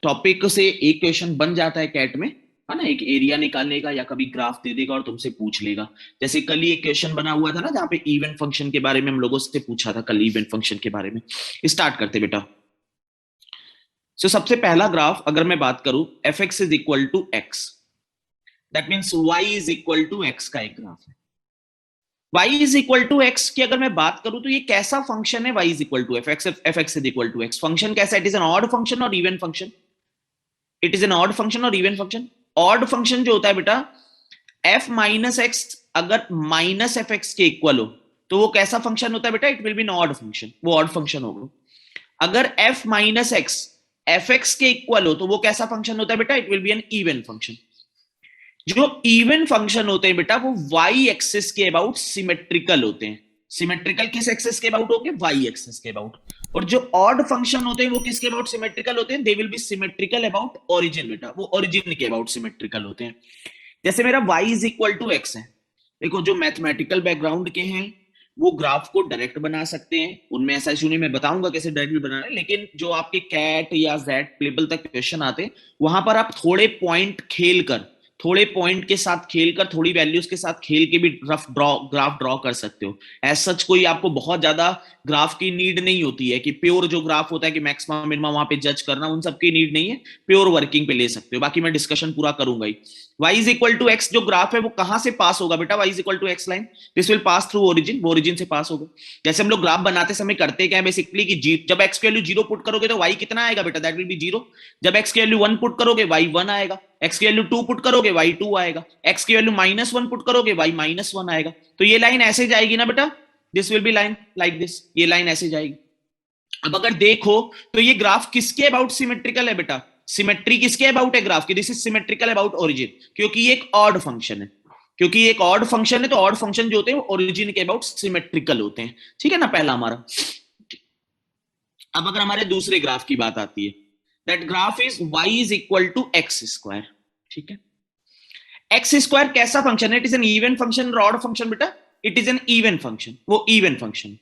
Topic से एक question बन जाता है कैट में, है ना, एक एरिया निकालने का, या कभी ग्राफ दे देगा और तुमसे पूछ लेगा। जैसे कल ही एक क्वेश्चन बना हुआ था ना, जहाँ पे इवन फंक्शन के बारे में हम लोगों से पूछा था, कल इवन फंक्शन के बारे में। स्टार्ट करते बेटा। सबसे पहला ग्राफ अगर मैं बात करूं, F x is equal to X, that means Y is equal to x का एक ग्राफ है। y is equal to X की अगर मैं बात करूं तो ये कैसा फंक्शन है? y is equal to F x is equal to X. Function कैसा है? It is an odd function और even function? It is an odd function और इवन फंक्शन? ऑड फंक्शन जो होता है बेटा, f माइनस एक्स अगर माइनस एफ एक्स के इक्वल हो तो वो कैसा फंक्शन होता है बेटा? It will be an odd function, वो ऑड फंक्शन होगा। अगर f minus X F X के इक्वल हो तो वो कैसा फंक्शन होता है बेटा? It will be an even function. जो इवन फंक्शन होते हैं बेटा, वो वाई एक्सिस के अबाउट सिमेट्रिकल होते हैं। सिमेट्रिकल किस एक्सिस के अबाउट होंगे? वाई एक्सिस के अबाउट। और जो ऑड फंक्शन होते हैं वो किसके अबाउट सिमेट्रिकल होते हैं? They will be symmetrical about origin बेटा, वो ओरिजिन के अबाउट सिमेट्रिकल होते हैं। जैसे मेरा y is equal to x है, देखो जो मैथमेटिकल बैकग्राउंड के हैं वो ग्राफ को डायरेक्ट बना सकते हैं, उनमें ऐसा इशू नहीं, मैं बताऊंगा कैसे डायरेक्ट बनाना है। लेकिन जो आपके कैट या जेड लेवल तक क्वेश्चन आते हैं, वहां पर आप थोड़े पॉइंट खेलकर, थोड़े पॉइंट के साथ खेलकर, थोड़ी वैल्यूज के साथ खेल के भी रफ ग्राफ ड्रॉ कर सकते हो। एज सच कोई आपको बहुत ज्यादा ग्राफ की नीड नहीं होती है कि प्योर जो ग्राफ होता है कि मैक्सिमम मिनिमम वहां पे जज करना, उन सब की नीड नहीं है। प्योर वर्किंग पे ले सकते हो, बाकी मैं डिस्कशन पूरा करूंगा ही। y is equal to X जो ग्राफ है वो कहां से पास होगा बेटा? y is equal to x line, this will pass through origin, वो ओरिजिन से पास होगा। जैसे हम लोग ग्राफ बनाते समय करते क्या है बेसिकली कि जब x की वैल्यू 0 पुट करोगे तो y कितना आएगा बेटा? That will B 0। जब x की वैल्यू 1 पुट करोगे y 1 आएगा, x की वैल्यू 2 पुट करोगे y 2 आएगा, x की वैल्यू -1 पुट करोगे y -1 आएगा। तो ये लाइन ऐसे जाएगी ना बेटा, this will B line like this, ये लाइन ऐसे जाएगी। अब अगर देखो तो ये ग्राफ किसके अबाउट सिमेट्रिकल है बेटा? सिमेट्री किसके अबाउट है ग्राफ की? This is symmetrical about origin, क्योंकि ये एक ऑड फंक्शन है। क्योंकि ये एक ऑड फंक्शन है तो ऑड फंक्शन जो होते हैं वो ओरिजिन के अबाउट सिमेट्रिकल होते हैं। ठीक है ना, पहला हमारा। अब अगर हमारे दूसरे ग्राफ की बात आती है, that graph is y is equal to x square. ठीक है, एक्स स्क्वायर कैसा फंक्शन है? It is an even function और ऑड फंक्शन बेटा? It is an even function, वो इवन फंक्शन।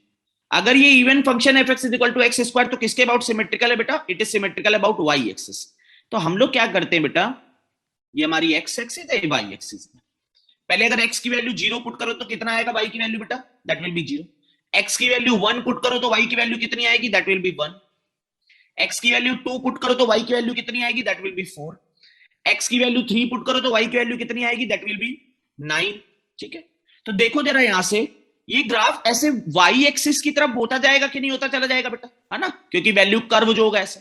अगर ये even function F x is equal to x square तो किसके अबाउट सिमेट्रिकल है बेटा? It is symmetrical about Y axis. तो हम लोग क्या करते हैं बेटा, ये हमारी एक्स एक्सिस है, वाई एक्सिस है। पहले अगर एक्स की वैल्यू 0 पुट करो तो कितना आएगा वाई की वैल्यू बेटा? That will B 0। एक्स की वैल्यू 1 पुट करो तो वाई की वैल्यू कितनी आएगी? That will be 1। एक्स की वैल्यू 2 पुट करो तो वाई की वैल्यू कितनी आएगी? That will B 4। एक्स की वैल्यू 3 पुट करो तो वाई की वैल्यू कितनी आएगी? That will B 9। ठीक है, तो देखो जरा यहां से ये ग्राफ ऐसे वाई एक्सिस की तरफ होता जाएगा कि नहीं होता चला जाएगा बेटा, है ना, क्योंकि वैल्यू कर्व जो होगा ऐसे।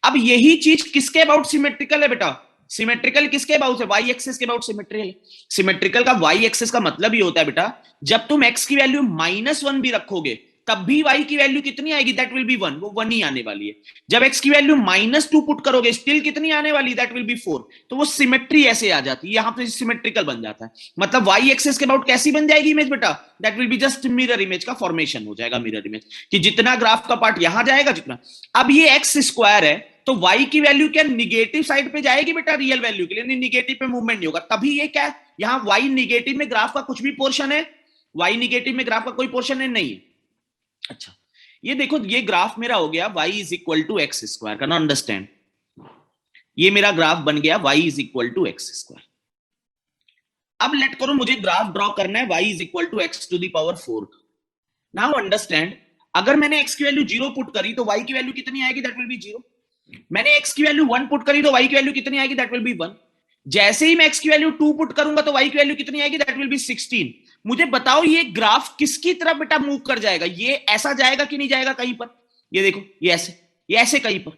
अब यही चीज किसके अबाउट सिमेट्रिकल है बेटा? सिमेट्रिकल किसके अबाउट है? वाई एक्सिस के अबाउट सिमेट्रिकल। सिमेट्रिकल का वाई एक्सिस का मतलब ही होता है बेटा, जब तुम एक्स की वैल्यू -1 भी रखोगे तब भी y की वैल्यू कितनी आएगी? दैट विल बी 1, वो 1 ही आने वाली है। जब x की वैल्यू -2 पुट करोगे स्टिल कितनी आने वाली? That will B 4। तो वो सिमेट्री ऐसे आ जाती है, यहां पे सिमेट्रिकल बन जाता है। मतलब y एक्सिस के अबाउट कैसी बन जाएगी इमेज बेटा? That will be just mirror image का फॉर्मेशन हो जाएगा, मिरर इमेज, कि जितना ग्राफ का पार्ट यहां जाएगा जितना। अब ये एक्स स्क्वायर है तो y की वैल्यू क्या निगेटिव साइड पे जाएगी बेटा? रियल वैल्यू के लिए नहीं, निगेटिव पे मूवमेंट नहीं होगा। तभी ये क्या, यहां y निगेटिव में ग्राफ का कुछ भी पोर्शन है? y निगेटिव में ग्राफ का कोई पोर्शन है? नहीं है। अच्छा, ये देखो ये ग्राफ मेरा हो गया y is equal to x square का ना, अंडरस्टैंड। ये मेरा ग्राफ बन गया y is equal to x square. अब लेट करो मुझे ग्राफ ड्रॉ करना है y is equal to X to the power 4। Now understand, अगर मैंने x की वैल्यू 0 पुट करी तो y की वैल्यू कितनी आएगी? That will B 0। मैंने x की वैल्यू 1 पुट करी तो y की वैल्यू कितनी आएगी? That will be 1। जैसे ही मैं x की वैल्यू 2 पुट करूंगा तो y की वैल्यू कितनी आएगी? That will B 16। मुझे बताओ ये ग्राफ किसकी तरफ बेटा मूव कर जाएगा? ये ऐसा जाएगा कि नहीं जाएगा कहीं पर? ये देखो ये ऐसे कहीं पर,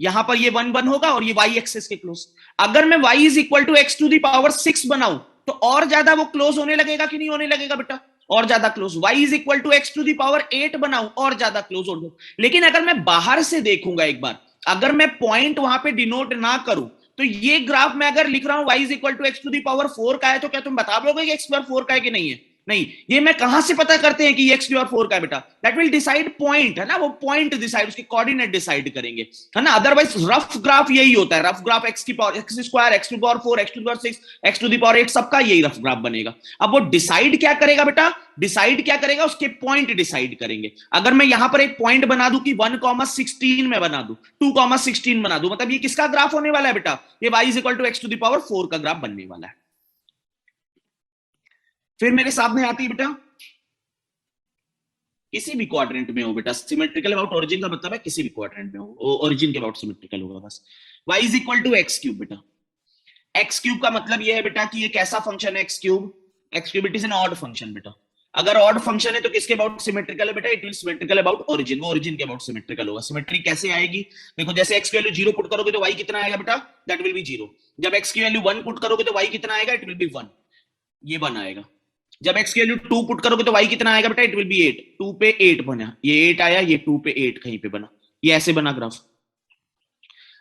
यहां पर ये 1 1 होगा और ये y एक्सिस के क्लोज। अगर मैं y is equal to X to the power 6 बनाऊं तो और ज्यादा वो क्लोज होने लगेगा कि नहीं होने लगेगा बेटा? और ज्यादा close. y is equal to X to the power 8 बनाऊं और ज्यादा क्लोज हो। लेकिन अगर मैं बाहर से देखूंगा एक बार, अगर मैं पॉइंट वहां पे डिनोट ना करूं तो ये ग्राफ मैं अगर लिख रहा हूं y is equal to X to the power 4 का है तो क्या तुम बता दोगे कि x पावर 4 का है कि नहीं है? नहीं, ये मैं कहां से पता करते हैं कि एक्स क्यू और 4 का है बेटा? दैट विल डिसाइड पॉइंट, है ना, वो पॉइंट डिसाइड, उसके कोऑर्डिनेट डिसाइड करेंगे, है ना। अदरवाइज रफ ग्राफ यही होता है, रफ ग्राफ एक्स की power X square, X to power 4, X to power 6, X to the power 8, सबका यही रफ ग्राफ बनेगा। अब वो डिसाइड क्या करेगा बेटा? डिसाइड क्या करेगा? उसके पॉइंट डिसाइड करेंगे। अगर मैं यहां पर एक पॉइंट बना दूं कि 1,16 में बना दूं, 2,16 बना दूं, मतलब ये किसका ग्राफ होने वाला है बेटा? ये y is equal to X to the power 4 का ग्राफ बनने वाला है। फिर मेरे सामने आती है बेटा, किसी भी क्वाड्रेंट में हो बेटा, सिमेट्रिकल अबाउट ओरिजिन का मतलब है किसी भी क्वाड्रेंट में हो, ओरिजिन के अबाउट सिमेट्रिकल होगा बस। y is equal to x cube बेटा। एक्स क्यूब का मतलब ये है बेटा कि ये कैसा फंक्शन है x cube? X cube it is an odd function बेटा। अगर ऑड फंक्शन है तो किसके अबाउट सिमेट्रिकल है बेटा? It will symmetrical about origin, वो ओरिजिन के अबाउट सिमेट्रिकल होगा। सिमेट्री कैसे आएगी? देखो, जैसे एक्स की वैल्यू 0 पुट करोगे तो y कितना आएगा बेटा? That will B 0। जब एक्स की वैल्यू 1 पुट करोगे तो y कितना आएगा? इट विल बी 1, ये 1 आएगा। जब x की वैल्यू 2 पुट करोगे तो y कितना आएगा बेटा? इट विल बी 8, 2 पे 8 बना, ये 8 आया, ये 2 पे 8 कहीं पे बना, ये ऐसे बना ग्राफ।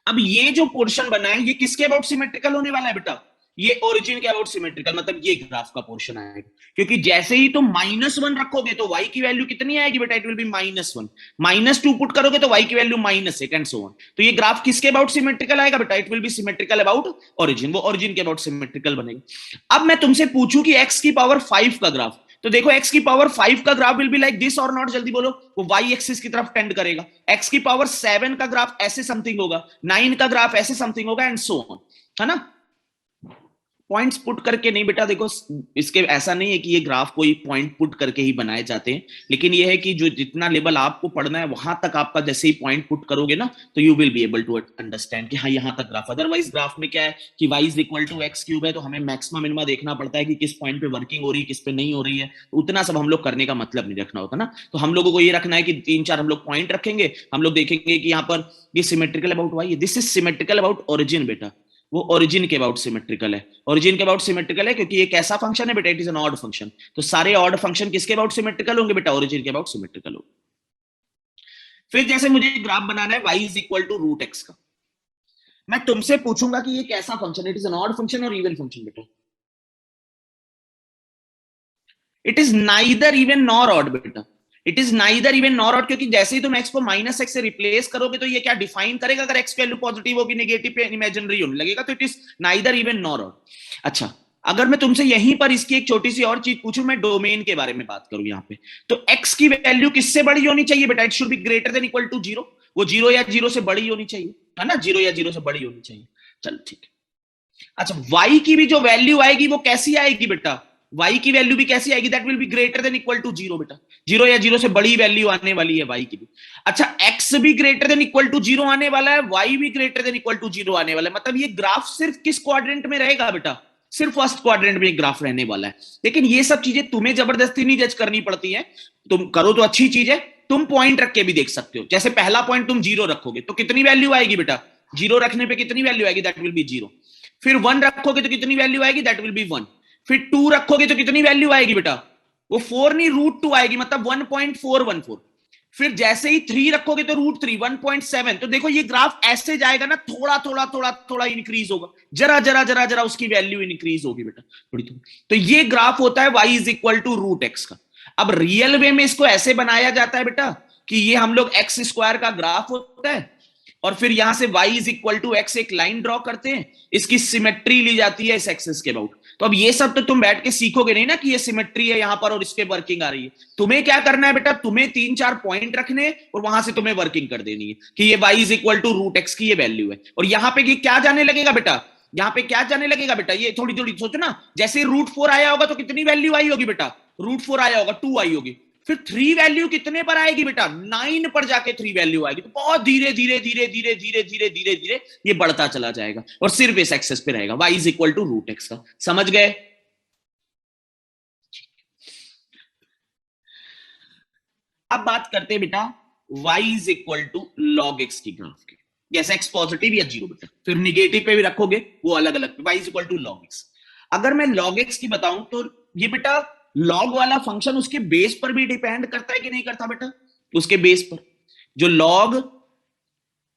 अब ये जो पोर्शन बना है ये किसके अबाउट सिमेट्रिकल होने वाला है बेटा? ये ओरिजिन के अबाउट सिमेट्रिकल, मतलब ये ग्राफ का पोर्शन आएगा। क्योंकि जैसे ही तुम -1 रखोगे तो y की वैल्यू कितनी आएगी बेटा? It will be -1। -2 पुट करोगे तो y की वैल्यू -8 एंड सो ऑन। तो ये ग्राफ किसके अबाउट सिमेट्रिकल आएगा बेटा? It will be symmetrical about origin, वो ओरिजिन के अबाउट सिमेट्रिकल बनेगा। अब मैं तुमसे पूछूं कि x की पावर 5 का ग्राफ, तो देखो x की पावर 5 का graph will be like this और नॉट, जल्दी बोलो। वो y एक्सिस की तरफ टेंड करेगा। x की पावर 7 का ग्राफ ऐसे समथिंग होगा, 9 का ग्राफ ऐसे समथिंग होगा एंड सो ऑन, है ना। पॉइंट्स पुट करके नहीं बेटा, देखो इसके ऐसा नहीं है कि ये ग्राफ कोई पॉइंट पुट करके ही बनाए जाते हैं, लेकिन ये है कि जो जितना लेवल आपको पढ़ना है वहां तक आपका जैसे ही पॉइंट पुट करोगे ना तो you will be able to understand कि हाँ यहां तक ग्राफ। अदरवाइज ग्राफ में क्या है कि y is equal to x cube है, तो हमें मैक्सिमम मिनिमा देखना पड़ता है कि किस पॉइंट पे वर्किंग हो रही है, किस पे नहीं हो रही है। तो उतना सब हम लोग करने का मतलब नहीं रखना होता ना। तो हम लोगों को ये रखना है कि 3-4 हम लोग पॉइंट रखेंगे, हम लोग देखेंगे कि यहाँ पर ये सिमेट्रिकल अबाउट y है, this is symmetrical about origin बेटा, वो ओरिजिन के अबाउट सिमेट्रिकल है। ओरिजिन के अबाउट सिमेट्रिकल है क्योंकि ये कैसा फंक्शन है बेटा? It is an odd function. तो सारे ऑड फंक्शन किसके अबाउट सिमेट्रिकल होंगे बेटा? ओरिजिन के अबाउट सिमेट्रिकल होंगे। फिर जैसे मुझे ग्राफ बनाना है y is equal to root x का, मैं तुमसे पूछूंगा कि ये कैसा फंक्शन है? It is an odd function और इवन फंक्शन बेटा? It is neither even nor odd बेटा, it is neither even nor odd, क्योंकि जैसे ही तुम x को -x से रिप्लेस करोगे तो ये क्या डिफाइन करेगा? अगर x की वैल्यू पॉजिटिव होगी, नेगेटिव पे इमेजिनरी होने लगेगा, तो it is neither even nor odd. अच्छा, अगर मैं तुमसे यहीं पर इसकी एक छोटी सी और चीज पूछूं, मैं डोमेन के बारे में बात करूं यहाँ पे, तो x की वैल्यू किससे बड़ी होनी चाहिए बेटा? It should be greater than equal to 0, वो 0 या 0 से बड़ी होनी चाहिए, है ना, 0 या 0 से बड़ी होनी चाहिए। चलो ठीक है। अच्छा, y की भी जो वैल्यू आएगी वो कैसी आएगी बेटा? y की वैल्यू भी कैसी आएगी? That will be greater than equal to 0 बेटा, 0 या 0 से बड़ी वैल्यू आने वाली है y की भी। अच्छा, x भी ग्रेटर देन इक्वल टू 0 आने वाला है, y भी ग्रेटर देन इक्वल टू 0 आने वाला है। मतलब ये ग्राफ सिर्फ किस क्वाड्रेंट में रहेगा बेटा? सिर्फ फर्स्ट क्वाड्रेंट में ग्राफ रहने वाला है। लेकिन ये सब चीजें तुम्हें जबरदस्ती नहीं जज करनी पड़ती है, तुम करो तो अच्छी चीज है, तुम पॉइंट रख के भी देख सकते हो। जैसे पहला पॉइंट तुम 0 रखोगे तो कितनी वैल्यू आएगी बेटा? 0 रखने पे कितनी वैल्यू आएगी? That will B 0। फिर 1 रखोगे तो कितनी वैल्यू आएगी? That will be 1। फिर 2 रखोगे तो कितनी वैल्यू आएगी बेटा? वो 4 नहीं, √2 आएगी, मतलब 1.414। फिर जैसे ही 3 रखोगे तो √3 1.7। तो देखो ये ग्राफ ऐसे जाएगा ना, थोड़ा थोड़ा थोड़ा थोड़ा इंक्रीज होगा, जरा जरा जरा जरा उसकी वैल्यू इंक्रीज होगी बेटा, थोड़ी थोड़ी। तो ये ग्राफ होता है y is equal to root x का। अब रियल वे में इसको ऐसे बनाया जाता है बेटा कि ये हम लोग एक्स स्क्वायर का ग्राफ होता है, और फिर यहां से y is equal to x एक लाइन ड्रॉ करते हैं, इसकी सिमेट्री ली जाती है इस एक्सिस के अबाउट। तो अब ये सब तो तुम बैठ के सीखोगे नहीं ना कि ये सिमेट्री है यहां पर और इस पे वर्किंग आ रही है। तुम्हें क्या करना है बेटा? तुम्हें 3-4 पॉइंट रखने और वहां से तुम्हें वर्किंग कर देनी है कि ये y is equal to root x की ये वैल्यू है। और यहां पे ये क्या जाने लगेगा बेटा? यहाँ पे क्या जाने लगेगा बेटा? ये थोड़ी थोड़ी सोचो ना, जैसे √4 आया होगा तो कितनी वैल्यू आई होगी बेटा? √4 आया होगा, 2 आई होगी। फिर 3 वैल्यू कितने पर आएगी बेटा? 9 पर जाके 3 वैल्यू आएगी। तो बहुत धीरे धीरे धीरे धीरे धीरे धीरे धीरे धीरे ये बढ़ता चला जाएगा और सिर्फ इस एक्सेस पे रहेगा, y is equal to root x का। समझ गए? अब बात करते हैं बेटा y is equal to log x की ग्राफ की। जैसे x पॉजिटिव या 0 बेटा, फिर निगेटिव पे भी रखोगे वो अलग अलग, y is equal to log x. अगर मैं log x की बताऊं तो ये बेटा log वाला फंक्शन उसके बेस पर भी डिपेंड करता है कि नहीं करता बेटा? उसके बेस पर जो log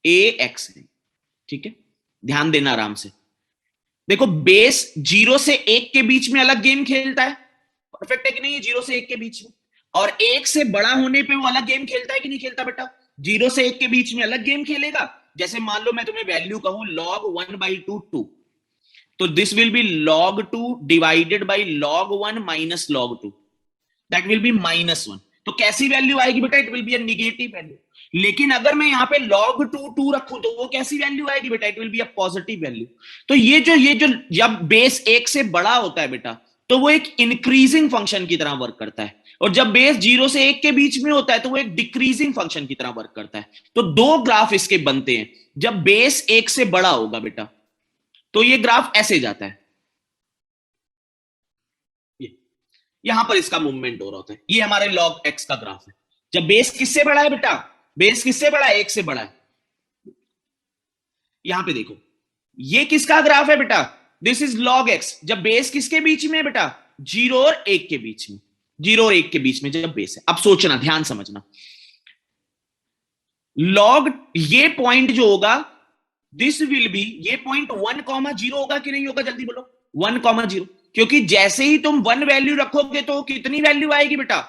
ax है, ठीक है, ध्यान देना आराम से। देखो बेस 0 से 1 के बीच में अलग गेम खेलता है, परफेक्ट है कि नहीं, 0 से 1 के बीच में। और 1 से बड़ा होने पे वो अलग गेम खेलता है कि नहीं खेलता बेटा, 0 से 1 के बीच में अलग गेम खेलेगा। जैसे मान लो मैं तुम्हें वैल्यू कहूं log 1/2 2, तो this will B log 2 divided by log 1 minus log 2, that will be -1। तो कैसी वैल्यू आएगी बेटा, it will be a negative value. लेकिन अगर मैं यहाँ पे log 2 रखूं तो वो कैसी वैल्यू आएगी बेटा, it will be a positive value. तो ये जो जब बेस 1 से बड़ा होता है बेटा, तो वो एक इंक्रीजिंग फंक्शन की तरह वर्क करता है, और जब बेस 0 से 1 के बीच में होता है तो वो एक डिक्रीजिंग फंक्शन की तरह वर्क करता है। तो दो ग्राफ इसके बनते हैं। जब बेस 1 से बड़ा होगा बेटा तो ये ग्राफ ऐसे जाता है, यहां पर इसका मूवमेंट हो रहा होता है। ये हमारे log x का ग्राफ है। जब बेस किससे बड़ा है बेटा, बेस किससे बड़ा है, 1 से बड़ा है। यहां पे देखो, ये किसका ग्राफ है बेटा, दिस इज log x। जब बेस किसके बीच में है बेटा, 0 और 1 के बीच में, 0 और 1 के बीच में जब बेस है। अब सोचना, ध्यान समझना, log ये पॉइंट जो होगा, दिस विल बी, ये पॉइंट 1,0 होगा कि नहीं होगा, जल्दी बोलो, 1,0। क्योंकि जैसे ही तुम 1 वैल्यू रखोगे तो कितनी वैल्यू आएगी बेटा,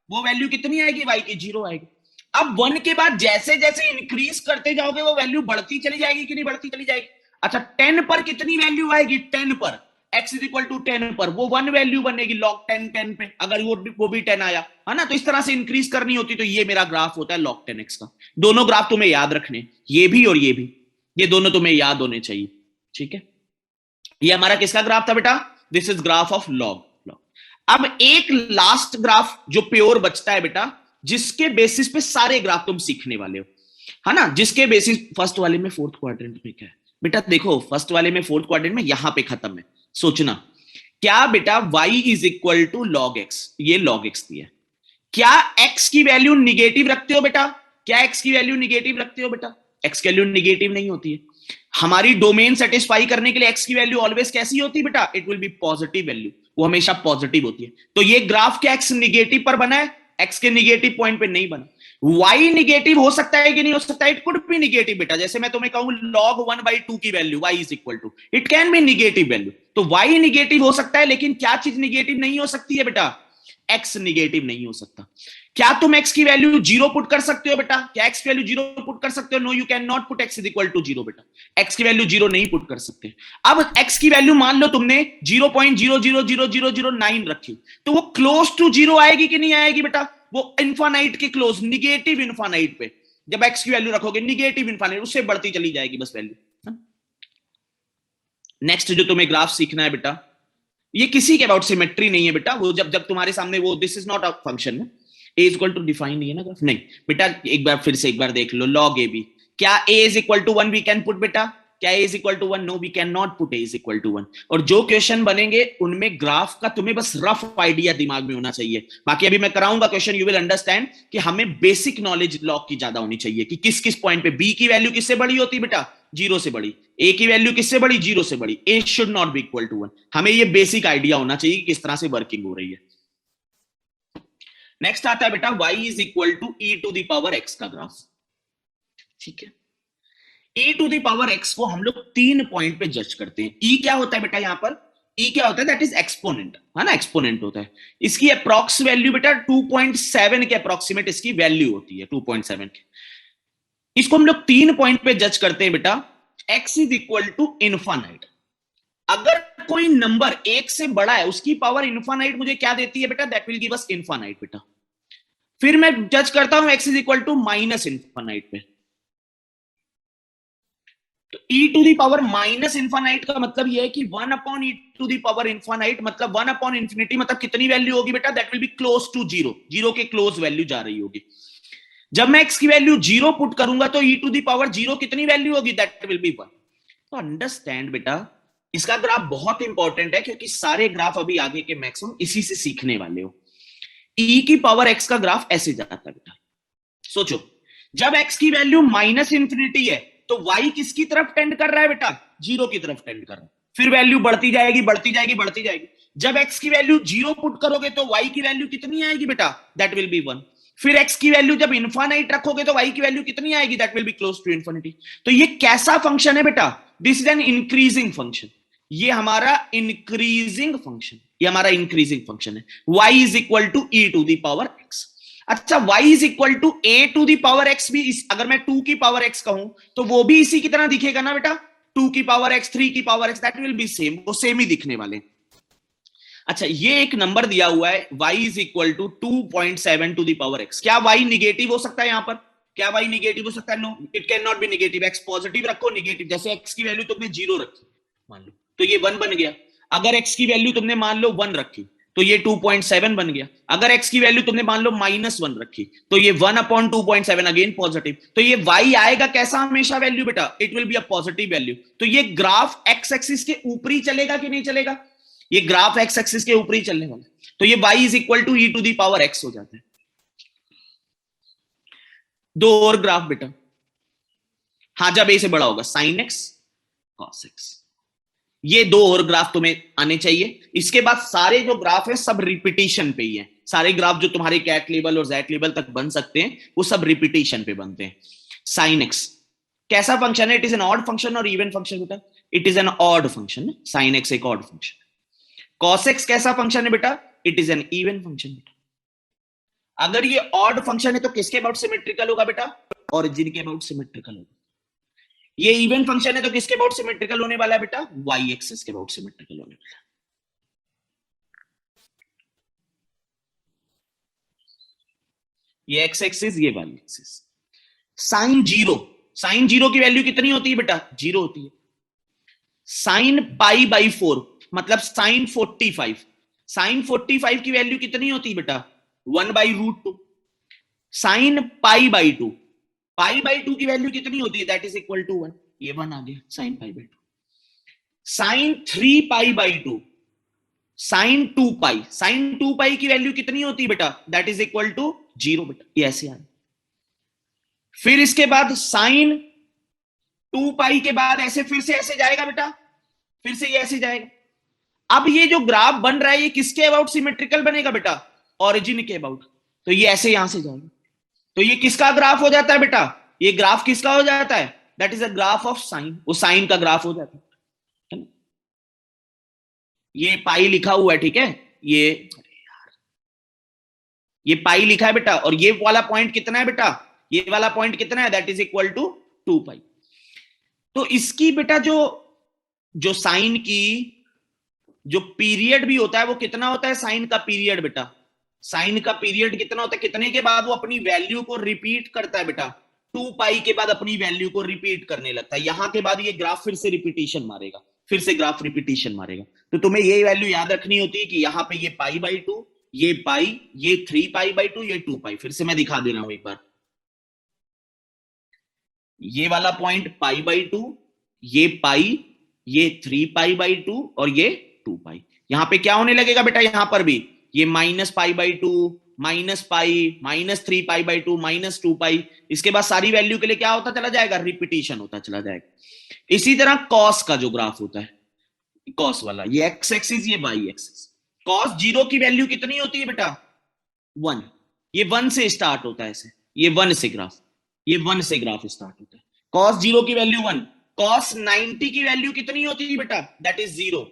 वो वैल्यू कितनी आएगी, y की 0 आएगी। अब 1 के बाद जैसे जैसे इंक्रीज करते जाओगे वो वैल्यू बढ़ती चली जाएगी कि नहीं बढ़ती चली जाएगी। अच्छा 10 पर कितनी वैल्यू आएगी, 10 पर x इज इक्वल टू 10 पर वो 1 वैल्यू बनेगी log 10 10 पे, अगर वो भी 10 आया है ना। तो इस तरह से इंक्रीज करनी होती। तो ये मेरा ग्राफ होता है log 10x का। दोनों ग्राफ तुम्हें याद रखने, ये भी और ये भी, ये दोनों तुम्हें याद होने चाहिए, ठीक है। ये हमारा किसका ग्राफ था बेटा, this is graph of log। अब एक लास्ट ग्राफ जो प्योर बचता है बेटा, जिसके बेसिस पे सारे ग्राफ तुम सीखने वाले हो, है ना, जिसके बेसिस, फर्स्ट वाले में फोर्थ क्वाड्रेंट में क्या है बेटा, देखो फर्स्ट वाले में फोर्थ क्वाड्रेंट में यहां पे खत्म है। सोचना क्या बेटा, y is equal to log x, ये log x दिया। क्या x की वैल्यू निगेटिव रखते हो बेटा, क्या x की वैल्यू निगेटिव रखते हो बेटा, x की वैल्यू निगेटिव नहीं होती है। हमारी डोमेन सेटिस्फाई करने के लिए x की वैल्यू ऑलवेज कैसी होती है बेटा, it will B positive value, वो हमेशा पॉजिटिव होती है। तो ये ग्राफ क्या x निगेटिव पर बना है, x के निगेटिव पॉइंट पे नहीं बना। y निगेटिव हो सकता है कि नहीं हो सकता, इट कुड बी निगेटिव बेटा। जैसे मैं तुम्हें कहूं log 1/2 की value y is equal to, it can be negative value. तो y निगेटिव हो सकता है, लेकिन क्या चीज निगेटिव नहीं हो सकती है बेटा, x निगेटिव नहीं हो सकता। क्या तुम x की वैल्यू 0 पुट कर सकते हो बेटा, क्या x की वैल्यू 0 पुट कर सकते हो, no you can not put x is equal to 0 बेटा, x की वैल्यू 0 नहीं पुट कर सकते। अब x की वैल्यू मान लो तुमने 0.000009 रखी, तो वो क्लोज टू 0 आएगी कि नहीं आएगी बेटा, वो इन्फानाइट के क्लोज, निगेटिव इन्फानाइट पे जब x की वैल्यू रखोगे, निगेटिव इन्फानाइट, उससे बढ़ती चली जाएगी बस वैल्यू। नेक्स्ट जो तुम्हें ग्राफ सीखना है बेटा, ये किसी के अबाउट सिमेट्री नहीं है बेटा, वो जब जब तुम्हारे सामने वो, this is not a function, a is equal to define नहीं है ना ग्राफ, नहीं बेटा। एक बार फिर से एक बार देख लो, log ab, क्या a is equal to 1 we can put बेटा, क्या a is equal to 1, no we can not put a is equal to 1। और जो क्वेश्चन बनेंगे उनमें ग्राफ का तुम्हें बस रफ आइडिया दिमाग में होना चाहिए। बाकी अभी मैं कराऊंगा क्वेश्चन, यू विल अंडरस्टैंड कि हमें बेसिक नॉलेज log की ज्यादा होनी चाहिए, कि किस किस पॉइंट पे b की वैल्यू किससे बड़ी होती है बेटा, 0 से बड़ी, a की वैल्यू किससे बड़ी, 0 से बड़ी, a should not be equal to 1। हमें ये बेसिक आइडिया होना चाहिए कि किस तरह से वर्किंग हो रही है। नेक्स्ट आता है बेटा y is equal to e to the power x का ग्राफ, ठीक है। e to the power x को हम लोग 3 पॉइंट पे जज करते हैं। e क्या होता है बेटा, यहां पर e क्या होता है, दैट इज एक्सपोनेंट, है ना, एक्सपोनेंट होता है। इसकी अप्रॉक्स वैल्यू बेटा 2.7 के अप्रोक्सीमेट इसकी वैल्यू होती है, 2.7 के। इसको हम लोग 3 पॉइंट पे जज करते हैं बेटा, x is equal to infinite. अगर कोई नंबर 1 से बड़ा है, उसकी पावर इन्फानाइट मुझे क्या देती है बेटा, that will give us infinite बेटा। फिर मैं जज करता हूं x is equal to minus infinite पे। तो e to the power minus infinite का मतलब यह है कि 1 upon e to the power infinite, मतलब 1 अपॉन इंफिनिटी, मतलब कितनी वैल्यू होगी बेटा, that will be close to 0, 0 के क्लोज वैल्यू जा रही होगी। जब मैं x की वैल्यू 0 पुट करूंगा तो e टू दी पावर 0 कितनी वैल्यू होगी, दैट विल बी 1। तो अंडरस्टैंड बेटा, इसका ग्राफ बहुत इंपॉर्टेंट है, क्योंकि सारे ग्राफ अभी आगे के मैक्सिमम इसी से सीखने वाले हो। e की पावर x का ग्राफ ऐसे जाता है बेटा। सोचो, जब x की वैल्यू माइनस इंफिनिटी है तो y किसकी तरफ टेंड कर रहा है बेटा, 0 की तरफ टेंड कर रहा है। फिर वैल्यू बढ़ती जाएगी बढ़ती जाएगी बढ़ती जाएगी। जब x की वैल्यू 0 पुट करोगे तो y की वैल्यू कितनी आएगी बेटा, दैट विल बी 1। फिर x की वैल्यू जब इन्फानाइट रखोगे तो y की वैल्यू कितनी आएगी, that will be close to infinity. तो ये कैसा फंक्शन है बेटा, this is an increasing function, ये हमारा इंक्रीजिंग फंक्शन। ये हमारा इंक्रीजिंग फंक्शन है। y is equal to e to the power x। अच्छा, y is equal to a to the power x भी अगर मैं 2 की पावर x कहूं तो वो भी इसी की तरह दिखेगा ना बेटा, 2 की पावर x, 3 की power x, that will B same, वो सेम ही दिखने वाले। अच्छा, ये एक नंबर दिया हुआ है y is equal to 2.7 to the power x। क्या y निगेटिव हो सकता है यहां पर? क्या y निगेटिव हो सकता है? No, it can not be negative. x positive रखो, निगेटिव, जैसे x की वैल्यू तुमने 0 रखी मान लो तो ये 1 बन गया। अगर x की वैल्यू तुमने मान लो 1 रखी तो ये 2.7 बन गया। अगर x की वैल्यू तुमने मान लो -1 रखी तो ये 1/2.7 अगेन पॉजिटिव। तो ये y आएगा कैसा हमेशा वैल्यू बेटा? It will be a positive value. तो ये ग्राफ x एक्सिस के ऊपर ही चलेगा कि नहीं चलेगा? ये ग्राफ x एक्सिस के ऊपर ही चलने वाला। तो ये y is equal to e to the power x हो जाता है। दो और ग्राफ बेटा, हाँ जब a से बड़ा होगा sin x cos x, ये दो और ग्राफ तुम्हें आने चाहिए। इसके बाद सारे जो ग्राफ है सब रिपीटिशन पे ही है। सारे ग्राफ जो तुम्हारे कैट लेवल और जेट लेवल तक बन सकते हैं वो सब रिपीटिशन पे बनते हैं। sin x कैसा फंक्शन है? It is an odd function और इवन फंक्शन बेटा? It is an odd function. sin x एक ऑड फंक्शन। cos x कैसा फंक्शन है बेटा? It is an even function बेटा। अगर ये ऑड फंक्शन है तो किसके अबाउट सिमेट्रिकल होगा बेटा? ओरिजिन के अबाउट सिमेट्रिकल होगा। ये इवन फंक्शन है तो किसके अबाउट सिमेट्रिकल होने वाला है बेटा? y एक्सिस के अबाउट सिमेट्रिकल होने वाला है। ये x एक्सिस, ये y एक्सिस। साइन जीरो की वैल्यू कितनी होती है बेटा? 0 होती है। साइन पाई बाई 4 मतलब साइन 45, साइन 45 की वैल्यू कितनी होती है बेटा? 1/√2। Sine pi by 2, pi by 2 की वैल्यू कितनी होती है? That is equal to 1। ये 1 आ गया sine pi by 2। Sine 3 pi by 2, sine 2 pi, sine 2 pi की वैल्यू कितनी होती है बेटा? दैट इज इक्वल टू 0 बेटा। ये ऐसे आ गया। फिर इसके बाद साइन 2 पाई के बाद ऐसे फिर से ऐसे जाएगा बेटा, फिर से ये ऐसे जाएगा। अब ये जो ग्राफ बन रहा है ये किसके अबाउट सिमेट्रिकल बनेगा बेटा? ओरिजिन के अबाउट। तो ये ऐसे यहां से जाएगा। तो ये किसका ग्राफ हो जाता है बेटा? ये ग्राफ किसका हो जाता है? That is a graph of sine. वो साइन का ग्राफ हो जाता है। ये पाई लिखा हुआ है, ठीक है, ये पाई लिखा है बेटा। और ये वाला पॉइंट कितना है बेटा? ये वाला पॉइंट कितना है? दैट इज इक्वल टू 2 पाई। तो इसकी बेटा जो जो साइन की जो पीरियड भी होता है वो कितना होता है? साइन का पीरियड बेटा, साइन का पीरियड कितना होता है? कितने के बाद वो अपनी वैल्यू को रिपीट करता है बेटा? 2 पाई के बाद अपनी वैल्यू को रिपीट करने लगता है। यहां के बाद ये ग्राफ फिर से रिपीटिशन मारेगा, फिर से ग्राफ रिपीटिशन मारेगा। तो तुम्हें ये वैल्यू याद रखनी होती है कि यहाँ पे ये पाई बाई 2, ये पाई, ये 3 पाई बाई 2, ये 2 पाई। फिर से मैं दिखा दे रहा हूं एक बार। ये वाला पॉइंट पाई बाई 2, ये पाई, ये 3 पाई बाई 2 और ये 2 पाई। यहां पे क्या होने लगेगा बेटा? यहां पर भी ये minus pi by 2, minus pi, -3 pi by 2, -2 पाई। इसके बाद सारी वैल्यू के लिए क्या होता चला जाएगा? रिपीटिशन होता चला जाएगा। इसी तरह कॉस का जो ग्राफ होता है, कॉस वाला, ये एक्स एक्सिस, ये वाई एक्सिस। कॉस 0 की वैल्यू कितनी होती है बेटा? 1। ये 1 से स्टार्ट होता है ऐसे, ये 1 से ग्राफ, ये 1 से ग्राफ स्टार्ट होता है। कॉस 0 की वैल्यू 1। कॉस 90 की वैल्यू कितनी होती है बेटा? That is 0।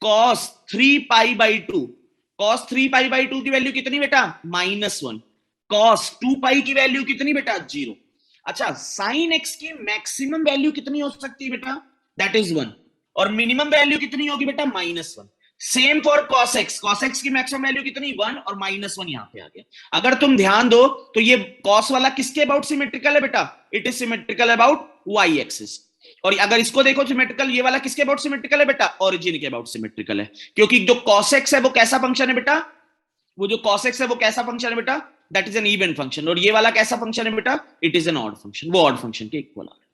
Cos 3 pi by 2, cos 3 pi by 2 की वैल्यू कितनी बेटा? -1। कॉस 2 पाई की वैल्यू कितनी बेटा? 0। अच्छा, साइन एक्स की मैक्सिमम वैल्यू कितनी हो सकती है बेटा? That is 1। और मिनिमम वैल्यू कितनी होगी बेटा? -1। Same for cos x, cos x की मैक्सिमम वैल्यू कितनी? 1 और -1 यहां पे आ गया। अगर तुम ध्यान दो तो ये cos वाला किसके अबाउट सिमेट्रिकल है बेटा? It is symmetrical about y axis. और अगर इसको देखो सिमेट्रिकल, ये वाला किसके अबाउट सिमेट्रिकल है बेटा? ओरिजिन के अबाउट सिमेट्रिकल है। क्योंकि जो cos x है वो कैसा फंक्शन है बेटा? वो जो cos x है वो कैसा फंक्शन है बेटा? That is an even function. और ये वाला कैसा फंक्शन है बेटा? It is an odd function. वो ऑड फंक्शन के इक्वल आ रहा है।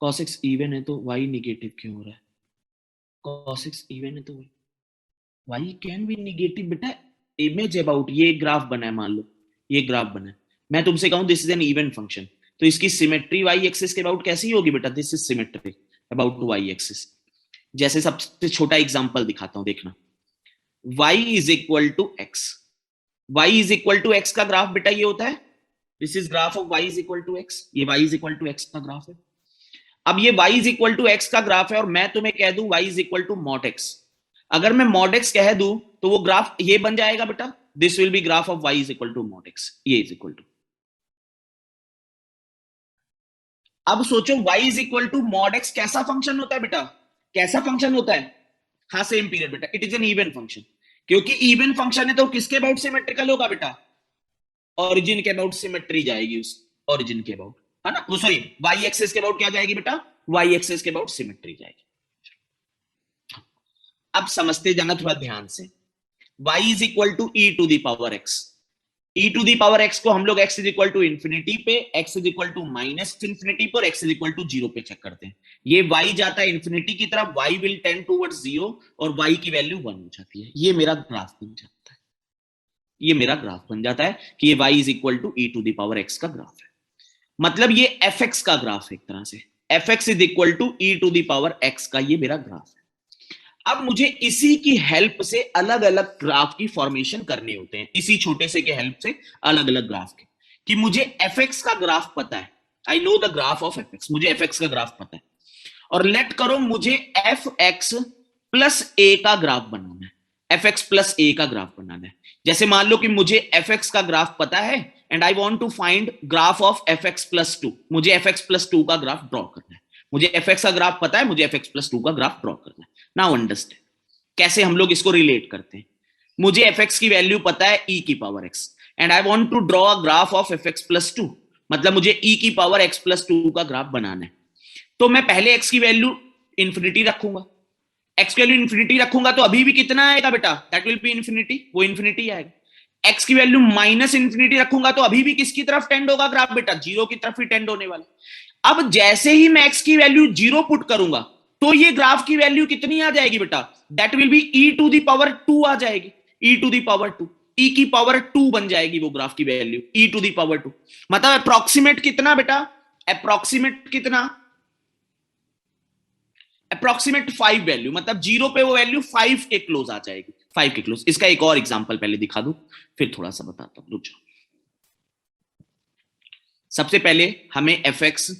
cos x इवन है तो y निगेटिव क्यों हो रहा है? cos x इवन है तो y कैन बी निगेटिव बेटा। इमेज अबाउट, ये ग्राफ बना है, मान लो ये ग्राफ बना है, मैं तुमसे कहूं this is an even function, तो इसकी सिमेट्री y एक्सिस के अबाउट कैसी होगी बेटा? This is symmetry about y axis. जैसे सबसे छोटा एग्जांपल दिखाता हूं, देखना। y is equal to x, y is equal to x का ग्राफ बेटा ये होता है this is graph of y is equal to x, ये y is equal to x का ग्राफ है। अब ये y is equal to x का ग्राफ है और मैं तुम्हें कह दूं y is equal to mod x। अगर मैं मॉड x कह दूं तो वो ग्राफ ये बन जाएगा बेटा, this will be graph of y is equal to mod x, ये इज इक्वल टू। अब सोचो y is equal to mod x कैसा फंक्शन होता है बेटा, कैसा फंक्शन होता है? हाँ सेम पीरियड बेटा, it is an even function. क्योंकि इवन फंक्शन है तो किसके अबाउट सिमेट्रिकल होगा बेटा, ओरिजिन के अबाउट सिमेट्री जाएगी उस ओरिजिन के अबाउट, है ना, वो सॉरी वाई एक्सिस के अबाउट क्या जाएगी बेटा, वाई एक्सिस के अबाउट सिमेट्री जाएगी। अब समझते जाना थोड़ा ध्यान से, y is equal to E to the power x, e to the power x को हम लोग x is equal to infinity पे, x is equal to minus infinity पे और x is equal to zero पे चेक करते हैं। ये y जाता है इंफिनिटी की तरफ, y will tend towards zero और y की वैल्यू 1 हो जाती है। ये मेरा ग्राफ बन जाता है, ये मेरा ग्राफ बन जाता है कि ये y is equal to E to the power x का ग्राफ है। मतलब ये fx का ग्राफ है एक तरह से, fx is equal to E to the power x का ये मेरा ग्राफ है। अब मुझे इसी की हेल्प से अलग अलग ग्राफ की फॉर्मेशन करने होते हैं, इसी छोटे से के हेल्प से अलग अलग ग्राफ के, कि मुझे fx का ग्राफ पता है, I know the graph of fx, मुझे fx का ग्राफ पता है, और लेट करो मुझे fx प्लस a का ग्राफ बनाना है, fx प्लस a का ग्राफ बनाना है। जैसे मान लो कि मुझे fx का ग्राफ पता है and I want to find graph of fx plus 2, मुझे fx प्लस 2 का ग्राफ ड्रॉ करना है। मुझे fx का ग्राफ पता है, मुझे fx प्लस 2 का ग्राफ ड्रॉ करना है। नाउ अंडरस्टैंड कैसे हम लोग इसको रिलेट करते हैं। मुझे fx की वैल्यू पता है e की power x and I want to draw a graph of fx plus 2, मतलब मुझे e की पावर x प्लस 2 का ग्राफ बनाना है। तो मैं पहले x की वैल्यू इंफिनिटी रखूंगा, x की वैल्यू इंफिनिटी रखूंगा तो अभी भी कितना आएगा बेटा, दैट विल बी इंफिनिटी, वो इंफिनिटी आएगा। x की वैल्यू माइनस इंफिनिटी रखूंगा तो अभी भी किसकी तरफ टेंड होगा ग्राफ बेटा, जीरो की तरफ ही टेंड होने वाला। अब जैसे ही मैं x की वैल्यू जीरो पुट करूंगा तो ये ग्राफ की वैल्यू कितनी आ जाएगी बेटा, that will be e to the power 2 आ जाएगी, e to the power 2, e की पावर 2 बन जाएगी वो ग्राफ की value, e to the power 2। मतलब अप्रोक्सीमेट कितना बेटा, अप्रोक्सीमेट कितना, अप्रोक्सीमेट 5 वैल्यू, मतलब जीरो पे वो वैल्यू 5 के क्लोज आ जाएगी, 5 के क्लोज। इसका एक और एग्जांपल पहले दिखा दूं फिर थोड़ा सा बताता हूं, रुक जाओ। सबसे पहले हमें fx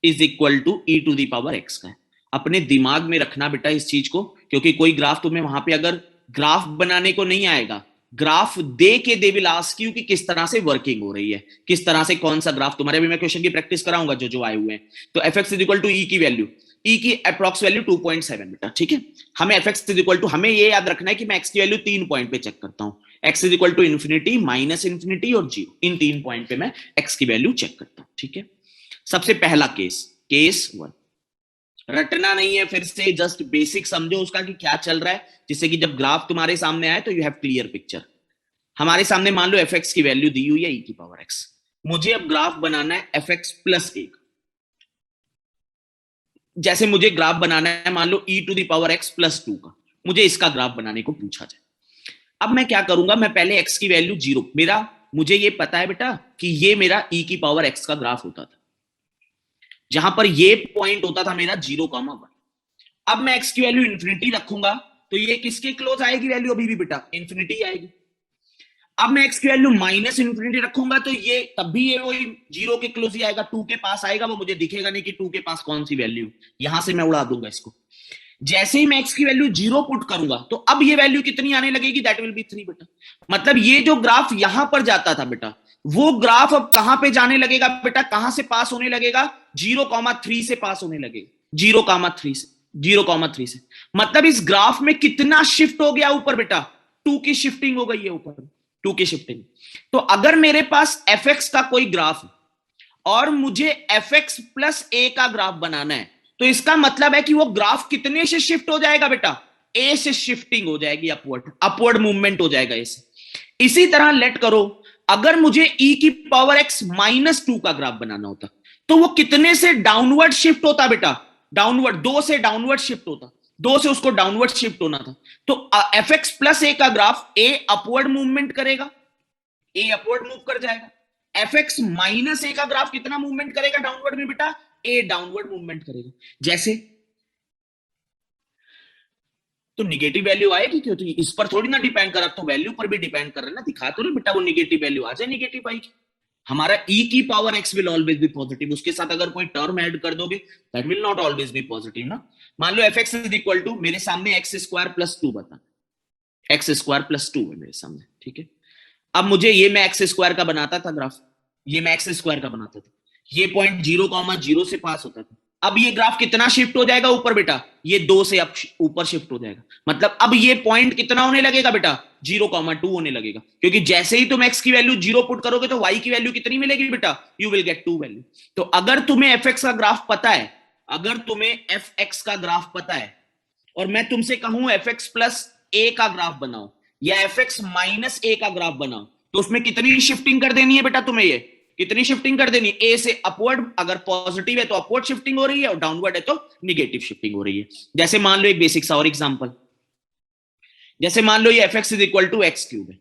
is equal to E to the power x का है, अपने दिमाग में रखना बेटा इस चीज को, क्योंकि कोई ग्राफ तुम्हें वहां पे अगर ग्राफ बनाने को नहीं आएगा, ग्राफ दे के दे विल आस्क यू कि किस तरह से वर्किंग हो रही है, किस तरह से कौन सा ग्राफ तुम्हारे, भी मैं क्वेश्चन की प्रैक्टिस कराऊंगा जो जो आए हुए हैं। तो fx इज इक्वल टू ई की वैल्यू, ई की अप्रॉक्स वैल्यू 2.7 बेटा, ठीक है। हमें fx इज इक्वल टू, हमें ये याद रखना है कि मैं x की वैल्यू 3 पॉइंट पे चेक करता हूं, x is equal to infinity, minus infinity और जीरो, इन 3 पॉइंट पे मैं x की वैल्यू चेक करता हूं, ठीक है। सबसे पहला केस, केस 1, रटना नहीं है, फिर से जस्ट बेसिक समझो उसका कि क्या चल रहा है, जिससे कि जब ग्राफ तुम्हारे सामने आए तो यू हैव क्लियर पिक्चर। हमारे सामने मान लो fx की वैल्यू दी हुई है e की पावर x, मुझे अब ग्राफ बनाना है fx प्लस 1। जैसे मुझे ग्राफ बनाना है मान लो e to the power x plus 2 का, मुझे इसका ग्राफ बनाने को पूछा जाए। अब मैं क्या करूंगा, मैं पहले x की वैल्यू जीरो, मेरा मुझे ये पता है बेटा कि ये मेरा e की पावर x का ग्राफ होता था, जहां पर ये पॉइंट होता था मेरा 0,1। अब मैं x की वैल्यू इंफिनिटी रखूंगा तो ये किसके क्लोज आएगी वैल्यू, अभी भी बेटा इंफिनिटी आएगी। अब मैं x की वैल्यू माइनस इंफिनिटी रखूंगा तो ये तब भी ये वही जीरो के क्लोज ही आएगा, 2 के पास आएगा, वो मुझे दिखेगा नहीं कि 2 के पास कौन सी वैल्यू, यहां से मैं उड़ा दूंगा इसको। जैसे ही मैं x की वैल्यू जीरो पुट करूंगा तो अब ये वैल्यू कितनी आने लगेगी, दैट विल बी 3 बेटा। मतलब ये जो ग्राफ यहां पर जाता था बेटा, वो ग्राफ अब कहां पे जाने लगेगा बेटा, कहां से पास होने लगेगा, 0,3 से पास होने लगेगा, 0,3 से, 0,3 से। मतलब इस ग्राफ में कितना शिफ्ट हो गया ऊपर बेटा, 2 की शिफ्टिंग हो गई है ऊपर, 2 की शिफ्टिंग। तो अगर मेरे पास fx का कोई ग्राफ और मुझे fx प्लस a का ग्राफ बनाना है तो इसका मतलब है कि वो ग्राफ कितने से शिफ्ट हो जाएगा बेटा, a से शिफ्टिंग हो जाएगी, अपवर्ड, अपवर्ड मूवमेंट हो जाएगा a से। इसी तरह लेट करो अगर मुझे e की पावर x माइनस 2 का ग्राफ बनाना होता तो वो कितने से डाउनवर्ड शिफ्ट होता बेटा, डाउनवर्ड, 2 से डाउनवर्ड शिफ्ट होता, 2 से उसको डाउनवर्ड शिफ्ट होना था। तो fx प्लस a का ग्राफ a अपवर्ड मूवमेंट करेगा, a अपवर्ड मूव कर जाएगा, fx माइनस a का ग्राफ कितना मूवमेंट करेगा डाउनवर्ड में बेटा, a डाउनवर्ड मूवमेंट करेगा। जैसे तो निगेटिव वैल्यू आएगी क्यों, तो इस पर थोड़ी ना डिपेंड कर, अब तो वैल्यू पर भी डिपेंड कर रहा है ना, दिखा तो नहीं बेटा वो निगेटिव वैल्यू आ जाए, निगेटिव आएगी। हमारा e की power x will always be positive, उसके साथ अगर कोई टर्म ऐड कर दोगे that will not always be positive ना। मान लो fx इज इक्वल टू, मेरे सामने एक्स स्क्वायर प्लस 2 बता, एक्स स्क्वायर प्लस 2 है मेरे सामने, ठीक है। अब मुझे ये मैं एक्स स्क्वायर का बनाता था ग्राफ, ये मैं एक्स स्क्वायर का बनाता था, ये पॉइंट 0,0 से पास होता था। अब ये ग्राफ कितना शिफ्ट हो जाएगा ऊपर बेटा, ये 2 से अब ऊपर शिफ्ट हो जाएगा, मतलब अब ये पॉइंट कितना होने लगेगा बेटा, 0,2 होने लगेगा, क्योंकि जैसे ही तुम x की वैल्यू 0 पुट करोगे तो y की वैल्यू कितनी मिलेगी बेटा, यू विल गेट 2 वैल्यू। तो अगर तुम्हें fx का ग्राफ पता है, अगर तुम्हें fx का ग्राफ पता है और मैं तुमसे कहूं fx प्लस a का ग्राफ बनाओ या fx माइनस a का ग्राफ बनाओ, तो उसमें कितनी शिफ्टिंग कर देनी है बेटा तुम्हें, ये कितनी शिफ्टिंग कर देनी, a से अपवर्ड, अगर पॉजिटिव है तो अपवर्ड शिफ्टिंग हो रही है और डाउनवर्ड है तो निगेटिव शिफ्टिंग हो रही है। जैसे मान लो एक बेसिक सा और एग्जांपल, जैसे मान लो ये fx is equal to x cube है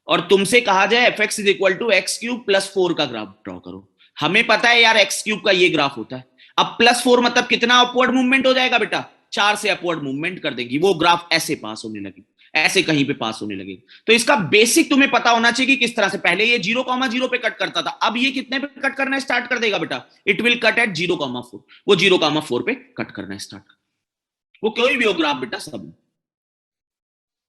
और तुमसे कहा जाए fx is equal to x cube plus 4 का ग्राफ ड्रॉ करो। हमें पता है यार एक्स क्यूब का ये ग्राफ होता है, अब प्लस 4 मतलब कितना अपवर्ड मूवमेंट हो जाएगा बेटा, 4 से अपवर्ड मूवमेंट कर देगी, वो ग्राफ ऐसे पास होने लगी, ऐसे कहीं पे पास होने लगेगा। तो इसका बेसिक तुम्हें पता होना चाहिए कि किस तरह से, पहले ये 0,0 पे कट करता था, अब ये कितने पे कट करना स्टार्ट कर देगा बेटा, इट विल कट एट 0,4, वो 0,4 पे कट करना स्टार्ट, वो कोई भी हो ग्राफ बेटा सब।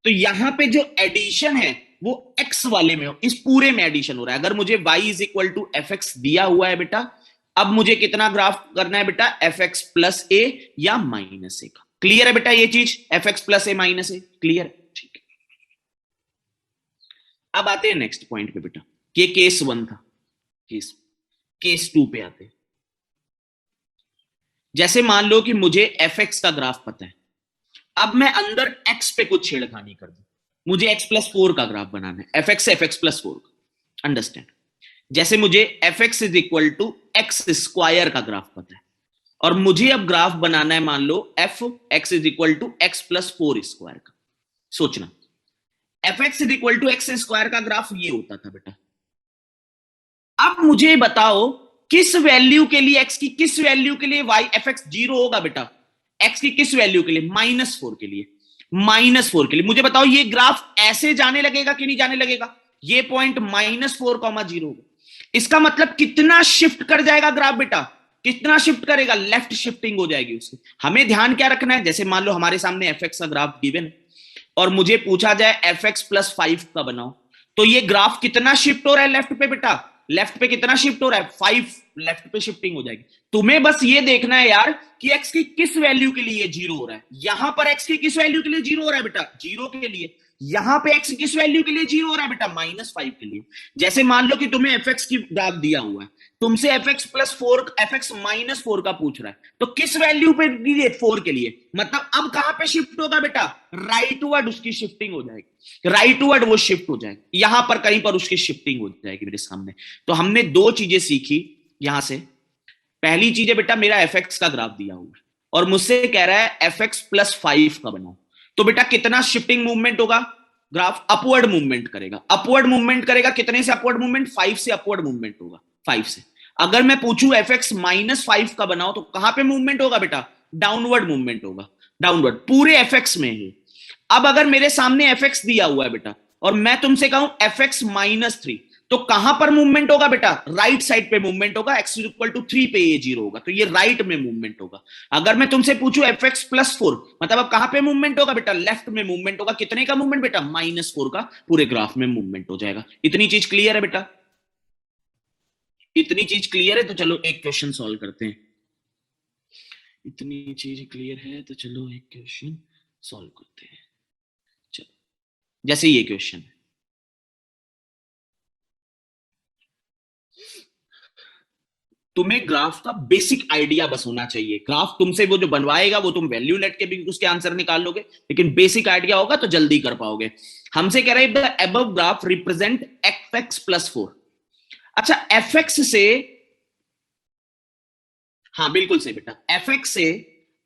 तो यहां पे जो एडिशन है वो x वाले में हो, इस पूरे में एडिशन हो रहा है। अगर मुझे y is equal to F x दिया हुआ है बेटा, अब मुझे कितना ग्राफ करना है बेटा, एफ एक्स प्लस ए या माइनस ए का। क्लियर है बेटा ये चीज, एफ एक्स प्लस ए माइनस ए, क्लियर है, ठीक है। अब आते हैं नेक्स्ट पॉइंट पे बेटा, ये केस 1 था, केस 2 पे आते हैं। जैसे मान लो कि मुझे एफ एक्स का ग्राफ पता है, अब मैं अंदर x पे कुछ छेड़खानी कर दूं, मुझे x प्लस 4 का ग्राफ बनाना है, एफ एक्स प्लस 4 का, अंडरस्टैंड। जैसे मुझे F x is equal to x square का ग्राफ पता है और मुझे अब ग्राफ बनाना है, मान लो F x is equal to x plus 4 square का। सोचना, F x is equal to x square का ग्राफ ये होता था बेटा। अब मुझे बताओ किस वैल्यू के लिए, x की किस वैल्यू के लिए y एफ एक्स 0 होगा बेटा, x की किस वैल्यू के लिए, -4 के लिए, -4 के लिए। मुझे बताओ ये ग्राफ ऐसे जाने लगेगा कि नहीं जाने लगेगा, ये पॉइंट -4,0 होगा। इसका मतलब कितना शिफ्ट कर जाएगा ग्राफ बेटा, कितना शिफ्ट करेगा, लेफ्ट शिफ्टिंग हो जाएगी उसकी। हमें ध्यान क्या रखना है, जैसे मान लो हमारे सामने एफ एक्स का ग्राफ गिवन और मुझे पूछा जाए एफ एक्स प्लस 5 का बनाओ, तो ये ग्राफ कितना शिफ्ट हो रहा है लेफ्ट पे बेटा, लेफ्ट पे कितना शिफ्ट हो रहा है, 5 लेफ्ट पे शिफ्टिंग हो जाएगी। तुम्हें बस ये देखना है यार कि x की किस वैल्यू के लिए 0 हो रहा है, यहां पर x की किस वैल्यू के लिए 0 हो रहा है बेटा, 0 के लिए। यहां पे x किस वैल्यू के लिए 0 हो रहा है बेटा, -5 के लिए। जैसे मान लो कि तुम्हें fx की ग्राफ दिया हुआ है, तुमसे fx प्लस 4 fx माइनस 4 का पूछ रहा है, तो किस वैल्यू पे दिए, 4 के लिए, मतलब अब कहां पे शिफ्ट होगा बेटा, राइटवर्ड उसकी शिफ्टिंग हो जाएगी, राइटवर्ड वो शिफ्ट हो जाएगी, यहां पर कहीं पर उसकी शिफ्टिंग हो जाएगी मेरे सामने। तो हमने 2 चीजें सीखी यहां से। पहली चीज है बेटा, मेरा एफ एक्स का ग्राफ दिया हुआ है और मुझसे कह रहा है एफ एक्स प्लस 5 का बनाओ, तो बेटा कितना शिफ्टिंग मूवमेंट होगा, ग्राफ अपवर्ड मूवमेंट करेगा, अपवर्ड मूवमेंट करेगा, कितने से अपवर्ड मूवमेंट, 5 से अपवर्ड मूवमेंट होगा, 5 से। अगर मैं पूछूं एफ एक्स -5 का बनाओ, तो कहां पे मूवमेंट होगा बेटा, डाउनवर्ड मूवमेंट होगा, डाउनवर्ड पूरे एफ एक्स में है। अब अगर मेरे सामने एफ एक्स दिया हुआ है बेटा और मैं तुमसे कहूं एफ एक्स -3, तो कहां पर मूवमेंट होगा बेटा, राइट साइड पे मूवमेंट होगा, x इज इक्वल टू 3 पे ये 0 होगा, तो ये राइट में मूवमेंट होगा। अगर मैं तुमसे पूछूं एफ एक्स प्लस 4, मतलब अब कहां पे मूवमेंट होगा बेटा, लेफ्ट में मूवमेंट होगा, कितने का मूवमेंट बेटा, -4 का, पूरे ग्राफ में मूवमेंट हो जाएगा। इतनी चीज क्लियर है बेटा, इतनी चीज क्लियर है, तो चलो एक क्वेश्चन सॉल्व करते हैं। इतनी चीज क्लियर है तो चलो एक क्वेश्चन सॉल्व करते हैं। चलो, जैसे ये क्वेश्चन है, तुम्हें ग्राफ का बेसिक आइडिया बस होना चाहिए। ग्राफ तुमसे वो जो बनवाएगा वो तुम वैल्यू लेट के भी उसके आंसर निकाल लोगे, लेकिन बेसिक आइडिया होगा तो जल्दी कर पाओगे। हमसे कह रहे हैं the above graph represent F x plus 4। अच्छा, एफ एक्स से, हाँ बिल्कुल सही बेटा, एफ एक्स से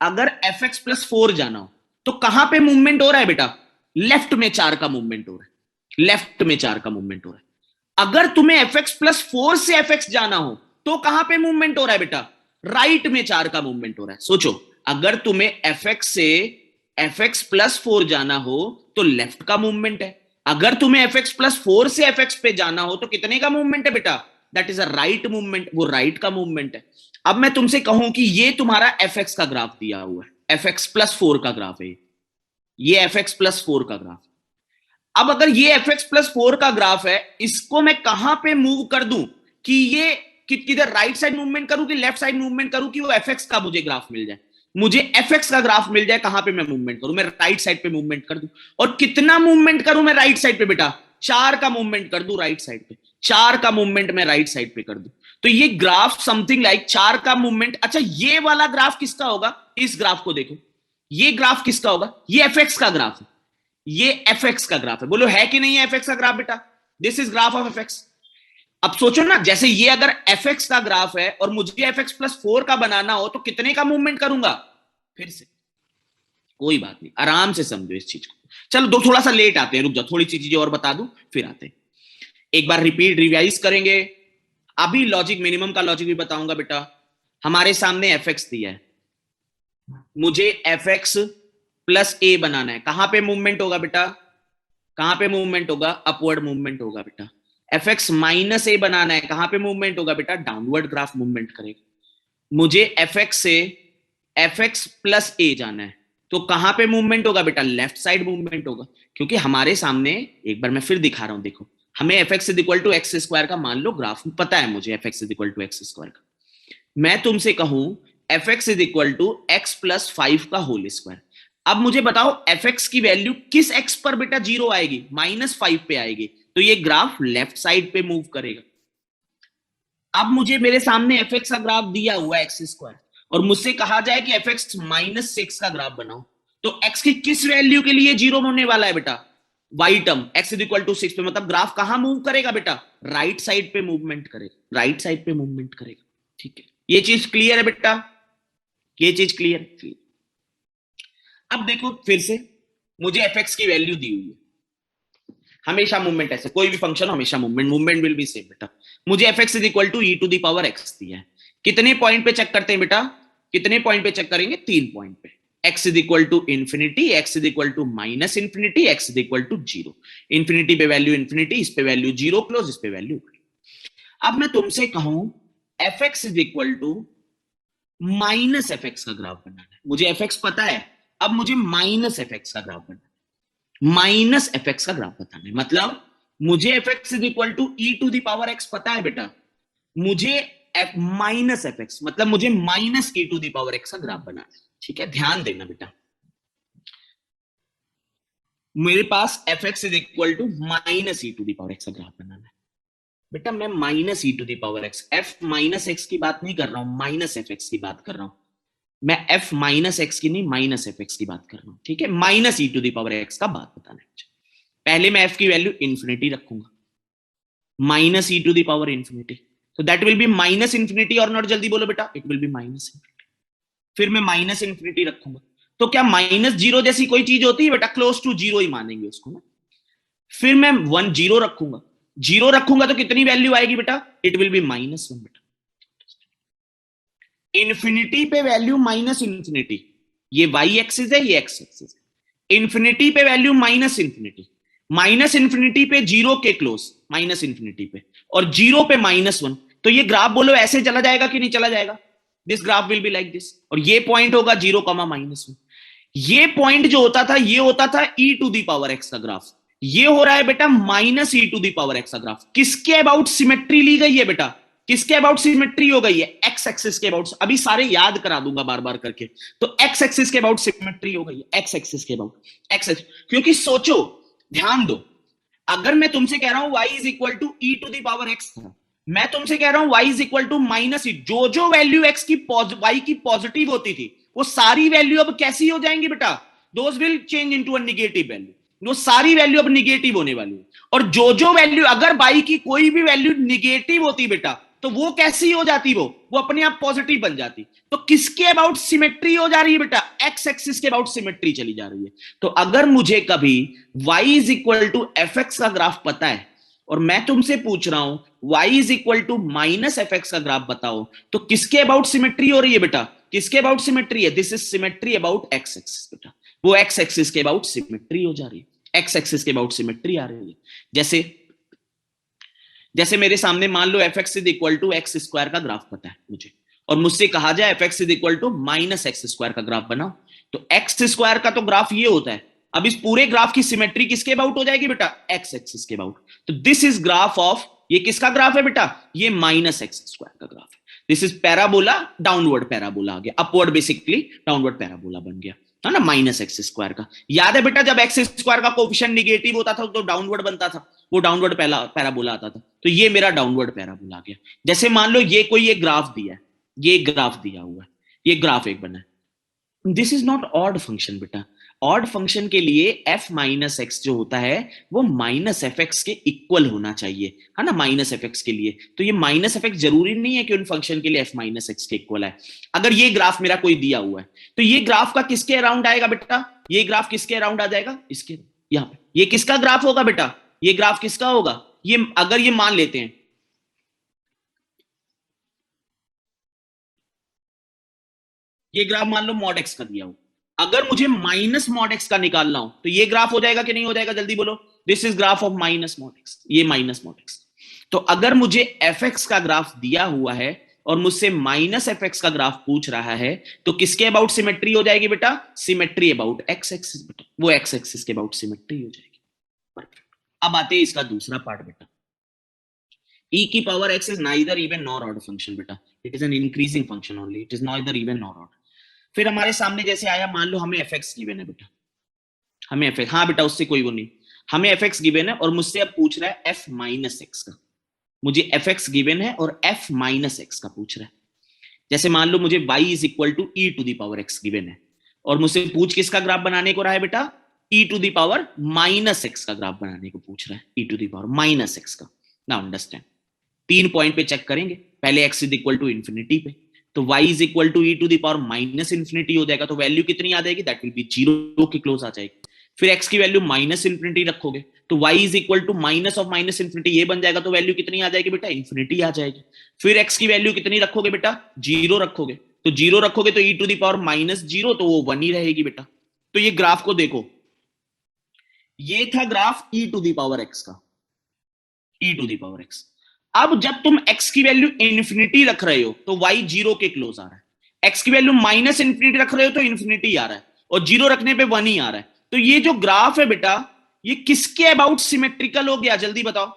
अगर एफ एक्स प्लस 4 जाना हो तो कहां पे मूवमेंट हो रहा है बेटा, लेफ्ट में 4 का मूवमेंट हो रहा है, लेफ्ट में 4 का मूवमेंट हो रहा है। अगर तुम्हें एफ एक्स प्लस 4 से एफ एक्स जाना हो तो कहां पे मूवमेंट हो रहा है बेटा, राइट में 4 का मूवमेंट हो रहा है। सोचो, अगर तुम्हें एफ एक्स से एफ एक्स प्लस 4 जाना हो तो लेफ्ट का मूवमेंट है, अगर तुम्हें एफ एक्स प्लस 4 से एफ एक्स पे जाना हो तो कितने का मूवमेंट है बेटा, that is a right movement, वो राइट का मूवमेंट है। अब मैं तुमसे कहूं कि ये तुम्हारा एफ एक्स का ग्राफ दिया हुआ है, एफ एक्स प्लस 4 का ग्राफ है, ये एफ एक्स प्लस 4 का ग्राफ। अब अगर ये एफ एक्स प्लस 4 का ग्राफ है, इसको मैं कहां पे मूव कर दूं कि ये किधर राइट साइड मूवमेंट करूं कि लेफ्ट साइड मूवमेंट करूं कि वो एफ एक्स का मुझे ग्राफ मिल जाए, मुझे एफ एक्स का ग्राफ मिल जाए, कहां पे मैं मूवमेंट करूं, मैं राइट साइड पे मूवमेंट कर दूं। और कितना मूवमेंट करूं मैं राइट साइड पे बेटा, 4 का मूवमेंट कर दूं राइट साइड पे, 4 का मूवमेंट मैं राइट साइड पे कर दूं। तो ये ग्राफ समथिंग लाइक 4 का मूवमेंट। अच्छा ये वाला ग्राफ किसका होगा, इस ग्राफ को देखो, ये ग्राफ किसका होगा, ये एफ एक्स का ग्राफ है, ये एफ एक्स का ग्राफ है। बोलो है कि नहीं है एफ एक्स का ग्राफ बेटा, this is graph of F x. अब सोचो ना, जैसे ये अगर एफ एक्स का ग्राफ है और मुझे एफ एक्स प्लस 4 का बनाना हो तो कितने का मूवमेंट करूंगा, फिर से कोई बात नहीं, आराम से समझो इस चीज को। चलो दो थोड़ा सा लेट आते हैं, रुक जाओ, थोड़ी सी चीजें और बता दूं फिर आते हैं। एक बार रिपीट रिवाइज करेंगे, अभी लॉजिक मिनिमम का लॉजिक भी बताऊंगा बेटा। हमारे सामने एफ एक्स दिया है, मुझे एफ एक्स प्लस ए बनाना है, कहां पे मूवमेंट होगा बेटा, कहां पे मूवमेंट होगा, अपवर्ड मूवमेंट होगा बेटा। एफ एक्स माइनस ए बनाना है, कहां पे मूवमेंट होगा बेटा, डाउनवर्ड ग्राफ मूवमेंट करेगा। मुझे एफ एक्स से एफ एक्स प्लस ए जाना है, तो कहां पे मूवमेंट होगा बेटा, लेफ्ट साइड मूवमेंट होगा। क्योंकि हमारे सामने, एक बार मैं फिर दिखा रहा हूं, देखो हमें f x is equal to x square का मान लो ग्राफ पता है, मुझे F x is equal to x square का। मैं तुमसे कहूं f x is equal to x plus 5 का होल स्क्वायर। अब मुझे बताओ एफ एक्स की वैल्यू किस एक्स पर बेटा जीरो आएगी, -5 पे आएगी, तो ये ग्राफ लेफ्ट साइड पे मूव करेगा। अब मुझे मेरे सामने एफ एक्स का ग्राफ दिया हुआ है एक्स स्क्वायर, और मुझसे कहा जाए कि एफ एक्स -6 का ग्राफ बनाओ, तो एक्स की किस वैल्यू के लिए जीरो होने वाला है बेटा, y term x is equal to 6 पे, मतलब ग्राफ कहां मूव करेगा बेटा, राइट साइड पे मूवमेंट करेगा, राइट साइड पे मूवमेंट करेगा। ठीक है, ये चीज क्लियर है बेटा, ये चीज क्लियर है। अब देखो फिर से, मुझे एफ एक्स की वैल्यू दी हुई है, हमेशा मूवमेंट ऐसे, कोई भी फंक्शन हमेशा मूवमेंट विल बी सेम बेटा। मुझे F x is equal to E to the power x दिया है, कितने पॉइंट पे चेक करते हैं बेटा, कितने पॉइंट पे चेक करेंगे, 3 पॉइंट पे। X is equal to infinity, x is equal to minus infinity, x is equal to 0। Infinity पे वैल्यू इंफिनिटी, इस पे वैल्यू 0 क्लोज, इस पे वैल्यू। अब मैं तुमसे कहूं f x is equal to minus F x का ग्राफ बनाना है, मुझे एफ एक्स पता है, अब मुझे माइनस एफ एक्स का ग्राफ बनाना है, माइनस एफ एक्स का ग्राफ बताना है। मतलब मुझे F x is equal to E to the power x पता है बेटा, मुझे माइनस एफ एक्स मतलब मुझे minus E to the power x का ग्राफ बनाना है। ठीक है, ध्यान देना बेटा, मेरे पास F x is equal to minus E to the power x का ग्राफ बनाना है बेटा। मैं minus E to the power X, F minus X की बात नहीं कर रहा हूं, माइनस एफ एक्स की बात कर रहा हूं मैं, एफ माइनस एक्स की नहीं, माइनस एफ एक्स की बात कर रहा हूं। ठीक है, minus E to the power x का बात बताना है। पहले मैं एफ की वैल्यू इंफिनिटी रखूंगा, minus E to the power infinity, तो that will be minus infinity, और नॉट, जल्दी बोलो बेटा, it will be minus infinity. फिर मैं माइनस इंफिनिटी रखूंगा, तो क्या माइनस 0 जैसी कोई चीज होती है बेटा, क्लोज टू 0 ही मानेंगे उसको ना। फिर मैं 1 0 रखूंगा, 0 रखूंगा तो कितनी वैल्यू आएगी बेटा, इट विल बी -1 बेटा। इंफिनिटी पे वैल्यू माइनस इंफिनिटी, ये वाई एक्सिस है, ये एक्स एक्सिस है। इंफिनिटी पे value minus infinity, minus infinity पे 0 के क्लोज, माइनस इंफिनिटी पे, और 0 पे -1, तो ये ग्राफ बोलो ऐसे चला जाएगा कि नहीं चला जाएगा, this graph will be like this, और ये पॉइंट होगा 0, -1। ये पॉइंट जो होता था, ये होता था e to the power x का ग्राफ, ये हो रहा है बेटा minus E to the power x का ग्राफ। किसके अबाउट सिमेट्री ली गई है बेटा, किसके अबाउट सिमेट्री हो गई है, एक्स एक्सिस के अबाउट। अभी सारे याद करा दूंगा बार बार करके, तो एक्स एक्सिस के अबाउट सिमेट्री हो गई है, एक्स एक्सिस के अबाउट, एक्स एक्सिस। क्योंकि सोचो, ध्यान दो, अगर मैं तुमसे कह रहा हूं y is equal to E to the power X, मैं तुमसे कह रहा हूं y is equal to minus E, जो जो वैल्यू x की y की पॉजिटिव होती थी, वो सारी वैल्यू अब कैसी हो जाएंगी बेटा, those will change into a negative value, वो सारी वैल्यू अब निगेटिव होने वाली है। और जो जो वैल्यू, अगर y की कोई भी वैल्यू निगेटिव होती बेटा, तो वो कैसी हो जाती, वो अपने आप पॉजिटिव बन जाती। तो किसके अबाउट सिमेट्री हो जा रही है बेटा, एक्स एक्सिस के अबाउट सिमेट्री चली जा रही है। तो अगर मुझे कभी y is equal to F x का ग्राफ पता है, और मैं तुमसे पूछ रहा हूं y is equal to minus F x का ग्राफ बताओ, तो किसके अबाउट सिमेट्री हो रही है बेटा, किसके अबाउट सिमेट्री है, this is symmetry about X axis बेटा, वो एक्स एक्सिस के अबाउट सिमेट्री हो जा रही है, एक्स एक्सिस के अबाउट सिमेट्री आ रही है। जैसे मेरे सामने मान लो F x is equal to x square का ग्राफ पता है मुझे, और मुझसे कहा जाए F x is equal to minus X square का ग्राफ बनाओ, तो एक्स स्क्वायर का तो ग्राफ ये होता है। अब इस पूरे ग्राफ की सिमेट्री किसके अबाउट हो जाएगी बेटा? एक्स एक्सिस के अबाउट। तो दिस इज ग्राफ ऑफ, ये किसका ग्राफ है बेटा? ये माइनस एक्स स्क्वायर का ग्राफ है। This is parabola, downward parabola आ गया, अपवर्ड बेसिकली डाउनवर्ड पैराबोला बन गया, है ना, माइनस एक्स स्क्वायर का। याद है बेटा जब एक्स स्क्वायर का कोफिशिएंट निगेटिव होता था तो डाउनवर्ड बनता था, वो डाउनवर्ड पैराबोला आता था। तो ये मेरा डाउनवर्ड पैराबोला आ गया। जैसे मान लो ये कोई एक ग्राफ दिया है, ये ग्राफ दिया हुआ है, ये ग्राफ एक बना है। This is not odd function बेटा। ऑड फंक्शन के लिए एफ माइनस एक्स जो होता है वो माइनस एफ एक्स के इक्वल होना चाहिए, है ना, माइनस एफ एक्स के लिए। तो ये माइनस एफ एक्स जरूरी नहीं है कि उन फंक्शन के लिए एफ माइनस एक्स के इक्वल है। अगर ये ग्राफ मेरा कोई दिया हुआ है तो ये ग्राफ का किसके अराउंड आएगा बेटा? ये ग्राफ किसके अराउंड आ जाएगा? इसके, यहां पे ये किसका ग्राफ होगा बेटा? ये ग्राफ किसका होगा? ये अगर ये मान लेते हैं, ये ग्राफ मान लो मॉड एक्स का दिया हो, अगर मुझे माइनस मॉड एक्स का निकालना हो तो ये ग्राफ हो जाएगा कि नहीं हो जाएगा? जल्दी बोलो। This is graph of minus mod X, ये माइनस मॉड एक्स। तो अगर मुझे एफ एक्स का ग्राफ दिया हुआ है और मुझसे माइनस एफ एक्स का ग्राफ पूछ रहा है तो किसके अबाउट सिमेट्री हो जाएगी बेटा? सिमेट्री अबाउट एक्स एक्सिस बेटा, वो एक्स एक्सिस के अबाउट सिमेट्री हो जाएगी। परफेक्ट। अब आते हैं इसका दूसरा पार्ट बेटा। e की power x is neither even nor odd function बेटा, it is an increasing function only, it is neither even nor odd। फिर हमारे सामने जैसे आया, मान लो हमें fx गिवन है बेटा, हमें fx, हाँ बेटा उससे कोई वो नहीं, हमें fx गिवन है और मुझसे अब पूछ रहा है f माइनस एक्स का। मुझे fx गिवन है और f माइनस एक्स का पूछ रहा है। जैसे मान लो मुझे y is equal to e to the power x given है और मुझसे पूछ किसका ग्राफ बनाने को रहा है बेटा? e to the power minus x का ग्राफ बनाने को पूछ रहा है, e to the power minus x का। नाउ अंडरस्टैंड, 3 पॉइंट पे चेक करेंगे। पहले x is equal to infinity पे, तो y is equal to e to the power minus infinity हो जाएगा, तो वैल्यू कितनी आ जाएगी? दैट विल बी 0 के क्लोज आ जाएगी। फिर x की वैल्यू माइनस इंफिनिटी रखोगे तो y is equal to minus of minus infinity, ये बन जाएगा, तो वैल्यू कितनी आ जाएगी बेटा? इंफिनिटी आ जाएगी। फिर x की वैल्यू कितनी रखोगे बेटा? 0 रखोगे, तो 0 रखोगे तो e to the power minus 0, तो वो 1 ही रहेगी बेटा। तो ये ग्राफ को देखो, ये था graph e to the power x का, e to the power x। अब जब तुम x की वैल्यू इंफिनिटी रख रहे हो तो y 0 के क्लोज आ रहा है, x की वैल्यू माइनस इंफिनिटी रख रहे हो तो इंफिनिटी आ रहा है, और 0 रखने पे 1 ही आ रहा है। तो ये जो ग्राफ है बेटा ये किसके अबाउट सिमेट्रिकल हो गया? जल्दी बताओ।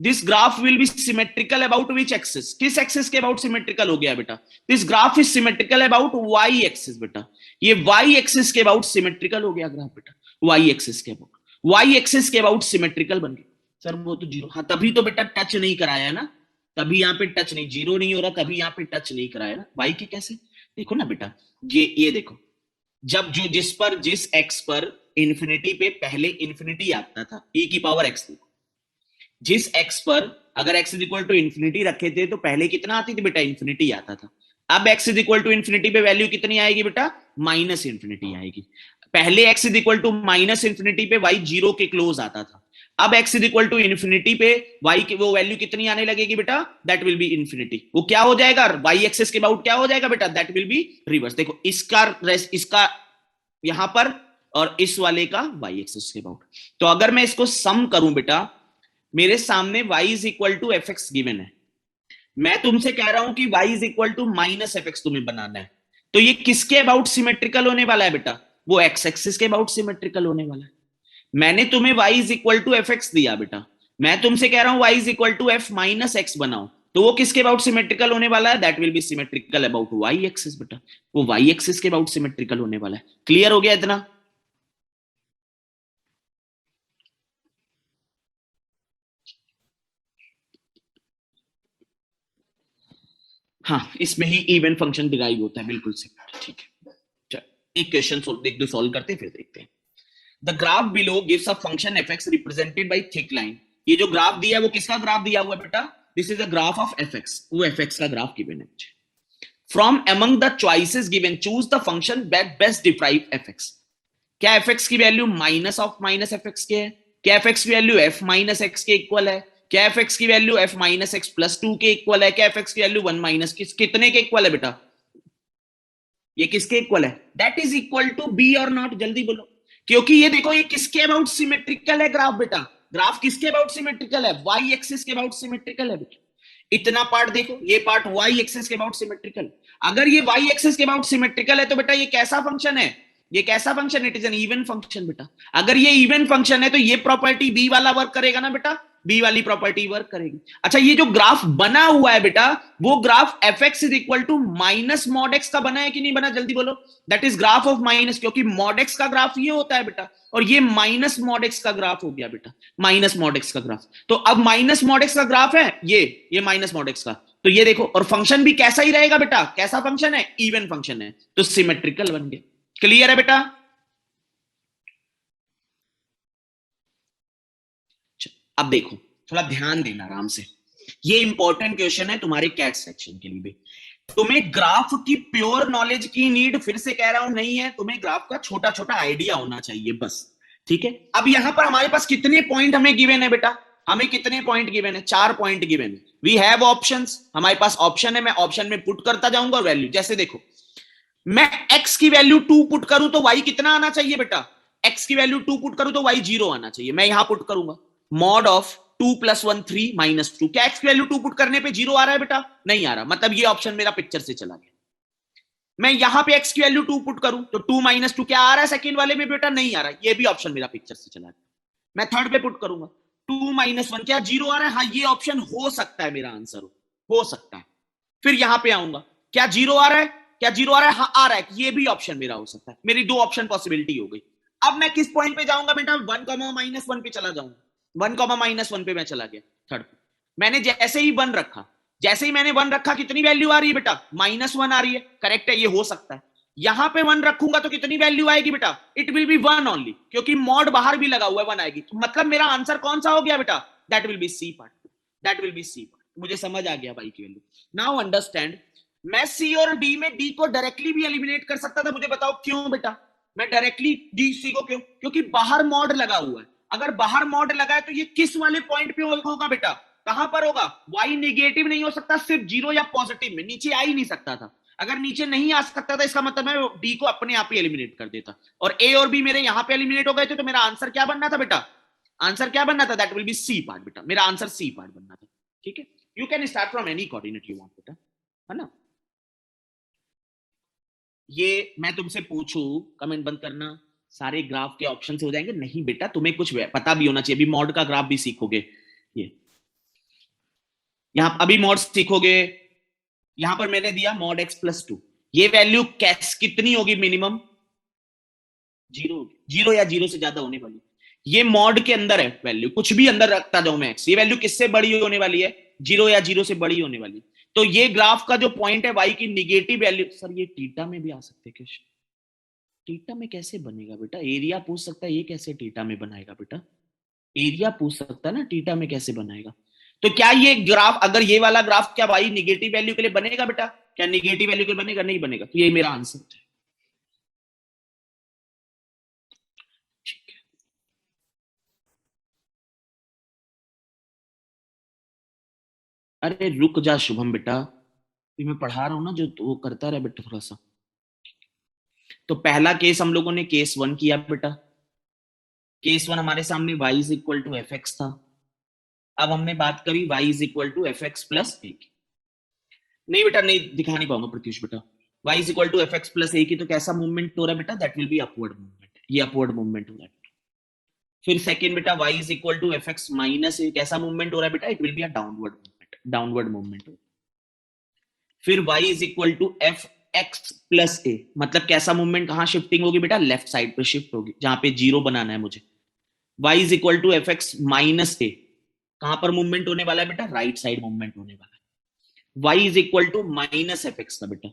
This graph will be symmetrical about which axis? किस एक्सिस के अबाउट सिमेट्रिकल हो गया बेटा? This graph is symmetrical about y axis बेटा, ये y एक्सिस के अबाउट सिमेट्रिकल हो गया ग्राफ बेटा, y एक्सिस के अबाउट, y एक्सिस के अबाउट सिमेट्रिकल बन गया। सर वो तो 0, हाँ तभी तो बेटा टच नहीं कराया ना, तभी यहाँ पे टच नहीं, 0 नहीं हो रहा तभी यहाँ पे टच नहीं कराया ना। y के कैसे? देखो ना बेटा, ये देखो, जब जो जिस x पर इंफिनिटी पे पहले इंफिनिटी आता था, e की पावर x, देखो जिस x पर अगर x is equal to infinity रखे थे तो पहले कितना आती थी बेटा? इंफिनिटी आता था। अब x is equal to infinity पे वैल्यू कितनी आएगी बेटा? माइनस इंफिनिटी आएगी। पहले x is equal to minus infinity पे y 0 के क्लोज आता था, अब x is equal to infinity पे y की वो वैल्यू कितनी आने लगेगी बेटा? That will be infinity. वो क्या हो जाएगा? y एक्सिस के अबाउट क्या हो जाएगा बेटा? That will be reverse. देखो इसका यहां पर और इस वाले का y एक्सिस के अबाउट। तो अगर मैं इसको सम करूं बेटा, मेरे सामने y is equal to F x given है, मैं तुमसे कह रहा हूं कि y is equal to minus F x तुम्हें बनाना है, तो ये किसके अबाउट सिमेट्रिकल होने वाला है बेटा? वो x एक्सिस के अबाउट सिमेट्रिकल होने वाला है। मैंने तुम्हें y is equal to F x दिया बेटा, मैं तुमसे कह रहा हूं y is equal to f minus x बनाओ, तो वो किसके अबाउट सिमेट्रिकल होने वाला है? That will be symmetrical about y axis बेटा, वो y एक्सिस के अबाउट सिमेट्रिकल होने वाला है। क्लियर हो गया इतना? हाँ, इसमें ही इवन फंक्शन डिराइव होता है, बिल्कुल से। ठीक है, चल एक क्वेश्चन सॉल्व करते हैं फिर देखते हैं। The graph below gives a function F x represented by thick line. ये जो ग्राफ दिया है वो किसका ग्राफ दिया हुआ है बेटा? This is a graph of F x, वो एफ एक्स का ग्राफ गिवन है मुझे। From among the choices given choose the function that best derive F x. क्या एफ एक्स की value minus of minus F X के है? क्या F x की वैल्यू एफ माइनस एक्स के इक्वल है? क्या एफ एक्स की value F minus x plus 2 के इक्वल है? क्या एफ एक्स की वैल्यू 1 माइनस कितने के इक्वल है बेटा? ये किसके इक्वल है? That is equal to B और नॉट। जल्दी बोलो, क्योंकि ये देखो ये किसके अबाउट सिमेट्रिकल है ग्राफ बेटा? ग्राफ किसके अबाउट सिमेट्रिकल है? वाई एक्सिस के अबाउट सिमेट्रिकल है बेटा। इतना पार्ट देखो, ये पार्ट वाई एक्सिस के अबाउट सिमेट्रिकल। अगर ये वाई एक्सिस के अबाउट सिमेट्रिकल है तो बेटा ये कैसा फंक्शन है? ये कैसा फंक्शन है? It is an even function बेटा। अगर ये इवन फंक्शन है तो ये प्रॉपर्टी बी वाला वर्क करेगा ना बेटा, बी वाली प्रॉपर्टी वर्क करेगी। अच्छा, ये जो ग्राफ बना हुआ है बेटा, वो graph f x is equal to minus mod x का बना है कि नहीं बना? जल्दी बोलो। That is graph of minus, क्योंकि मॉड एक्स का ग्राफ ये होता है बेटा, और ये माइनस मॉड एक्स का ग्राफ हो गया बेटा, माइनस मॉड एक्स का ग्राफ। तो अब माइनस मॉड एक्स का ग्राफ है ये माइनस मॉड एक्स का, तो ये देखो, और फंक्शन भी कैसा ही रहेगा बेटा, कैसा फंक्शन है? इवन फंक्शन है, तो सिमेट्रिकल बन गया। क्लियर है बेटा? अब देखो, थोड़ा ध्यान देना आराम से, ये इंपॉर्टेंट क्वेश्चन है तुम्हारे कैट सेक्शन के लिए भी। तुम्हें ग्राफ की प्योर नॉलेज की नीड, फिर से कह रहा हूं, नहीं है। तुम्हें ग्राफ का छोटा छोटा आइडिया होना चाहिए बस, ठीक है। अब यहां पर हमारे पास कितने पॉइंट हमें गिवन है बेटा? हमें कितने पॉइंट गिवन है? 4 पॉइंट गिवन है। वी हैव ऑप्शंस, हमारे पास ऑप्शन है, मैं ऑप्शन में पुट करता जाऊंगा वैल्यू। जैसे देखो, मैं x की वैल्यू 2 पुट करूं तो y कितना आना चाहिए बेटा? x की वैल्यू 2 पुट करूं तो y 0 आना चाहिए। मैं यहां पुट करूंगा मॉड ऑफ 2 + 1 3 - 2। क्या x की वैल्यू 2 पुट करने पे 0 आ रहा है बेटा? नहीं आ रहा, मतलब ये ऑप्शन मेरा पिक्चर से चला गया। मैं यहां पे x की वैल्यू 2 पुट करूं तो 2 - 2 क्या आ रहा है सेकंड वाले में बेटा? नहीं आ रहा, ये भी ऑप्शन मेरा पिक्चर से चला गया। मैं थर्ड पे पुट करूंगा 2 - 1, क्या 0 आ रहा है? हाँ, ये ऑप्शन हो सकता है मेरा आंसर हो सकता है। फिर यहां पे आऊंगा, क्या 0 आ रहा है? क्या 0 आ रहा है? हाँ आ रहा है, ये भी ऑप्शन मेरा हो सकता है। मेरी 2 ऑप्शन पॉसिबिलिटी हो गई। अब मैं किस पॉइंट पे जाऊंगा बेटा? 1, -1 पे चला जाऊंगा। 1, -1 पे मैं चला गया थर्ड पे। मैंने जैसे ही 1 रखा, जैसे ही मैंने 1 रखा, कितनी वैल्यू आ रही है बेटा? -1 आ रही है। करेक्ट है, ये हो सकता है। यहां पे 1 रखूंगा तो कितनी वैल्यू आएगी बेटा? इट विल बी 1 ओनली, क्योंकि मॉड बाहर भी लगा हुआ है, 1 आएगी। तो मतलब मेरा आंसर कौन सा हो गया बेटा? That will be C part, that will be C part. मुझे समझ आ गया भाई की वैल्यू। नाउ अंडरस्टैंड, मैं सी और डी में डी को डायरेक्टली भी एलिमिनेट कर सकता था। मुझे बताओ क्यों बेटा? मैं डायरेक्टली डी सी को क्यों? क्योंकि बाहर मॉड लगा हुआ है। अगर बाहर मॉड लगा है तो ये किस वाले पॉइंट पे होगा बेटा? कहां पर होगा? वाई नेगेटिव नहीं हो सकता, सिर्फ 0 या पॉजिटिव में, नीचे आ ही नहीं सकता था। अगर नीचे नहीं आ सकता था, इसका मतलब मैं डी को अपने आप ही एलिमिनेट कर देता, और ए और बी मेरे यहां पे एलिमिनेट हो गए थे। तो मेरा आंसर क्या बनना था बेटा? आंसर क्या बनना था? That will be C part बेटा। मेरा आंसर सी पार्ट बनना था, ठीक है। You can start from any coordinate you want बेटा, है ना। ये मैं तुमसे पूछूं, कमेंट बंद करना, सारे ग्राफ के ऑप्शन से हो जाएंगे? नहीं बेटा, तुम्हें कुछ पता भी होना चाहिए। अभी मॉड का ग्राफ भी सीखोगे। ये यहां अभी मॉड सीखोगे। यहां पर मैंने दिया मॉड x + 2। ये वैल्यू कैस कितनी होगी? मिनिमम 0 होगी, 0 या 0 से ज्यादा होने वाली। ये मॉड के अंदर है वैल्यू, कुछ भी अंदर रखता जाऊं मैं x, ये वैल्यू किससे बड़ी होने वाली है? 0 या 0 से बड़ी होने वाली। तो ये ग्राफ का जो पॉइंट है y की निगेटिव वैल्यू, सर ये थीटा में भी आ सकते हैं क्वेश्चन। थीटा में कैसे बनेगा बेटा? एरिया पूछ सकता है, ये कैसे थीटा में बनाएगा बेटा? एरिया पूछ सकता है ना, थीटा में कैसे बनाएगा? तो क्या ये ग्राफ, अगर ये वाला ग्राफ, क्या भाई निगेटिव वैल्यू के लिए बनेगा बेटा? क्या निगेटिव वैल्यू के लिए बनेगा? नहीं बनेगा। तो ये मेरा आंसर है, ठीक है। अरे रुक जा शुभम बेटा, मैं पढ़ा रहा हूं ना, जो तो वो करता रहे बेटा थोड़ा सा। तो पहला केस हम लोगों ने केस 1 किया बेटा। केस 1 हमारे सामने y = fx था। अब हमने बात करी y = fx + a की। नहीं बेटा, नहीं दिखा नहीं पाऊंगा प्रत्युष बेटा। y = fx + a की, तो कैसा मूवमेंट हो रहा है बेटा? That will be upward movement, ये अपवर्ड मूवमेंट हो रहा है। फिर सेकंड बेटा y = fx - a, कैसा मूवमेंट हो रहा है बेटा? It will be a downward movement, downward movement. फिर y = fx + a, मतलब कैसा मूवमेंट, कहां शिफ्टिंग होगी बेटा? लेफ्ट साइड पे शिफ्ट होगी, जहां पे 0 बनाना है मुझे। y = fx - a, कहां पर मूवमेंट होने वाला है बेटा? राइट साइड मूवमेंट होने वाला है। y = -fx का बेटा,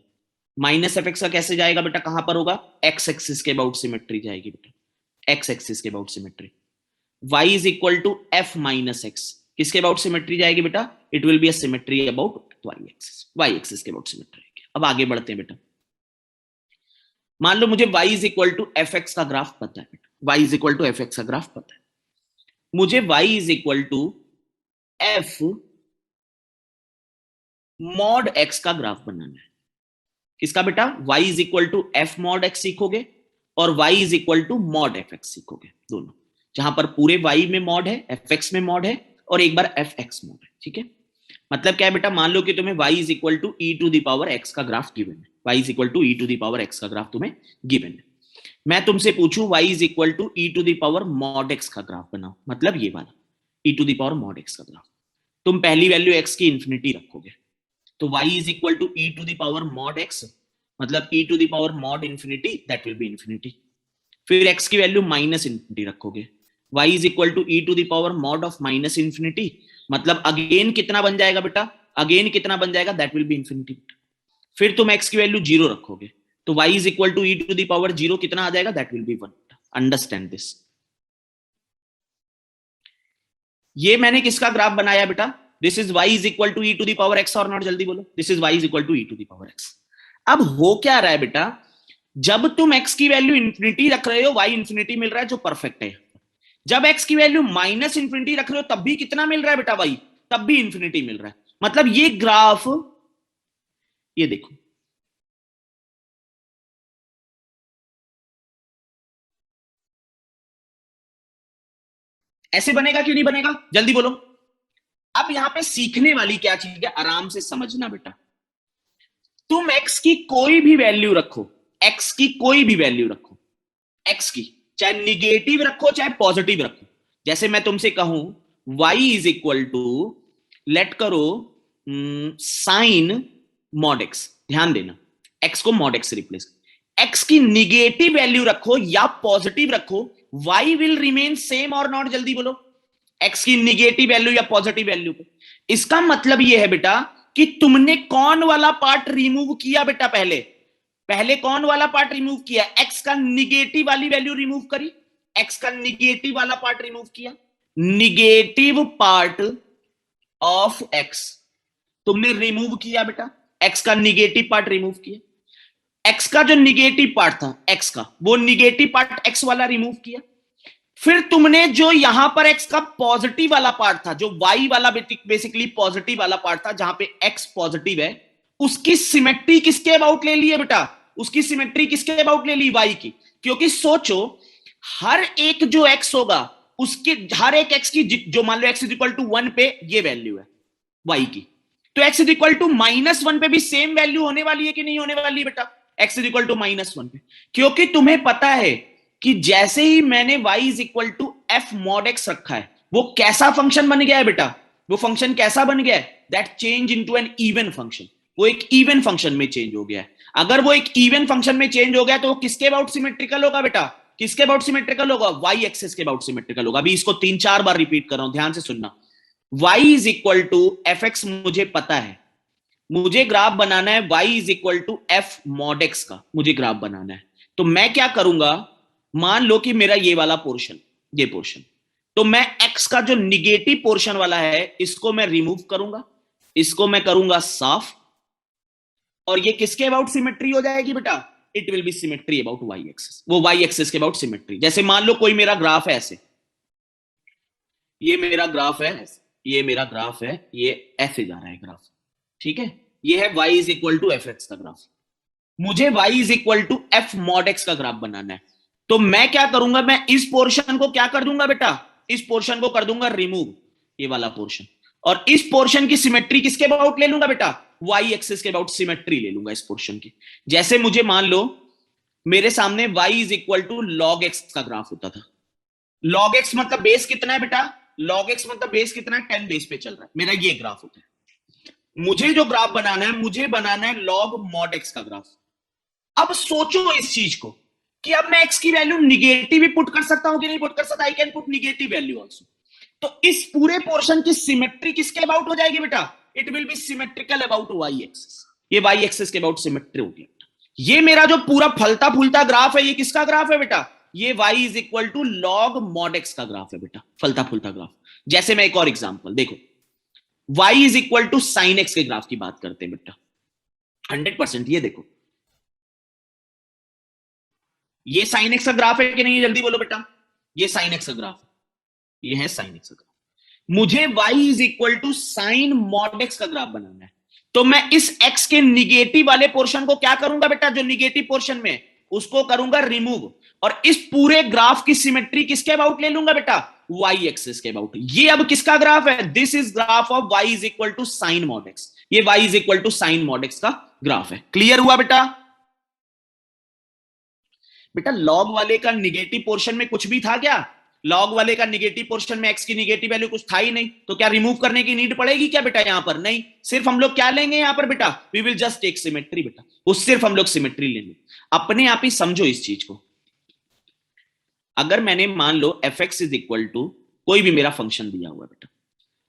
-fx का कैसे जाएगा बेटा? कहां पर होगा? x एक्सिस के अबाउट सिमेट्री जाएगी बेटा, x एक्सिस के about symmetry. y = f - x, किसके अबाउट सिमेट्री जाएगी बेटा? It will be a symmetry about y axis, y axis के अबाउट सिमेट्री। अब आगे बढ़ते हैं बेटा। मान लो मुझे y = fx का ग्राफ पता है बेटा, y = fx का ग्राफ पता है। मुझे y = f mod x का ग्राफ बनाना है। किसका बेटा? y = f mod x सीखोगे और y = mod fx सीखोगे, दोनों। जहां पर पूरे y में मॉड है, fx में मॉड है और एक बार fx मॉड है, ठीक है। मतलब क्या है बेटा, मान लो कि तुम्हें y is equal to E to the power x का ग्राफ गिवन है, y is equal to E to the power x का ग्राफ तुम्हें गिवन है। मैं तुमसे पूछूं y is equal to E to the power mod x का graph बनाओ, मतलब ये वाला E to the power mod x का ग्राफ। तुम पहली वैल्यू x की इंफिनिटी रखोगे, तो y is equal to E to the power mod x, मतलब E to the power mod infinity, that will be infinity. फिर x की value minus infinity रखोगे, y is equal to E to the power mod of minus infinity, मतलब again कितना बन जाएगा बेटा, again कितना बन जाएगा, दैट विल बी इंफिनिटी। फिर तुम x की वैल्यू 0 रखोगे, तो y is equal to E to the power 0 कितना आ जाएगा, that will be 1। Understand this. ये मैंने किसका ग्राफ बनाया बेटा, this is y is equal to E to the power x और नॉट, जल्दी बोलो, this is y is equal to E to the power x। अब हो क्या रहा है बेटा, जब तुम x की वैल्यू इंफिनिटी रख रहे हो y इंफिनिटी मिल रहा है जो परफेक्ट है। जब x की वैल्यू माइनस इंफिनिटी रख रहे हो तब भी कितना मिल रहा है बेटा, y तब भी इंफिनिटी मिल रहा है। मतलब ये ग्राफ, ये देखो, ऐसे बनेगा कि नहीं बनेगा, जल्दी बोलो। अब यहां पे सीखने वाली क्या चीज है, आराम से समझना बेटा। तुम x की कोई भी वैल्यू रखो, x की कोई भी वैल्यू रखो, x की चाहे निगेटिव रखो चाहे पॉजिटिव रखो। जैसे मैं तुमसे कहूं y is equal to, let करो साइन मॉड x, ध्यान देना x को मॉड x से रिप्लेस, x की निगेटिव वैल्यू रखो या पॉजिटिव रखो, y विल रिमेन सेम और नॉट, जल्दी बोलो। x की निगेटिव वैल्यू या पॉजिटिव वैल्यू को, इसका मतलब यह है बेटा कि तुमने कौन वाला पार्ट रिमूव किया बेटा, पहले पहले कौन वाला पार्ट रिमूव किया, x का निगेटिव वाली वैल्यू रिमूव करी, x का निगेटिव वाला पार्ट रिमूव किया, निगेटिव पार्ट ऑफ x तुमने रिमूव किया बेटा, x का निगेटिव पार्ट रिमूव किया, x का जो निगेटिव पार्ट था x का, वो निगेटिव पार्ट x वाला रिमूव किया। फिर तुमने जो यहां पर x का पॉजिटिव वाला पार्ट था, जो y वाला बेसिकली पॉजिटिव वाला पार्ट था, जहां पे x पॉजिटिव है, उसकी सिमेट्री किसके अबाउट ले ली है बेटा, उसकी सिमेट्री किसके अबाउट ले ली, y की। क्योंकि सोचो हर एक जो x होगा उसके हर एक x की, जो मान लो x इज इक्वल टू 1 पे ये वैल्यू है y की, तो x इज इक्वल टू -1 पे भी सेम वैल्यू होने वाली है कि नहीं होने वाली बेटा, x इज इक्वल टू -1 पे। क्योंकि तुम्हें पता है कि जैसे ही मैंने y is equal to f mod x रखा है, वो कैसा फंक्शन बन गया है बेटा, वो फंक्शन कैसा बन गया है, that change into an even function, वो एक इवन फंक्शन में चेंज हो गया है। अगर वो एक इवन फंक्शन में चेंज हो गया तो वो किसके अबाउट सिमेट्रिकल होगा बेटा, किसके अबाउट सिमेट्रिकल होगा, y एक्सिस के अबाउट सिमेट्रिकल होगा। अभी इसको 3-4 बार रिपीट कर रहा हूं, ध्यान से सुनना। y is equal to F x मुझे पता है, मुझे ग्राफ बनाना है y is equal to F mod x का, मुझे ग्राफ बनाना है। तो मैं क्या करूंगा, मान लो कि मेरा ये वाला पोर्शन, ये पोर्शन, तो मैं x का जो निगेटिव पोर्शन वाला है इसको मैं रिमूव करूंगा, इसको मैं करूंगा साफ, और ये किसके अबाउट सिमेट्री हो जाएगी बेटा, it will be symmetry about y axis, वो y एक्सिस के अबाउट सिमेट्री। जैसे मान लो कोई मेरा ग्राफ है ऐसे, ये मेरा ग्राफ है, ये मेरा ग्राफ है, ये ऐसे जा रहा है ग्राफ, ठीक है, ये है y is equal to F x का ग्राफ। मुझे y is equal to F mod x का ग्राफ बनाना है, तो मैं क्या करूंगा, मैं इस पोर्शन को क्या कर दूंगा बेटा, इस पोर्शन को कर दूंगा रिमूव, ये वाला पोर्शन, और इस पोर्शन की सिमेट्री किसके अबाउट ले लूंगा बेटा, y एक्सिस के अबाउट सिमेट्री ले लूंगा इस पोर्शन की। जैसे मुझे मान लो मेरे सामने y is equal to log x का ग्राफ होता था, log x मतलब बेस कितना है बेटा, log x मतलब बेस कितना है, 10 बेस पे चल रहा है, मेरा ये ग्राफ होता है। मुझे जो ग्राफ बनाना है, मुझे बनाना है log mod x का ग्राफ। अब सोचो इस चीज को कि अब मैं x की वैल्यू निगेटिव भी पुट कर सकता हूं कि नहीं पुट कर सकता, I can put negative value also. तो इस पूरे पोर्शन की सिमेट्री किसके अबाउट हो जाएगी बेटा, it will be symmetrical about y axis, ये y एक्सिस के अबाउट सिमेट्री होगी। ये मेरा जो पूरा फलता फूलता ग्राफ है, ये किसका ग्राफ है बेटा, ये y is equal to log mod x का ग्राफ है बेटा, फलता फूलता ग्राफ। जैसे मैं एक और एग्जांपल देखो, y is equal to sine x के ग्राफ की बात करते हैं बेटा, 100%। ये देखो, ये साइन x का ग्राफ है कि नहीं, जल्दी बोलो बेटा, ये साइन x का ग्राफ है, ये है साइन x का ग्राफ। मुझे y is equal to sine mod x का ग्राफ बनाना है, तो मैं इस x के निगेटिव वाले पोर्शन को क्या करूंगा बेटा, जो निगेटिव पोर्शन में, उसको करूंगा रिमूव, और इस पूरे ग्राफ की सिमेट्री किसके अबाउट ले लूंगा बेटा, वाई एक्सिस के अबाउट। ये अब किसका ग्राफ है, this is graph of Y is equal to sine mod X. ये Y is equal to sine mod x का ग्राफ है। क्लियर हुआ बेटा? बेटा लॉग वाले का निगेटिव पोर्शन में कुछ भी था क्या? लॉग वाले का निगेटिव पोर्शन में एक्स की निगेटिव वैल्यू कुछ था ही नहीं, तो क्या रिमूव करने की नीड पड़ेगी क्या बेटा यहां पर? नहीं, सिर्फ हम लोग क्या लेंगे यहां पर बेटा, we will just take symmetry बेटा, वो सिर्फ हम लोग सिमेट्री लेंगे। अपने आप ही समझो इस चीज को। अगर मैंने मान लो F x is equal to कोई भी मेरा फंक्शन दिया हुआ बेटा,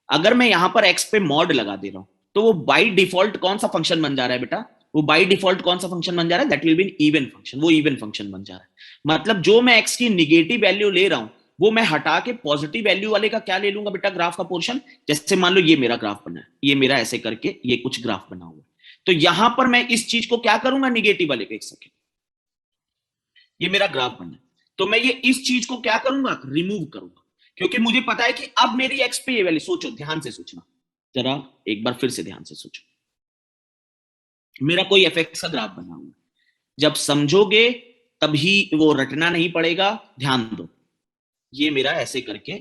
अगर मैं यहां पर एक्स पे मॉड लगा दे रहा हूं, तो वो बाई डिफॉल्ट कौन सा फंक्शन बन जा रहा है बेटा, वो बाई डिफॉल्ट कौन सा फंक्शन बन जा रहा है, that will be an even function, वो इवन फंक्शन बन जा रहा है। मतलब जो मैं एक्स की निगेटिव वैल्यू ले रहा हूं, वो मैं हटा के पॉजिटिव वैल्यू वाले का क्या ले लूंगा बेटा, ग्राफ का पोर्शन। जैसे मान लो ये मेरा ग्राफ बना है, ये मेरा ऐसे करके ये कुछ ग्राफ बना हुआ है, तो यहां पर मैं इस चीज को क्या करूंगा, निगेटिव वाले का, एक सेकेंड, ये मेरा ग्राफ बना है, तो मैं ये इस चीज को क्या करूंगा, रिमूव करूंगा, क्योंकि मुझे पता है कि अब मेरी एक्स पे ये वैल्यू, सोचो ध्यान से सोचना जरा, एक बार फिर से ध्यान से सोचो। मेरा कोई एफ एक्स का ग्राफ बना हुआ है, जब समझोगे तभी वो रटना नहीं पड़ेगा, ध्यान दो। ये मेरा ऐसे करके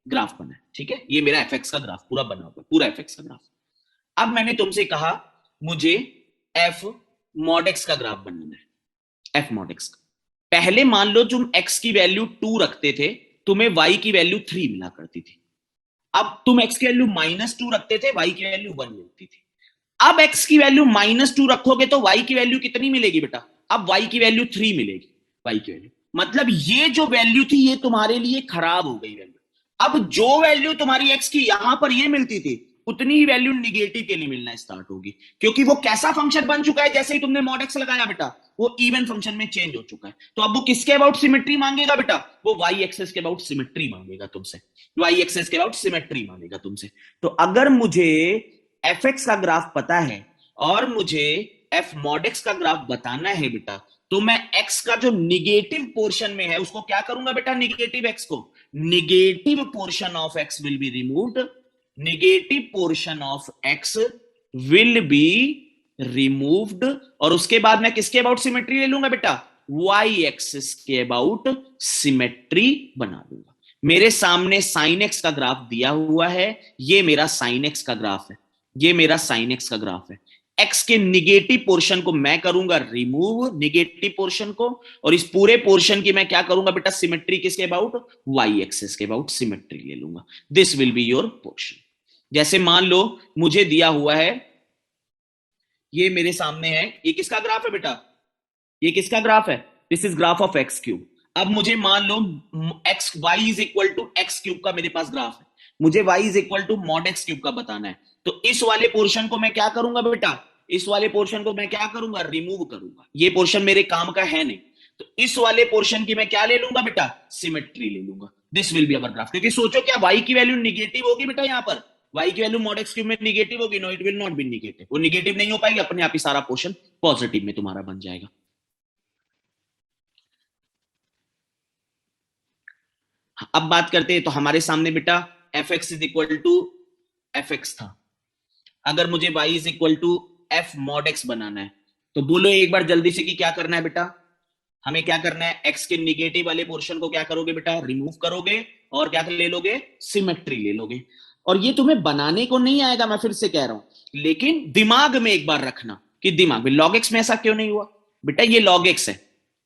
ग्राफ बना है, ठीक है, ये मेरा एफ एक्स का ग्राफ पूरा बना हुआ है, पूरा एफ एक्स का ग्राफ। अब मैंने तुमसे कहा मुझे एफ मॉड एक्स का ग्राफ बनाना है, एफ मॉड एक्स का। पहले मान लो तुम x की वैल्यू 2 रखते थे, तुम्हें y की वैल्यू 3 मिला करती थी। अब तुम x की वैल्यू -2 रखते थे, y की वैल्यू 1 मिलती थी। अब x की वैल्यू -2 रखोगे तो y की वैल्यू कितनी मिलेगी बेटा, अब y की वैल्यू 3 मिलेगी, y की वैल्यू, मतलब ये जो वैल्यू थी ये तुम्हारे लिए खराब हो गई वैल्यू। अब जो वैल्यू तुम्हारी x की यहां पर ये मिलती थी, उतनी ही वैल्यू निगेटिव के लिए मिलना स्टार्ट होगी, क्योंकि वो कैसा फंक्शन बन चुका है, जैसे ही तुमने मॉड एक्स लगाया बेटा, वो इवन फंक्शन में चेंज हो चुका है। तो अब वो किसके अबाउट सिमेट्री मांगेगा बेटा, वो वाई एक्सेस के अबाउट सिमेट्री मांगेगा तुमसे, वाई एक्सेस के अबाउट सिमेट्री मांगेगा तुमसे। तो अगर मुझे एफ एक्स का ग्राफ पता है और मुझे एफ मॉड एक्स का ग्राफ बताना है बेटा, तो मैं एक्स का जो निगेटिव पोर्शन में है उसको क्या करूंगा बेटा, निगेटिव एक्स को, negative portion of x will be removed, negative portion of x will be removed, और उसके बाद मैं किसके अबाउट सिमेट्री ले लूंगा बेटा, वाई एक्सिस के अबाउट सिमेट्री बना लूंगा। मेरे सामने साइन एक्स का ग्राफ दिया हुआ है, ये मेरा साइन एक्स का ग्राफ है, ये मेरा साइन एक्स का ग्राफ है। एक्स के निगेटिव पोर्शन को मैं करूंगा रिमूव, निगेटिव पोर्शन को, और इस पूरे पोर्शन की मैं क्या करूंगा बेटा, सिमेट्री किसके अबाउट, वाई एक्सिस के अबाउट सिमेट्री ले लूंगा। This will be your portion. जैसे मान लो मुझे दिया हुआ है, ये मेरे सामने है, ये किसका ग्राफ है बेटा, ये किसका ग्राफ है, this is graph of X cube. अब मुझे मान लो X Y is equal to x cube का मेरे पास ग्राफ है, मुझे y is equal to mod x cube का बताना है। तो इस वाले पोर्शन को मैं क्या करूंगा बेटा, इस वाले पोर्शन को मैं क्या करूंगा, रिमूव करूंगा, ये पोर्शन मेरे काम का है नहीं, तो इस वाले पोर्शन की मैं क्या ले लूंगा बेटा, सिमेट्री ले लूंगा। This will be our graph. क्योंकि सोचो क्या y की वैल्यू निगेटिव होगी बेटा, यहां पर y की वैल्यू मॉड एक्स क्यूब में निगेटिव होगी, no it will not be negative, वो निगेटिव नहीं हो पाएगी, अपने आप ही सारा पोर्शन पॉजिटिव में तुम्हारा बन जाएगा। अब बात करते हैं, तो हमारे सामने बेटा F x is equal to F X था, अगर मुझे y is equal to F mod X बनाना है, तो बोलो एक बार जल्दी से कि क्या करना है बेटा, हमें क्या करना है, x के निगेटिव वाले पोर्शन को क्या करोगे बेटा, रिमूव करोगे, और क्या ले लोगे, सिमेट्री ले लोगे। और ये तुम्हें बनाने को नहीं आएगा, मैं फिर से कह रहा हूं, लेकिन दिमाग में एक बार रखना कि दिमाग में लॉग एक्स में ऐसा क्यों नहीं हुआ बेटा, ये लॉग एक्स है,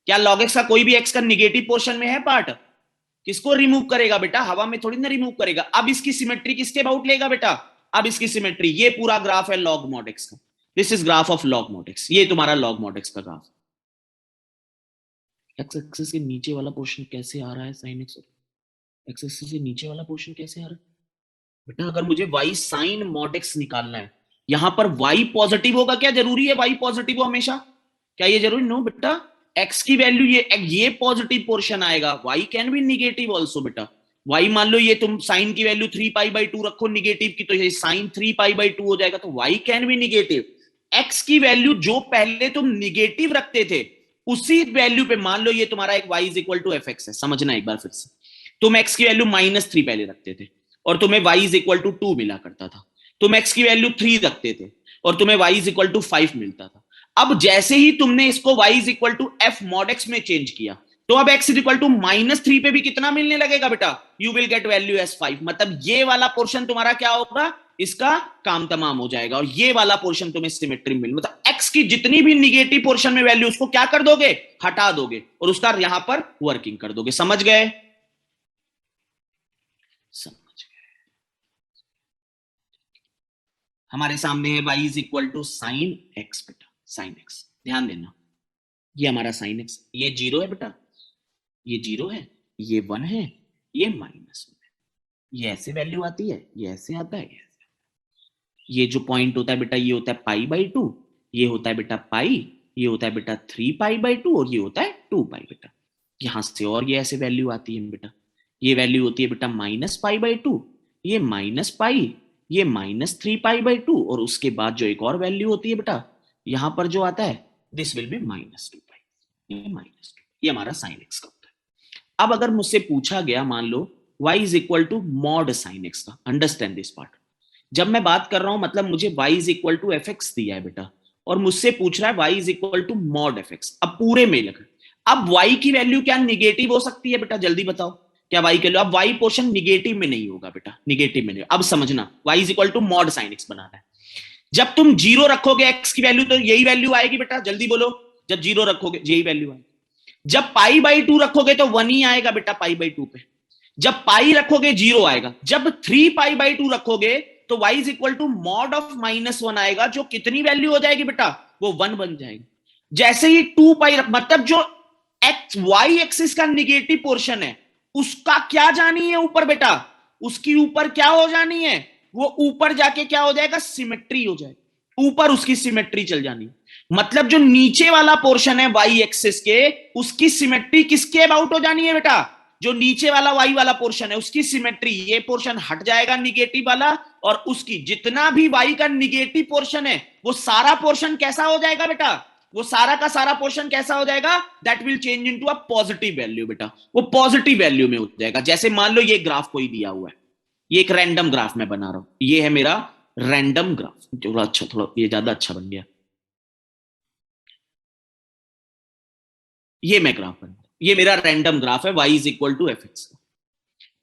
क्या लॉग एक्स का कोई भी एक्स का निगेटिव पोर्शन में है पार्ट, किसको रिमूव करेगा बेटा, हवा में थोड़ी ना रिमूव करेगा। अब इसकी सिमेट्री किसके अबाउट लेगा बेटा, अब इसकी सिमेट्री, ये पूरा ग्राफ है लॉग मॉड एक्स का, this is graph of log mod X, ये तुम्हारा लॉग मॉड एक्स का ग्राफ। एक्स एक्सिस के नीचे वाला पोर्शन कैसे आ रहा है, साइन एक्स, एक्स एक्सिस से नीचे वाला पोर्शन कैसे आ रहा है बेटा, अगर मुझे y साइन मॉड एक्स निकालना है, यहां पर y पॉजिटिव होगा, क्या जरूरी है y पॉजिटिव हो हमेशा, क्या ये जरूरी, नो बेटा, x की वैल्यू ये पॉजिटिव पोर्शन आएगा, y can be negative also बेटा, y मान लो ये तुम साइन की वैल्यू 3π/2 रखो निगेटिव की, तो ये साइन 3π/2 हो जाएगा, तो y can be negative. x की वैल्यू जो पहले तुम निगेटिव रखते थे, उसी वैल्यू पे मान लो ये तुम्हारा एक y is equal to F x है, समझना एक बार फिर से, तुम x की वैल्यू -3 पहले रखते थे और तुम्हें y इज इक्वल टू 2 मिला करता था, तुम x की वैल्यू 3 रखते थे और तुम्हें y इज इक्वल टू 5 मिलता था। अब जैसे ही तुमने इसको y is equal to F mod x में चेंज किया, तो अब x इक्वल टू -3 पे भी कितना मिलने लगेगा बेटा, you will get value as 5। मतलब ये वाला पोर्शन तुम्हारा क्या होगा, इसका काम तमाम हो जाएगा, और ये वाला पोर्शन तुम्हें सिमेट्री मिल, मतलब x की जितनी भी निगेटिव पोर्शन में वैल्यू उसको क्या कर दोगे, हटा दोगे, और उसका यहां पर वर्किंग कर दोगे। समझ गए? समझ गए। हमारे सामने है y is equal to sine x बेटा, साइन एक्स, ध्यान देना ये हमारा साइन एक्स, ये 0 है बेटा, ये 0 है, ये 1 है, ये -1 है, ये ऐसे वैल्यू आती है, ये ऐसे आता है, ये जो पॉइंट होता है बेटा ये होता है π/2, ये होता है बेटा पाई, ये होता है बेटा 3π/2, और ये होता है 2π बेटा। यहां से और ये ऐसे वैल्यू आती है बेटा, ये वैल्यू होती है बेटा -π/2, ये -π, ये -3π/2, और उसके बाद जो एक और वैल्यू होती है बेटा यहां पर जो आता है, दिस विल बी -2π, ये -2, ये हमारा साइन एक्स का होता है। अब अगर मुझसे पूछा गया, मान लो y is equal to mod sine x का, अंडरस्टैंड दिस पार्ट, जब मैं बात कर रहा हूं मतलब मुझे y is equal to F x दिया है बेटा, और मुझसे पूछ रहा है y is equal to mod F x, अब पूरे में लगा, अब y की वैल्यू क्या निगेटिव हो सकती है बेटा, जल्दी बताओ क्या y के लिए, अब y पोर्शन निगेटिव में नहीं होगा बेटा, निगेटिव में नहीं। अब समझना y is equal to mod sine X बनाना है, जब तुम 0 रखोगे x की वैल्यू तो यही वैल्यू आएगी बेटा, जल्दी बोलो, जब 0 रखोगे यही वैल्यू आएगी, जब π/2 रखोगे तो 1 ही आएगा बेटा π/2 पे, जब पाई रखोगे 0 आएगा, जब 3π/2 रखोगे तो y is equal to mod of -1 आएगा, जो कितनी वैल्यू हो जाएगी बेटा, वो 1 बन जाएगी। जैसे ही 2π, मतलब जो एक्स y एक्सिस का निगेटिव पोर्शन है उसका क्या जानी है ऊपर बेटा, उसकी ऊपर क्या हो जानी है, वो ऊपर जाके क्या हो जाएगा, सिमेट्री हो जाएगा, ऊपर उसकी सिमेट्री चल जानी है। मतलब जो नीचे वाला पोर्शन है y एक्सिस के, उसकी सिमेट्री किसके अबाउट हो जानी है बेटा, जो नीचे वाला y वाला पोर्शन है उसकी सिमेट्री, ये पोर्शन हट जाएगा निगेटिव वाला, और उसकी जितना भी y का निगेटिव पोर्शन है वो सारा पोर्शन कैसा हो जाएगा बेटा, वो सारा का सारा पोर्शन कैसा हो जाएगा, that will change into a positive value बेटा, वो पॉजिटिव वैल्यू में हो जाएगा। जैसे मान लो ये ग्राफ कोई दिया हुआ है, ये एक रैंडम ग्राफ मैं बना रहा हूं, ये है मेरा रैंडम ग्राफ, थोड़ा अच्छा, थोड़ा ये ज्यादा अच्छा बन गया, ये मैं ग्राफ बना, ये मेरा रैंडम ग्राफ है y is equal to F x का,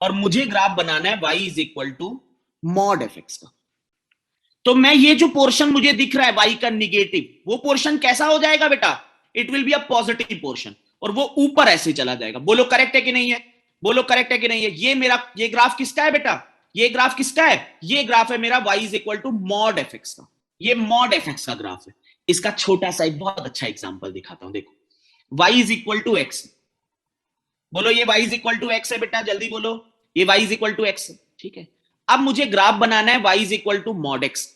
और मुझे ग्राफ बनाना है y is equal to mod F x का। तो मैं ये जो पोर्शन मुझे दिख रहा है y का निगेटिव, वो पोर्शन कैसा हो जाएगा बेटा, it will be a positive portion, और वो ऊपर ऐसे चला जाएगा। बोलो करेक्ट है कि नहीं है, बोलो करेक्ट है कि नहीं है। ये मेरा, ये ग्राफ किसका है बेटा, ये ग्राफ किसका है, ये ग्राफ है मेरा y is equal to mod F x का, ये मॉड एफ एक्स का ग्राफ है। इसका छोटा सा एक बहुत अच्छा एग्जाम्पल दिखाता हूं, देखो y is equal to x, बोलो ये y is equal to x है बेटा, जल्दी बोलो, ये y is equal to x, ठीक है। अब मुझे ग्राफ बनाना है y is equal to mod x,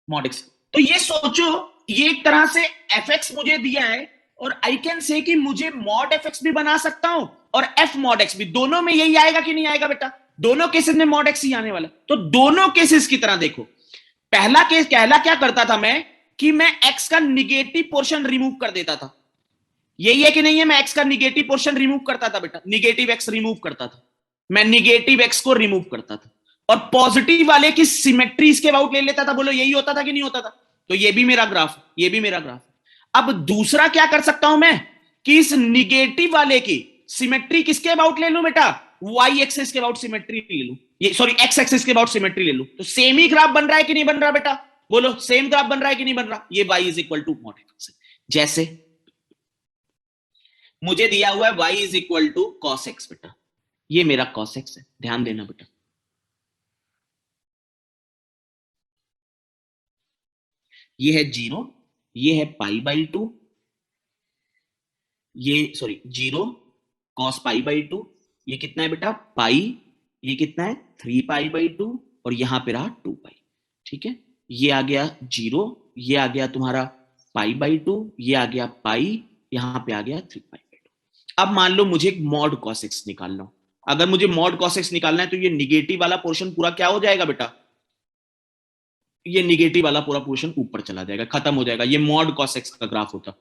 mod x. तो ये सोचो, ये एक तरह से fx मुझे दिया है, और आई कैन से कि मुझे मॉड fx भी बना सकता हूं और f मॉड x भी, दोनों में यही आएगा कि नहीं आएगा बेटा, दोनों केसेस में मॉड x ही आने वाला। तो दोनों केसेस की तरह देखो, पहला केस, पहला क्या करता था मैं, कि मैं x का निगेटिव पोर्शन रिमूव कर देता था, यही है कि नहीं है, मैं x का निगेटिव पोर्शन रिमूव करता था बेटा, निगेटिव x रिमूव करता था, मैं निगेटिव x को रिमूव करता था, और पॉजिटिव वाले की सिमेट्री इसके अबाउट ले लेता था। बोलो यही होता था कि नहीं होता था। तो ये भी मेरा ग्राफ, ये भी मेरा ग्राफ। अब दूसरा क्या कर सकता हूं मैं, कि इस निगेटिव वाले की सिमेट्री किसके अबाउट ले लूं बेटा, y एक्सिस के अबाउट सिमेट्री ले लूं, ये सॉरी x एक्सिस के अबाउट सिमेट्री ले लूं। तो सेम ही ग्राफ बन रहा है कि नहीं बन रहा बेटा, बोलो सेम ग्राफ बन रहा है कि नहीं बन रहा। ये y is equal to mod x, जैसे मुझे दिया हुआ है y is equal to cos x बेटा, ये मेरा कॉस एक्स है, ध्यान देना बेटा, ये है 0, ये है π/2, ये सॉरी 0 cos π/2, ये कितना है बेटा पाई, ये कितना है 3π/2, और यहां पे रहा 2π, ठीक है। ये आ गया 0, ये आ गया तुम्हारा π/2, ये आ गया पाई, यहां पे आ गया 3π/2। अब मान लो मुझे एक मॉड cos x निकालना हो, अगर मुझे मॉड cos x निकालना है तो ये निगेटिव वाला पोर्शन पूरा क्या हो जाएगा बेटा, ये निगेटिव वाला पूरा पोर्शन ऊपर चला जाएगा, खत्म हो जाएगा। ये मॉड cos x का ग्राफ होता।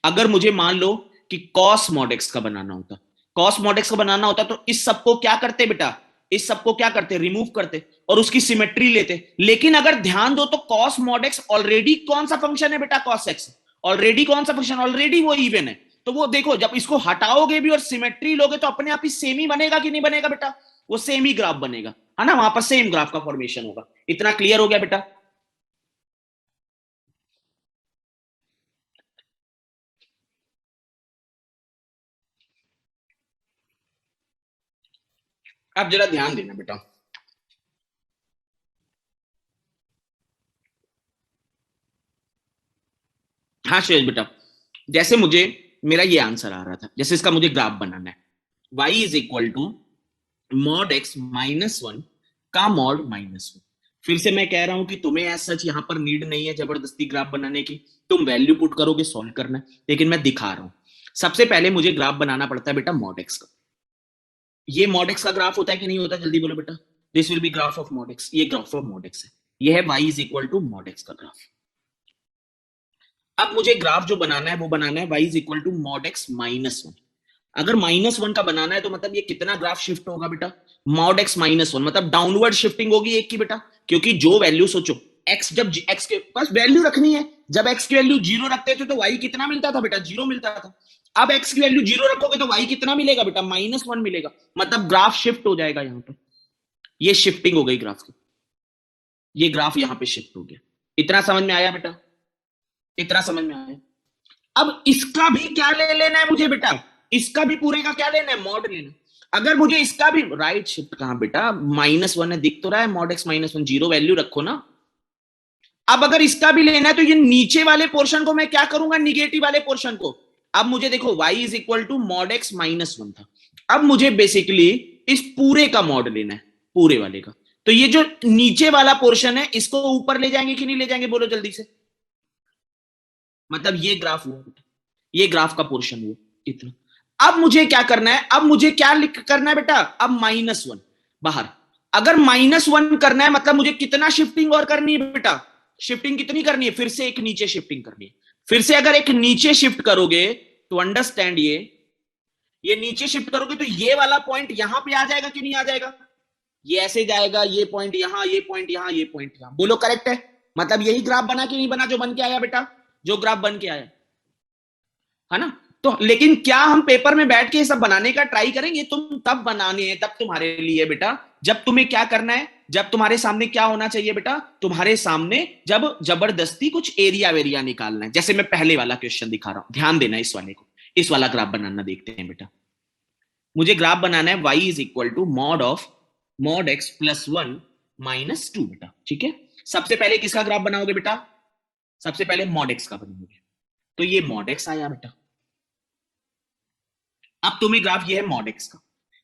अगर मुझे मान लो कि cos mod x का बनाना होता, cos mod x का बनाना होता, तो इस सबको क्या करते बेटा, इस सबको क्या करते, रिमूव करते और उसकी सिमेट्री लेते। लेकिन अगर ध्यान दो तो cos mod x ऑलरेडी कौन सा फंक्शन है बेटा, cos x ऑलरेडी कौन सा फंक्शन, ऑलरेडी वो इवन है। तो वो देखो जब इसको हटाओगे भी और सिमेट्री लोगे तो अपने आप ही सेम ही बनेगा कि नहीं बनेगा बेटा, वो सेम ही ग्राफ बनेगा, है ना, वहां पर सेम ग्राफ का फॉर्मेशन होगा। इतना क्लियर हो गया बेटा? अब जरा ध्यान देना बेटा, हाँ श्रेयस बेटा, जैसे मुझे मेरा ये आंसर आ रहा था, जैसे इसका मुझे ग्राफ बनाना है, y is equal to mod x minus one का मॉड माइनस वन। फिर से मैं कह रहा हूं कि तुम्हें ऐसा सच यहां पर नीड नहीं है जबरदस्ती ग्राफ बनाने की, तुम वैल्यू पुट करोगे सॉल्व करना है, लेकिन मैं दिखा रहा हूं। सबसे पहले मुझे ग्राफ बनाना पड़ता है बेटा मॉड x का। ये मॉड x का ग्राफ होता है कि नहीं होता, जल्दी बोलो बेटा। This will be graph of mod x, ये ग्राफ ऑफ मॉड x है, ये है y is equal to mod x का ग्राफ। अब मुझे ग्राफ जो बनाना है वो बनाना है y is equal to mod x minus one. अगर माइनस वन का बनाना है तो मतलब ये कितना ग्राफ शिफ्ट होगा बेटा, मॉड x माइनस वन, मतलब डाउनवर्ड शिफ्टिंग होगी एक की बेटा, क्योंकि जो वैल्यू सोचो x, जब x के पास वैल्यू रखनी है, जब x की वैल्यू जीरो रखते थे तो y कितना मिलता था बेटा, जीरो मिलता था। अब x की वैल्यू जीरो रखोगे तो y कितना मिलेगा बेटा, माइनस वन मिलेगा, मतलब ग्राफ शिफ्ट हो जाएगा यहाँ पे। ये शिफ्टिंग हो गई ग्राफ की, ये ग्राफ यहाँ पे शिफ्ट हो गया। इतना समझ में आया बेटा, इतना समझ में आया? अब इसका भी क्या ले लेना है मुझे बेटा, इसका भी पूरे का क्या लेना है, मॉड लेना। अगर मुझे इसका भी राइट शिफ्ट कहां बेटा, माइनस वन है, दिख तो रहा है mod x minus one, zero value रखो ना। अब अगर इसका भी लेना है तो ये नीचे वाले पोर्शन को मैं क्या करूंगा, निगेटिव वाले पोर्शन को। अब मुझे देखो y is equal to mod x minus one था, अब मुझे बेसिकली इस पूरे का मॉड लेना है, पूरे वाले का। तो ये जो नीचे वाला पोर्शन है इसको ऊपर ले जाएंगे कि नहीं ले जाएंगे, बोलो जल्दी से। मतलब ये ग्राफ हुआ, ये ग्राफ का पोर्शन हुआ इतना। अब मुझे क्या करना है, अब मुझे क्या लिख करना है बेटा, अब माइनस वन बाहर। अगर माइनस वन करना है मतलब मुझे कितना शिफ्टिंग और करनी है बेटा, शिफ्टिंग कितनी करनी है, फिर से एक नीचे शिफ्टिंग करनी है। फिर से अगर एक नीचे शिफ्ट करोगे तो अंडरस्टैंड, ये नीचे शिफ्ट करोगे तो ये वाला पॉइंट यहां पे आ जाएगा कि नहीं आ जाएगा, ये ऐसे जाएगा, ये पॉइंट यहां, ये पॉइंट यहां, ये पॉइंट यहां, बोलो करेक्ट है? मतलब यही ग्राफ बना कि नहीं बना जो बन के आया बेटा, जो ग्राफ बन के आया, है ना। तो लेकिन क्या हम पेपर में बैठ के सब बनाने का ट्राई करेंगे, तुम तब बनाने हैं, तब तुम्हारे लिए बेटा जब तुम्हें क्या करना है, जब तुम्हारे सामने क्या होना चाहिए बेटा, तुम्हारे सामने जब जबरदस्ती कुछ एरिया वेरिया निकालना है। जैसे मैं पहले वाला क्वेश्चन दिखा रहा हूं, ध्यान देना इस वाले को, इस वाला ग्राफ बनाना देखते हैं बेटा। मुझे ग्राफ बनाना है y is equal to mod of mod x plus one minus two बेटा, ठीक है। सबसे पहले किसका ग्राफ बनाओगे बेटा, सबसे पहले मॉड एक्स का बनाओगे, तो ये मॉड एक्स आया बेटा। अब तुम्हें ग्राफ ये है मॉड एक्स का,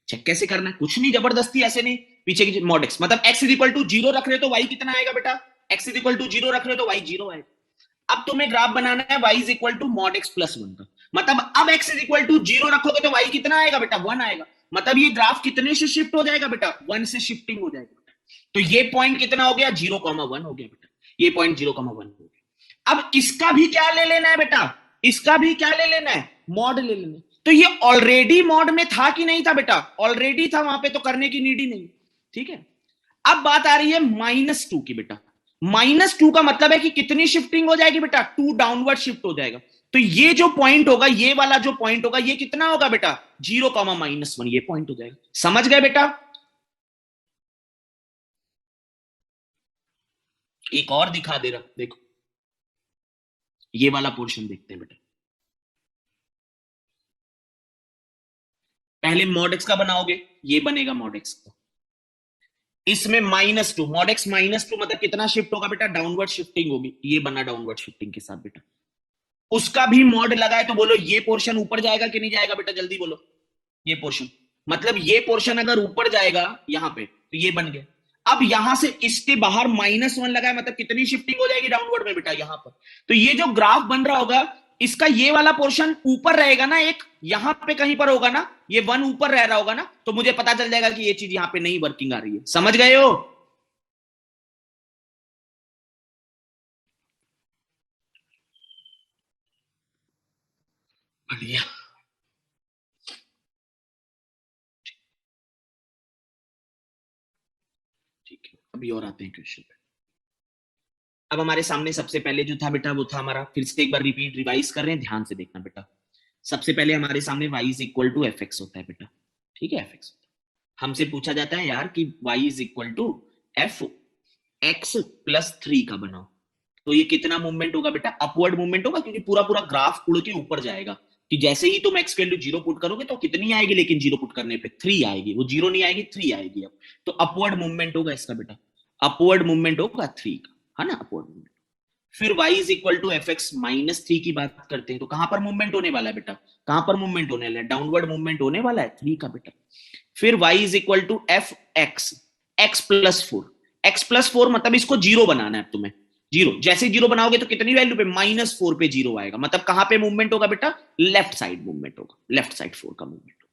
चेक कैसे करना है, कुछ नहीं जबरदस्ती, ऐसे नहीं, पीछे की मॉड एक्स मतलब x is equal to zero रख रहे हो तो वाई कितना आएगा बेटा, x is equal to zero रख रहे हो तो वाई जीरो आएगा। अब तुम्हें ग्राफ बनाना है y is equal to mod x plus one का, मतलब अब x is equal to zero रखोगे तो y कितना आएगा बेटा, वन आएगा। मतलब ये ग्राफ कितने से शिफ्ट हो जाएगा बेटा, वन से शिफ्टिंग हो जाएगा बेटा। तो ये पॉइंट कितना हो गया, जीरो कॉमा वन हो गया बेटा, ये पॉइंट जीरो कॉमा वन हो गया। अब इसका भी क्या ले लेना है बेटा, इसका भी क्या ले लेना है, मॉड ले लेना है। तो ये ऑलरेडी मॉड में था कि नहीं था बेटा, ऑलरेडी था, वहां पे तो करने की नीड ही नहीं, ठीक है। अब बात आ रही है माइनस टू की बेटा, माइनस टू का मतलब है कि कितनी शिफ्टिंग हो जाएगी बेटा, टू डाउनवर्ड शिफ्ट हो जाएगा। तो ये जो पॉइंट होगा, ये वाला जो पॉइंट होगा, ये कितना होगा बेटा, जीरो कॉमा माइनस वन, ये पॉइंट हो जाएगा। समझ गए बेटा? एक और दिखा दे रहा, देखो ये वाला पोर्शन देखते हैं बेटा। पहले मॉड एक्स का बनाओगे, ये बनेगा मॉड एक्स का, इसमें minus two, mod x minus two मतलब कितना शिफ्ट होगा बेटा, डाउनवर्ड शिफ्टिंग होगी, ये बना डाउनवर्ड शिफ्टिंग के साथ बेटा। उसका भी मॉड लगाए तो बोलो ये पोर्शन ऊपर जाएगा कि नहीं जाएगा बेटा, जल्दी बोलो। ये पोर्शन, मतलब ये पोर्शन अगर ऊपर जाएगा यहां पे तो ये बन गया। अब यहां से इसके बाहर माइनस वन लगाए मतलब कितनी शिफ्टिंग हो जाएगी डाउनवर्ड में बेटा, यहां पर। तो ये जो ग्राफ बन रहा होगा, इसका ये वाला पोर्शन ऊपर रहेगा ना, एक यहां पे कहीं पर होगा ना, ये वन ऊपर रह रहा होगा ना, तो मुझे पता चल जाएगा कि ये चीज यहां पे नहीं वर्किंग आ रही है। समझ गए हो? बढ़िया, ठीक है, अभी और आते हैं क्वेश्चन पे। अब हमारे सामने सबसे पहले जो था बेटा वो था हमारा, फिर से एक बार रिपीट रिवाइज कर रहे हैं, ध्यान से देखना बेटा। सबसे पहले हमारे सामने y is equal to F x होता है बेटा, ठीक है, एफ एक्स। हमसे पूछा जाता है यार कि y is equal to F x plus 3 का बनाओ, तो ये कितना मूवमेंट होगा बेटा, अपवर्ड मूवमेंट होगा, क्योंकि पूरा पूरा ग्राफ उड़ के ऊपर जाएगा, कि जैसे ही तुम एक्स वैल्यू 0 पुट करोगे तो कितनी आएगी, लेकिन 0 पुट करने पे 3 आएगी, वो 0 नहीं आएगी, 3 आएगी। अब तो अपवर्ड मूवमेंट होगा इसका बेटा, अपवर्ड मूवमेंट होगा 3 का, है ना, अपवर्ड मूवमेंट। फिर y is equal to F x minus 3 की बात करते हैं, तो कहां पर मूवमेंट होने वाला है बेटा, कहां पर मूवमेंट होने वाला है, डाउनवर्ड मूवमेंट होने वाला है 3 का बेटा। फिर y is equal to F x x plus 4, x plus 4 मतलब इसको 0 बनाना है तुम्हें, 0, जैसे 0 बनाओगे तो कितनी वैल्यू पे, -4 पे 0 आएगा, मतलब कहां पे मूवमेंट होगा बेटा, लेफ्ट साइड मूवमेंट होगा, लेफ्ट साइड 4 का मूवमेंट होगा।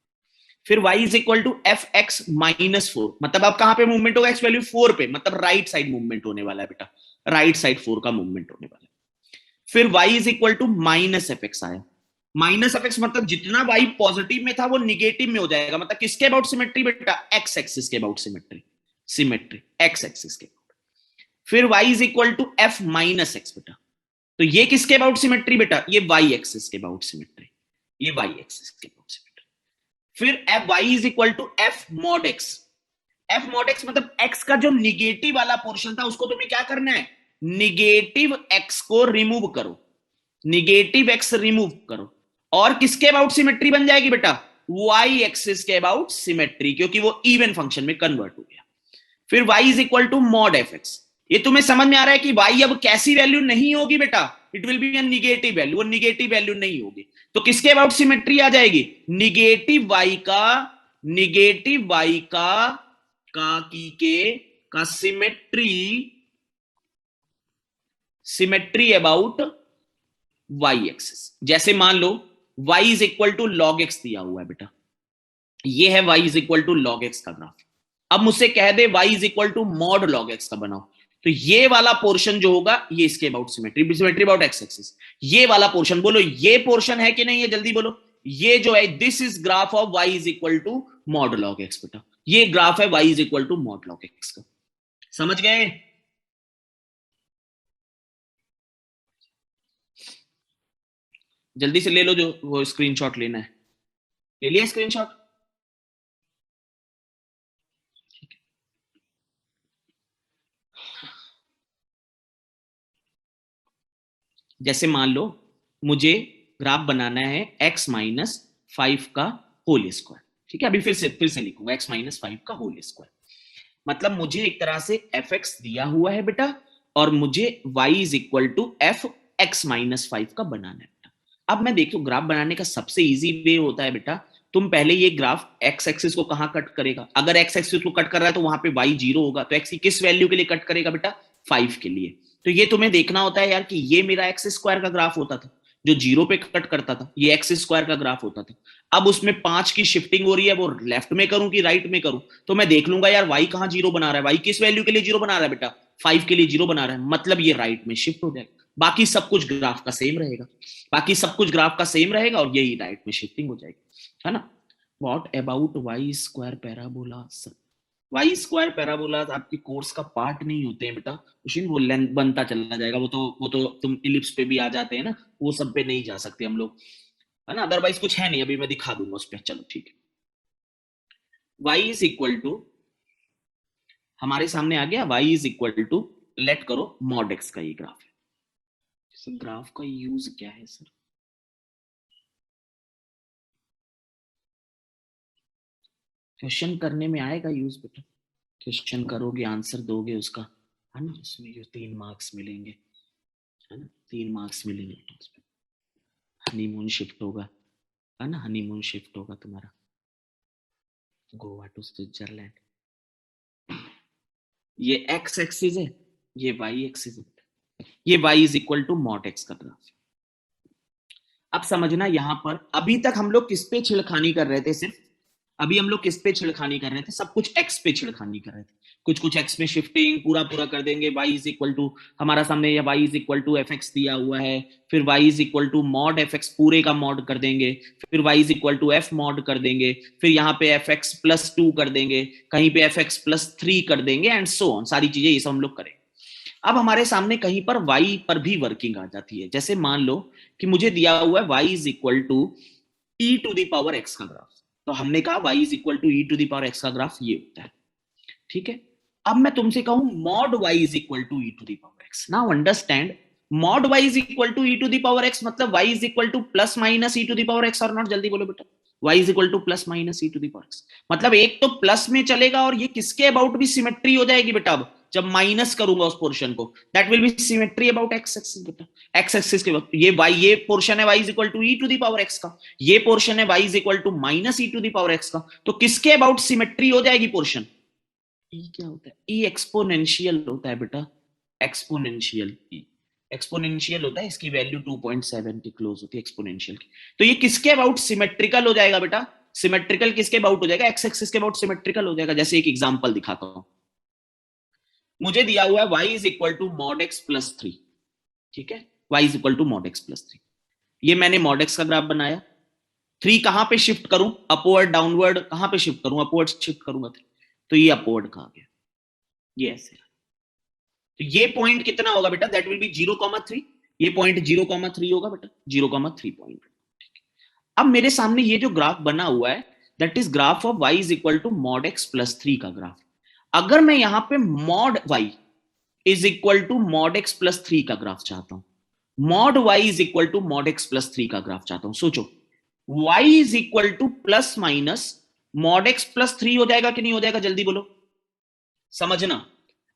फिर y is equal to F x minus 4, मतलब अब कहां पे मूवमेंट होगा, एक्स वैल्यू 4 पे, मतलब राइट साइड मूवमेंट होने वाला है बेटा, राइट साइड 4 का मूवमेंट होने वाला है। फिर y is equal to minus F x आया, माइनस एफ एक्स मतलब जितना y पॉजिटिव में था वो निगेटिव में हो जाएगा, मतलब किसके अबाउट सिमेट्री बेटा, एक्स एक्सिस के about symmetry, symmetry x axis के। फिर y is equal to f minus x बेटा, तो ये किसके अबाउट सिमेट्री बेटा, ये y एक्सिस के अबाउट सिमेट्री, ये y एक्सिस के अबाउट सिमेट्री। फिर f y is equal to F mod x, f mod x मतलब x का जो निगेटिव वाला पोर्शन था उसको तुम्हें क्या करना है, निगेटिव x को रिमूव करो, निगेटिव x रिमूव करो, और किसके अबाउट सिमेट्री बन जाएगी बेटा, y एक्सिस के अबाउट सिमेट्री, क्योंकि वो इवन फंक्शन में कन्वर्ट हो गया। फिर y is equal to mod F x, ये तुम्हें समझ में आ रहा है कि y अब कैसी वैल्यू नहीं होगी बेटा, it will be a negative value, वो निगेटिव वैल्यू नहीं होगी, तो किसके अबाउट सिमेट्री आ जाएगी, निगेटिव y का, निगेटिव y का की के का symmetry, symmetry about y axis. जैसे मान लो y is equal to log x दिया हुआ है बेटा, ये है y is equal to log x का ग्राफ, अब मुझसे कह दे y is equal to mod log x का बनाओ, तो ये वाला पोर्शन जो होगा ये इसके about symmetry, symmetry about X axis, ये वाला पोर्शन बोलो, ये पोर्शन है कि नहीं है, जल्दी बोलो, ये जो है this is graph of y is equal to mod log x बेटा, ये ग्राफ है y is equal to mod log x का, समझ गए। जल्दी से ले लो जो वो स्क्रीनशॉट लेना है, ले लिया स्क्रीनशॉट, जैसे मान लो मुझे ग्राफ बनाना है x माइनस 5 का होल स्क्वायर, ठीक है, अभी फिर से लिखूंगा x माइनस 5 का होल स्क्वायर, मतलब मुझे एक तरह से एफ एक्स दिया हुआ है बेटा, और मुझे y is equal to F x minus 5 का बनाना है बेटा। अब मैं देखो ग्राफ बनाने का सबसे इजी वे होता है बेटा, तुम पहले ये ग्राफ x एक्सिस को कहां कट करेगा, अगर x एक्सिस को कट कर रहा है तो वहां पे y 0 होगा, तो x की किस वैल्यू के लिए कट करेगा बेटा, 5 के लिए, तो ये तुम्हें देखना होता है यार कि ये मेरा एक्स स्क्वायर का ग्राफ होता था जो 0 पे कट करता था, ये एक्स स्क्वायर का ग्राफ होता था, अब उसमें 5 की शिफ्टिंग हो रही है, वो लेफ्ट में करूं कि राइट में करूं, तो मैं देख लूंगा यार y कहां 0 बना रहा है, y किस वैल्यू के लिए 0 बना रहा है बेटा, 5 के लिए 0 बना रहा है, मतलब ये राइट में शिफ्ट हो जाएगा, बाकी सब कुछ ग्राफ का सेम रहेगा, बाकी सब कुछ ग्राफ का सेम रहेगा और यही राइट में शिफ्टिंग हो जाएगी, है ना। What about y square parabola, y square parabola आपके कोर्स का पार्ट नहीं होते हैं बेटा, उसी वो लेंथ बनता चला जाएगा, वो तो तुम इलिप्स पे भी आ जाते हैं ना, वो सब पे नहीं जा सकते हम लोग, है ना, अदरवाइज कुछ है नहीं, अभी मैं दिखा दूंगा उस पर, चलो ठीक है। y इज इक्वल टू, हमारे सामने आ गया y is equal to, let करो मॉड एक्स का ये ग्राफ है, सर ग्राफ का यूज क्या है सर, क्वेश्चन करने में आएगा यूज बेटा, क्वेश्चन करोगे आंसर दोगे उसका, है ना, उसमें जो 3 मार्क्स मिलेंगे, है ना, 3 मार्क्स मिलेंगे, हनीमून शिफ्ट होगा, है ना, हनीमून शिफ्ट होगा तुम्हारा, गोवा टू स्विट्जरलैंड, ये x एक्सिस है, ये y एक्सिस है, ये y is equal to mod x का ग्राफ। अब समझना यहां पर अभी तक हम लोग किस पे छिड़खानी कर रहे थे, सिर्फ अभी हम लोग किस पे छिड़खानी कर रहे थे, सब कुछ x पे छिड़खानी कर रहे थे, कुछ कुछ x में शिफ्टिंग पूरा पूरा कर देंगे, y इज इक्वल टू, हमारा सामने ये y is equal to F x दिया हुआ है, फिर y is equal to mod F x पूरे का मॉड कर देंगे, फिर y is equal to F mod कर देंगे, फिर यहाँ पे एफ एक्स प्लस 2 कर देंगे, कहीं पे एफ एक्स प्लस 3 कर देंगे, एंड सो ऑन, सारी चीजें ये सब हम लोग करेंगे। अब हमारे सामने कहीं पर y पर भी वर्किंग आ जाती है, जैसे मान लो कि मुझे दिया हुआ है y is equal to e to the power x का ग्राफ। तो हमने कहा y is equal to e to the power x का ग्राफ ये होता है, ठीक है। अब मैं तुमसे कहूं mod y is equal to e to the power x, now understand mod y is equal to e to the power x मतलब y is equal to plus minus e to the power x और not, जल्दी बोलो बेटा। y is equal to plus minus e to the power x मतलब एक तो plus में चलेगा और ये किसके अबाउट भी सिमेट्री हो जाएगी बेटा। अब जब माइनस करूंगा उस पोर्शन को, that will be symmetry about x axis बेटा। x एक्सिस के वक्त ये y, ये पोर्शन है y is equal to e to the power x का, ये पोर्शन है y is equal to minus e to the power x का, तो किसके अबाउट सिमेट्री हो जाएगी पोर्शन। e क्या होता है, e एक्सपोनेंशियल होता है बेटा, एक्सपोनेंशियल e एक्सपोनेंशियल होता है, इसकी वैल्यू 2.7 के क्लोज होती है एक्सपोनेंशियल की। तो ये किसके अबाउट सिमेट्रिकल हो जाएगा बेटा, सिमेट्रिकल किसके अबाउट हो जाएगा, x एक्सिस के अबाउट सिमेट्रिकल हो जाएगा। जैसे एक एग्जांपल दिखाता हूं, मुझे दिया हुआ है y is equal to mod x plus 3, ठीक है, y is equal to mod x plus 3। ये मैंने मॉड x का ग्राफ बनाया, 3 कहां पे शिफ्ट करूं, अपवर्ड डाउनवर्ड, कहां पे शिफ्ट करूं, अपवर्ड शिफ्ट करूंगा, तो ये अपवर्ड का आ गया, ये ऐसे। तो ये पॉइंट कितना होगा बेटा, दैट विल बी 0,3, ये पॉइंट 0,3 होगा बेटा, 0,3 पॉइंट। अब मेरे सामने ये जो ग्राफ बना हुआ है that is graph of y is equal to mod x plus 3 का ग्राफ। अगर मैं यहां पे mod y is equal to mod x plus 3 का ग्राफ चाहता हूं, mod y is equal to mod x plus 3 का ग्राफ चाहता हूं, सोचो y is equal to plus minus mod x plus 3 हो जाएगा कि नहीं हो जाएगा, जल्दी बोलो, समझना।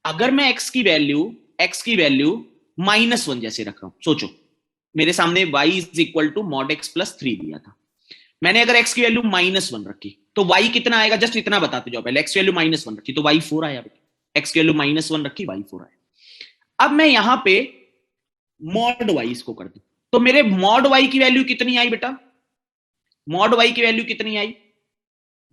अगर मैं x की वैल्यू -1 जैसे रख रहा हूं, सोचो मेरे सामने y is equal to mod x plus 3 दिया था, मैंने अगर x की वैल्यू -1 रखी तो y कितना आएगा, जस्ट इतना बताते जाओ पहले। x की वैल्यू -1 रखी तो y 4 आया बेटा, x की वैल्यू -1 रखी y 4 आया। अब मैं यहां पे मॉड y इसको कर दूं तो मेरे मॉड y की वैल्यू कितनी आई बेटा, मॉड y की वैल्यू कितनी आई,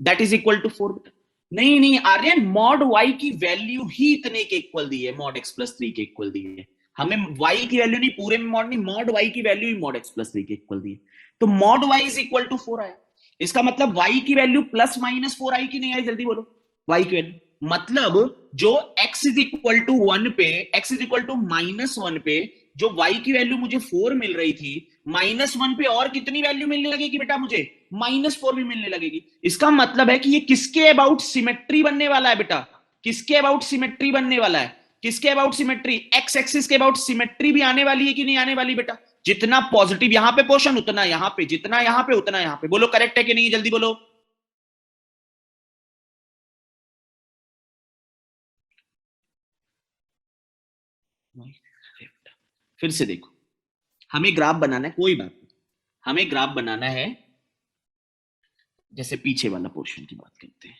दैट इज इक्वल टू 4 बेटा। नहीं आर्यन, मॉड y की वैल्यू ही इतने के इक्वल दी है, मॉड x प्लस 3 के इक्वल दी है, हमें y की वैल्यू नहीं, पूरे में मॉड नहीं, मॉड y की वैल्यू ही मॉड x प्लस 3 के इक्वल दी है, तो mod y is equal to 4 आया। इसका मतलब y की वैल्यू प्लस माइनस 4 आई कि नहीं आई, जल्दी बोलो। y की वैल्यू मतलब जो x इज इक्वल टू 1 पे, x इज इक्वल टू -1 पे जो y की वैल्यू मुझे 4 मिल रही थी, -1 पे और कितनी वैल्यू मिलने लगेगी बेटा मुझे, -4 भी मिलने लगेगी। इसका मतलब है कि ये किसके अबाउट सिमेट्री बनने वाला है बेटा, किसके अबाउट सिमेट्री बनने वाला है, किसके अबाउट सिमेट्री, एक्स एक्सिस के अबाउट सिमेट्री भी आने वाली है कि नहीं आने वाली बेटा। जितना पॉजिटिव यहां पे पोर्शन उतना यहां पे, जितना यहां पे उतना यहां पे, बोलो करेक्ट है कि नहीं, जल्दी बोलो। फिर से देखो, हमें ग्राफ बनाना है, कोई बात नहीं, हमें ग्राफ बनाना है, जैसे पीछे वाला पोर्शन की बात करते हैं,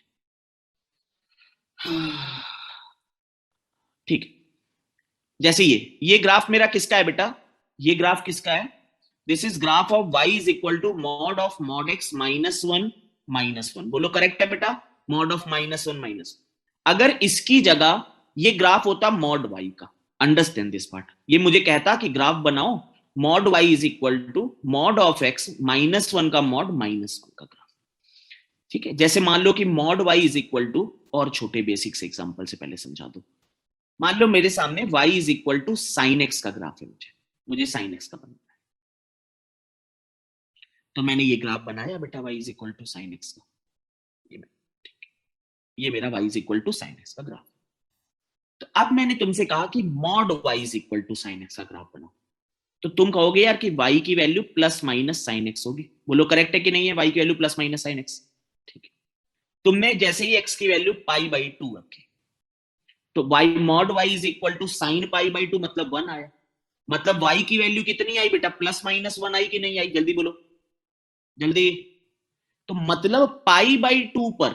ठीक है। जैसे ये ग्राफ मेरा किसका है बेटा, ये ग्राफ किसका है, this is graph of y is equal to mod of mod x -1, बोलो करेक्ट है बेटा, मॉड ऑफ -1 अगर इसकी जगह ये ग्राफ होता मॉड y का, अंडरस्टैंड दिस पार्ट, ये मुझे कहता कि ग्राफ बनाओ mod y is equal to mod of x -1 का मॉड -1 का ग्राफ, ठीक है। जैसे मान लो कि mod y is equal to, और छोटे बेसिक से एग्जांपल से पहले समझा दो, मान लो मेरे सामने y is equal to sine x का ग्राफ है, मुझे साइन एक्स का बनाना है, तो मैंने ये ग्राफ बनाया बेटा y is equal to sine x का, ये मेरा y is equal to sine x का ग्राफ। तो अब मैंने तुमसे कहा कि mod y is equal to sine x का ग्राफ बनाओ, तो तुम कहोगे यार कि y की value plus minus sine x होगी, बोलो करेक्ट है कि नहीं है, y की value plus minus sine x, ठीक है। तुमने जैसे ही x की वैल्यू π/2 रखी तो y mod y is equal to sine π/2 मतलब 1 आया, मतलब y की वैल्यू कितनी आई बेटा, प्लस माइनस 1 आई कि नहीं आई, जल्दी बोलो जल्दी। तो मतलब π/2 पर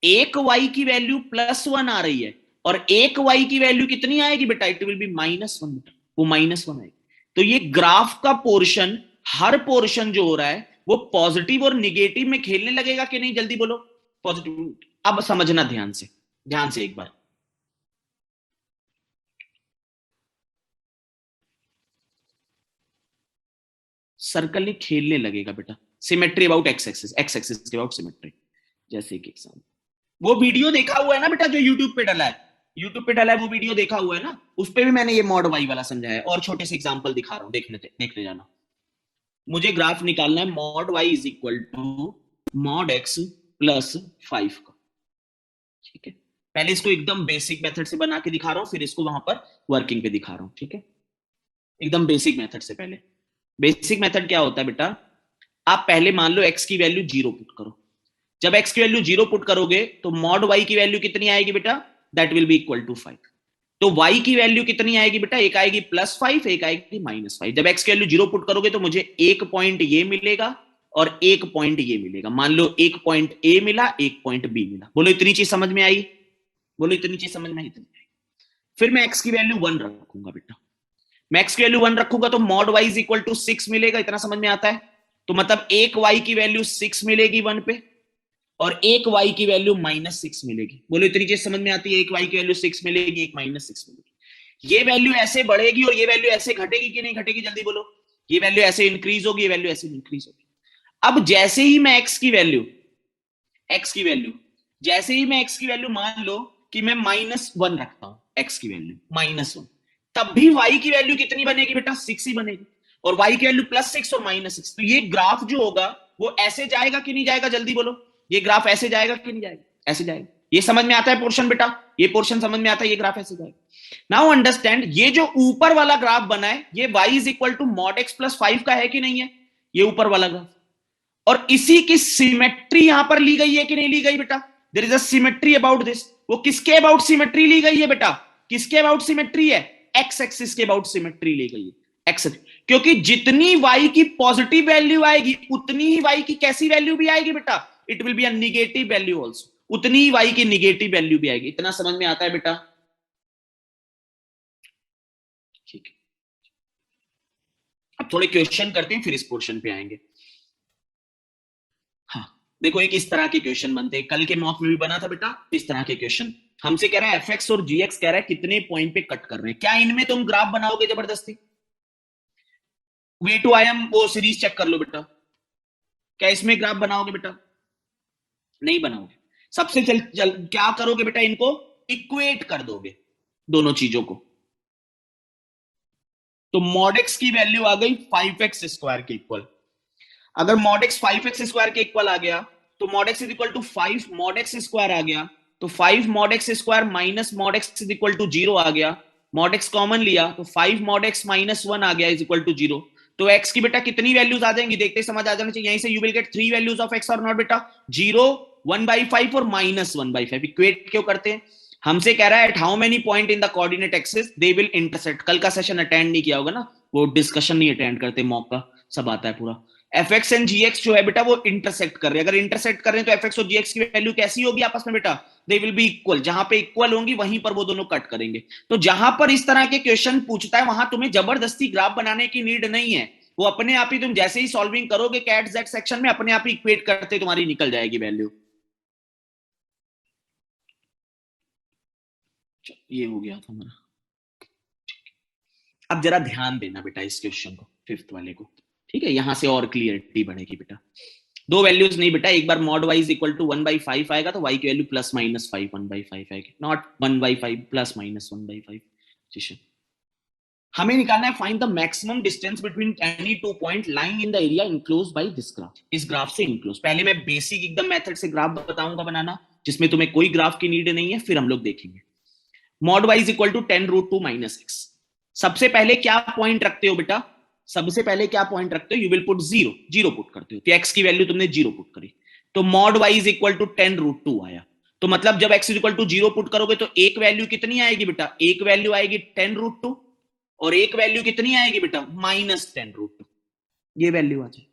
एक y की वैल्यू +1 आ रही है और एक y की वैल्यू कितनी आएगी बेटा, इट विल बी -1 बेटा, वो -1 आएगी। तो ये ग्राफ का पोर्शन, हर पोर्शन जो हो रहा है वो पॉजिटिव और निगेटिव में खेलने लगेगा कि नहीं, जल्दी बोलो, पॉजिटिव। अब समझना ध्यान से एक बार, सर्कल ने खेलने लगेगा बेटा, सिमेट्री अबाउट एक्स एक्सिस के अबाउट सिमेट्री। जैसे कि एग्जांपल, वो वीडियो देखा हुआ है ना बेटा जो यूट्यूब पे डला है, वो वीडियो देखा हुआ है ना, उस पे भी मैंने ये मॉड वाई वाला समझाया है, और छोटे से एग्जांपल दिखा रहा हूं, देखने जाना। मुझे ग्राफ निकालना है mod y is equal to mod x plus 5 का। ठीक है, पहले इसको एकदम बेसिक मेथड से बना के दिखा रहा हूं, फिर इसको वहां पर वर्किंग पे दिखा रहा हूं। ठीक है, एकदम बेसिक मेथड से पहले। बेसिक मेथड क्या होता है बेटा, आप पहले मान लो x की वैल्यू 0 पुट करो। जब x की वैल्यू 0 पुट करोगे तो मॉड y की वैल्यू कितनी आएगी बेटा, that will be equal to 5। तो y की वैल्यू कितनी आएगी बेटा, एक आएगी +5, एक आएगी -5। जब x की वैल्यू 0 पुट करोगे तो मुझे एक पॉइंट ये मिलेगा और एक पॉइंट ये मिलेगा। मान लो एक पॉइंट ए मिला, एक पॉइंट बी मिला। बोलो इतनी चीज समझ में आई? बोलो इतनी चीज समझ में आई? इतनी आई। फिर मैं x की वैल्यू 1 रखूंगा बेटा। मैं x की वैल्यू 1 रखूंगा तो mod y is equal to 6 मिलेगा। इतना समझ में आता है? तो मतलब एक y की वैल्यू 6 मिलेगी 1 पे, और एक y की वैल्यू -6 मिलेगी। बोलो इतनी चीज समझ में आती है? एक y की वैल्यू 6 मिलेगी, एक -6 मिलेगी। ये वैल्यू ऐसे बढ़ेगी और ये वैल्यू ऐसे घटेगी कि नहीं घटेगी? जल्दी बोलो। ये वैल्यू ऐसे इंक्रीज होगी, ये वैल्यू ऐसे इंक्रीज होगी। अब जैसे ही मैं x की वैल्यू जैसे ही मैं x की वैल्यू मान लो कि मैं -1 रखता हूं, x की वैल्यू -1, तब भी y की वैल्यू कितनी बनेगी बेटा? 6 ही बनेगी। और y की वैल्यू +6 और -6। तो ये ग्राफ जो होगा वो ऐसे जाएगा कि नहीं जाएगा? जल्दी बोलो। ये ग्राफ ऐसे जाएगा कि नहीं जाएगा? ऐसे जाएगा। ये समझ में आता है पोर्शन बेटा? ये पोर्शन समझ में आता है? ये ग्राफ ऐसे जाएगा। नाउ अंडरस्टैंड, ये जो ऊपर वाला ग्राफ बना है ये y is equal to mod x plus 5 का है कि नहीं है? ये ऊपर वाला ग्राफ। और इसी की सिमेट्री यहां पर ली गई है कि नहीं ली गई बेटा? There is a symmetry about this. वो किसके अबाउट सिमेट्री ली गई है बेटा? किसके अबाउट सिमेट्री है? एक्स एक्सिस के अबाउट सिमेट्री ली गई है। एक्स, क्योंकि जितनी y की पॉजिटिव वैल्यू आएगी उतनी ही y की कैसी वैल्यू भी आएगी बेटा? It will be a negative value also. उतनी ही y की निगेटिव वैल्यू भी आएगी। इतना समझ में आता है बेटा? ठीक है, अब थोड़े क्वेश्चन करते हैं फिर इस पोर्शन पे आएंगे। हाँ, देखो एक इस तरह के क्वेश्चन बनते हैं, कल के मॉक में भी बना था बेटा इस तरह के क्वेश्चन। हमसे कह रहा है एफ और जी कह रहा है कितने पॉइंट पे कट कर रहे हैं। क्या इनमें तुम ग्राफ बनाओगे जबरदस्ती? वे टू आई एम वो सीरीज चेक कर लो बेटा। क्या इसमें ग्राफ बनाओगे बेटा? नहीं बनाओगे। सबसे चल क्या करोगे बेटा, इनको इक्वेट कर दोगे दोनों चीजों को। तो मॉड एक्स की वैल्यू आ गई 5x² के इक्वल। अगर मॉड एक्स 5x² के इक्वल आ गया तो mod X is equal to 5 mod X square आ गया। तो 5 mod X square minus mod X is equal to 0 आ गया। मॉड एक्स कॉमन लिया तो 5 मॉड एक्स -1 आ गया इज इक्वल टू 0। तो x की बेटा कितनी वैल्यूज आ जाएंगी? देखते ही समझ आ जाना चाहिए। यहीं से you will gate 3 values of x और नॉट बेटा, 0, 1/5 और -1/5। इक्वेट क्यों करते हैं? हमसे कह रहा है at how many point in the coordinate axis they will intersect. कल का सेशन अटेंड नहीं किया होगा ना, वो डिस्कशन नहीं अटेंड करते, मॉक का सब आता है पूरा। F x and G x जो है बेटा वो इंटरसेक्ट कर रहे हैं। अगर इंटरसेक्ट कर रहे हैं तो एफ एक्स और जी एक्स की वैल्यू कैसी होगी आपस में बेटा? They will be equal. जहां पे इक्वल होंगी वहीं पर वो दोनों कट करेंगे। तो जहां पर इस तरह के क्वेश्चन पूछता है वहां तुम्हें जबरदस्ती ग्राफ बनाने की नीड नहीं है। वो अपने आप ही तुम जैसे ही सॉल्विंग करोगे कैट जेड सेक्शन में अपने आप ही इक्वेट करते तुम्हारी निकल जाएगी वैल्यू। ये हो गया था हमारा। अब जरा ध्यान देना बेटा इस क्वेश्चन को, फिफ्थ वाले को। ठीक है, यहां से और क्लियरिटी बढ़ेगी बेटा। दो वैल्यूज नहीं बेटा, एक बार mod y is equal to 1/5 आएगा तो y की वैल्यू +-5 1/5 आएगी, नॉट 1/5 +-1/5। हमें निकालना है find the maximum distance between any two point lying in the area enclose by this graph. इस ग्राफ से इनक्लोज। पहले मैं बेसिक एकदम मेथड से ग्राफ बताऊंगा बनाना, जिसमें तुम्हें कोई ग्राफ की नीड नहीं है, फिर हम लोग देखेंगे। Mod y is equal to 10√2 - x। सबसे पहले क्या पॉइंट रखते हो बेटा? सबसे पहले क्या पॉइंट रखते हो? यू विल पुट 0 पुट करते हो। तो x की वैल्यू तुमने 0 पुट करी तो mod y is equal to 10√2 आया। तो मतलब जब x is equal to 0 put करोगे तो एक वैल्यू कितनी आएगी बेटा? एक वैल्यू आएगी 10√2 और एक वैल्यू कितनी आएगी बेटा? -10√2। ये वैल्यू आ जाए।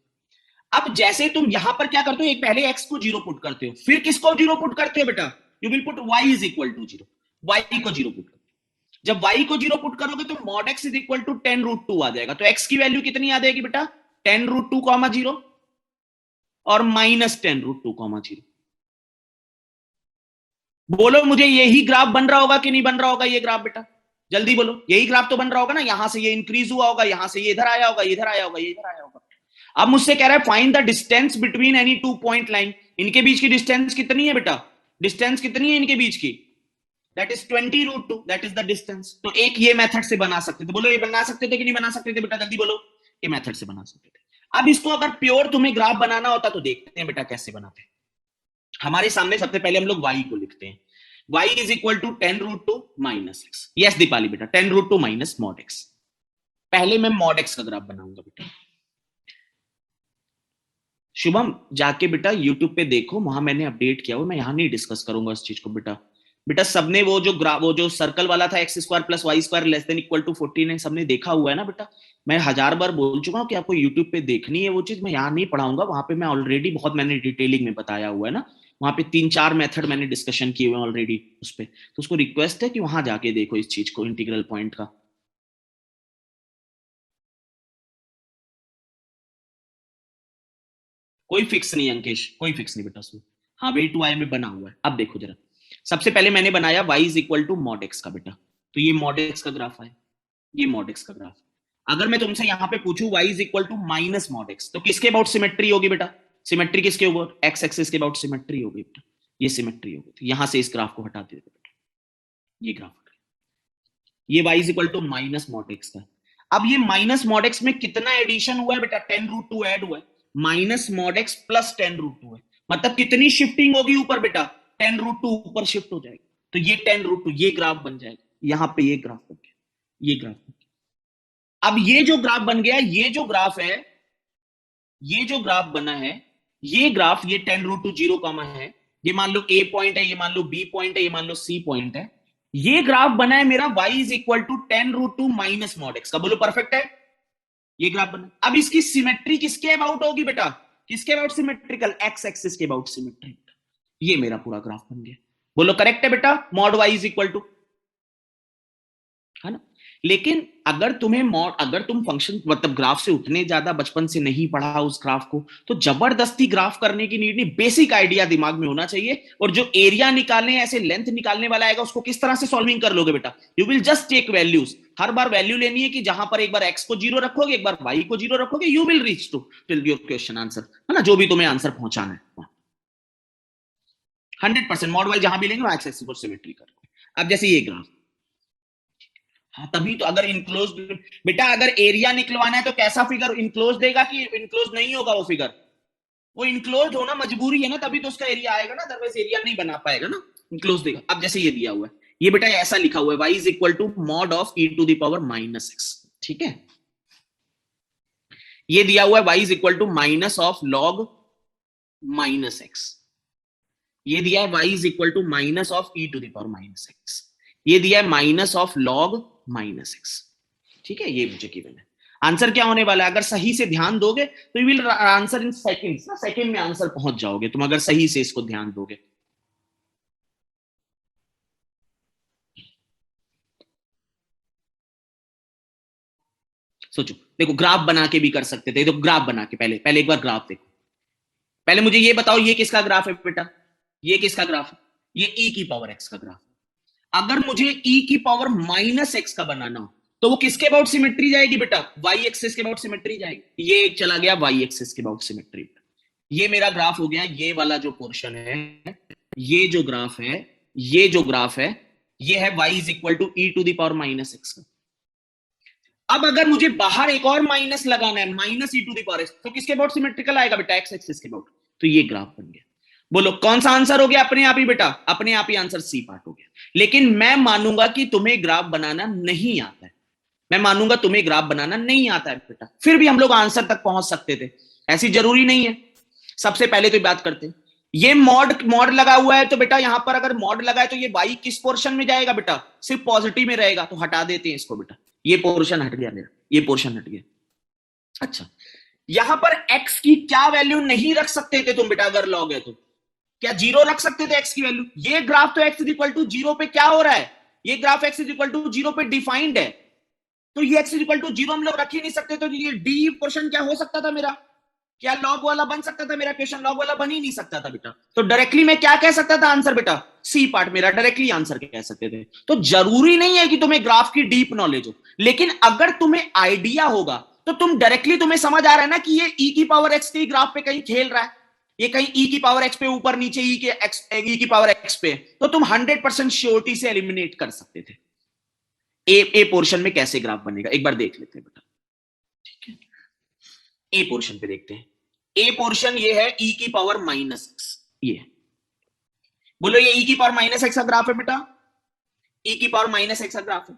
अब जैसे तुम यहां पर क्या करते हो, एक पहले x को 0 पुट करते हो, फिर किसको 0 पुट करते हो बेटा? You will put y is equal to 0। y को 0 पुट। जब y को 0 पुट करोगे तो mod x is equal to 10√2 आ जाएगा। तो x की वैल्यू कितनी आ जाएगी बेटा? 10√2, 0 और -10√2, 0। बोलो मुझे यही ग्राफ बन रहा होगा कि नहीं बन रहा होगा ये ग्राफ बेटा? जल्दी बोलो, यही ग्राफ तो बन रहा होगा ना। यहां से ये इंक्रीज हुआ होगा, यहां से ये इधर आया होगा, इधर आया होगा, ये इधर आया होगा। अब मुझसे कह रहा है find the distance between any two point line. इनके बीच की डिस्टेंस कितनी है बेटा? डिस्टेंस कितनी है इनके बीच की? That is 20√2, that is the distance. तो एक ये मेथड से बना सकते थे। बोलो ये बना सकते थे कि नहीं बना सकते थे बेटा? जल्दी बोलो। ये मेथड से बना सकते थे। अब इसको अगर प्योर तुम्हें ग्राफ बनाना होता तो देखते हैं बेटा कैसे बनाते हैं। हमारे सामने सबसे पहले हम लोग y को लिखते हैं, y is equal to 10√2 minus x. Yes Deepali बेटा, 10√2 माइनस मॉड एक्स। पहले मैं मॉड एक्स का ग्राफ बनाऊंगा बेटा। शुभम जाके बेटा यूट्यूब पे देखो, वहां मैंने अपडेट किया हुआ, मैं यहां नहीं डिस्कस करूंगा इस चीज को बेटा। बेटा सबने वो जो सर्कल वाला था x square plus y square less than equal to 14 है, सबने देखा हुआ है ना बेटा। मैं 1000 बार बोल चुका हूं कि आपको यूट्यूब पे देखनी है वो चीज, मैं यहाँ नहीं पढ़ाऊंगा, वहां पे मैं ऑलरेडी बहुत मैंने डिटेलिंग में बताया हुआ है ना। वहां पे 3-4 मेथड मैंने डिस्कशन किए हुए हैं ऑलरेडी उस पर, तो उसको रिक्वेस्ट है कि वहां जाके देखो इस चीज को, इंटीग्रल पॉइंट का। कोई फिक्स नहीं अंकेश, कोई फिक्स नहीं बेटा उसमें। हाँ वे टू आई में बना हुआ है। अब देखो जरा, सबसे पहले मैंने बनाया y is equal to mod x का बेटा, तो ये मॉड एक्स का ग्राफ है, ये मॉड एक्स का ग्राफ। अगर मैं तुमसे यहां पे पूछूं y is equal to minus mod x, तो किसके अबाउट सिमेट्री होगी बेटा? सिमेट्री किसके ऊपर? एक्स एक्सिस के अबाउट सिमेट्री होगी बेटा, ये सिमेट्री होगी। तो यहां से इस ग्राफ को हटा देते बेटा, ये ग्राफ, ये y is equal to minus mod x का। अब ये माइनस मॉड एक्स में कितना एडिशन हुआ है बेटा? 10√2 ऐड हुआ है, माइनस मॉड एक्स प्लस 10√2 है, मतलब कितनी शिफ्टिंग होगी ऊपर बेटा? 10√2 ऊपर शिफ्ट हो जाएगा, तो ये 10√2 ये ग्राफ बन जाएगा, यहां पे ये ग्राफ बन गया, ये ग्राफ बन गया। अब ये जो ग्राफ बन गया, ये जो ग्राफ है, ये जो ग्राफ बना है, ये ग्राफ, ये 10√2 जीरो कॉमा है, ये मान लो ए पॉइंट है, ये मान लो बी पॉइंट है, ये मान लो सी पॉइंट है। ये ग्राफ बना है मेरा y is equal to 10√2 minus mod x का। बोलो परफेक्ट है, ये ग्राफ बना। अब इसकी सिमेट्री किसके अबाउट होगी बेटा? किसके अबाउट सिमेट्रिकल? एक्स एक्सिस के अबाउट सिमेट्री। ये मेरा पूरा ग्राफ बन गया। बोलो करेक्ट है बेटा, mod y is equal to, है ना। लेकिन अगर तुम फंक्शन मतलब ग्राफ से उतने ज्यादा बचपन से नहीं पढ़ा उस ग्राफ को, तो जबरदस्ती ग्राफ करने की नीड नहीं, बेसिक आइडिया दिमाग में होना चाहिए। और जो एरिया निकालने, ऐसे लेंथ निकालने वाला आएगा, उसको किस तरह से सॉल्विंग कर लोगे बेटा? You will just take values, हर बार वैल्यू लेनी है कि जहां पर एक बार एक्स को जीरो रखोगे, एक बार वाई को जीरो रखोगे, you will reach to till your question answer, है ना, जो भी तुम्हें आंसर पहुंचाना है। 100% मॉड वाई जहां भी लेंगे एक्स एक्सिस पर सिमेट्री करो। अब जैसे ये ग्राफ, हाँ तभी तो, अगर इनक्लोज बेटा, अगर एरिया निकलवाना है तो कैसा फिगर? इनक्लोज देगा कि इनक्लोज नहीं होगा वो फिगर? वो इनक्लोज होना मजबूरी है ना, तभी तो उसका एरिया आएगा ना, अदरवाइज एरिया नहीं बना पाएगा ना, इनक्लोज देगा। अब जैसे ये दिया हुआ है, ये बेटा ऐसा लिखा हुआ है, y is equal to mod of e to the power minus x, ठीक है। ये दिया हुआ है y is equal to minus of log minus x, ये दिया है y is equal to minus of e to the power minus x, ये दिया है minus of log minus x, ठीक है। ये मुझे गिवन है। आंसर क्या होने वाला है? अगर सही से ध्यान दोगे तो you will answer in seconds ना, सेकंड में आंसर पहुंच जाओगे तुम, अगर सही से इसको ध्यान दोगे। सोचो, देखो ग्राफ बना के भी कर सकते थे, तो ग्राफ बना के पहले पहले एक बार ग्राफ देखो। पहले मुझे ये बताओ, ये किसका ग्राफ है बेटा? ये किसका ग्राफ है? ये e की पावर x का ग्राफ। अगर मुझे e की पावर माइनस एक्स का बनाना हो, तो वो किसके अबाउट सिमेट्री जाएगी बेटा? y एक्सिस के अबाउट सिमेट्री जाएगी। ये चला गया y एक्सिस के अबाउट सिमेट्री। ये मेरा ग्राफ हो गया, ये वाला जो पोर्शन है, ये जो ग्राफ है, ये जो ग्राफ है, ये है y is equal to e to the power minus x का। अब अगर मुझे बाहर एक और माइनस लगाना है, minus e to the power x, तो किसके अबाउट सिमेट्रिकल आएगा बेटा? एक्स एक्सिस के अबाउट। तो ये ग्राफ बन गया। बोलो कौन सा आंसर हो गया? अपने आप ही बेटा, अपने आप ही आंसर सी पार्ट हो गया। लेकिन मैं मानूंगा कि तुम्हें ग्राफ बनाना नहीं आता है, मैं मानूंगा तुम्हें ग्राफ बनाना नहीं आता है बेटा, फिर भी हम लोग आंसर तक पहुंच सकते थे, ऐसी जरूरी नहीं है। सबसे पहले तो बात करते हैं, ये मॉड मॉड लगा हुआ है, तो बेटा यहां पर अगर मॉड लगा है तो ये y किस पोर्शन में जाएगा बेटा? सिर्फ पॉजिटिव में रहेगा, तो हटा देते हैं इसको बेटा, ये पोर्शन हट गया मेरा, ये पोर्शन हट गया। अच्छा, यहां पर x की क्या वैल्यू नहीं रख सकते थे तुम बेटा? अगर लॉग है तो क्या जीरो रख सकते थे x की वैल्यू? ये ग्राफ तो x is equal to zero पे क्या हो रहा है? ये graph x is equal to zero पे डिफाइंड है, तो ये x is equal to zero हम लोग रख ही नहीं सकते, तो ये डी पोर्शन क्या हो सकता था मेरा? क्या लॉग वाला बन सकता था मेरा क्वेश्चन? लॉग वाला बन ही नहीं सकता था बेटा। तो डायरेक्टली मैं क्या कह सकता था आंसर बेटा? सी पार्ट मेरा डायरेक्टली आंसर कह सकते थे। तो जरूरी नहीं है कि तुम्हें ग्राफ की डीप नॉलेज हो, लेकिन अगर तुम्हें आइडिया होगा तो तुम डायरेक्टली, तुम्हें समझ आ रहा है ना कि ये e की पावर x के ग्राफ पे कहीं खेल रहा है, ये कहीं e की पावर x पे ऊपर नीचे e की पावर x पे, तो तुम 100% श्योरिटी से एलिमिनेट कर सकते थे। ए पोर्शन में कैसे ग्राफ बनेगा एक बार देख लेते हैं बेटा, ठीक है। ए पोर्शन पे देखते हैं। ए पोर्शन ये है e की पावर -x, ये बोलो ये e की पावर -x का ग्राफ है बेटा, e की पावर -x का ग्राफ है।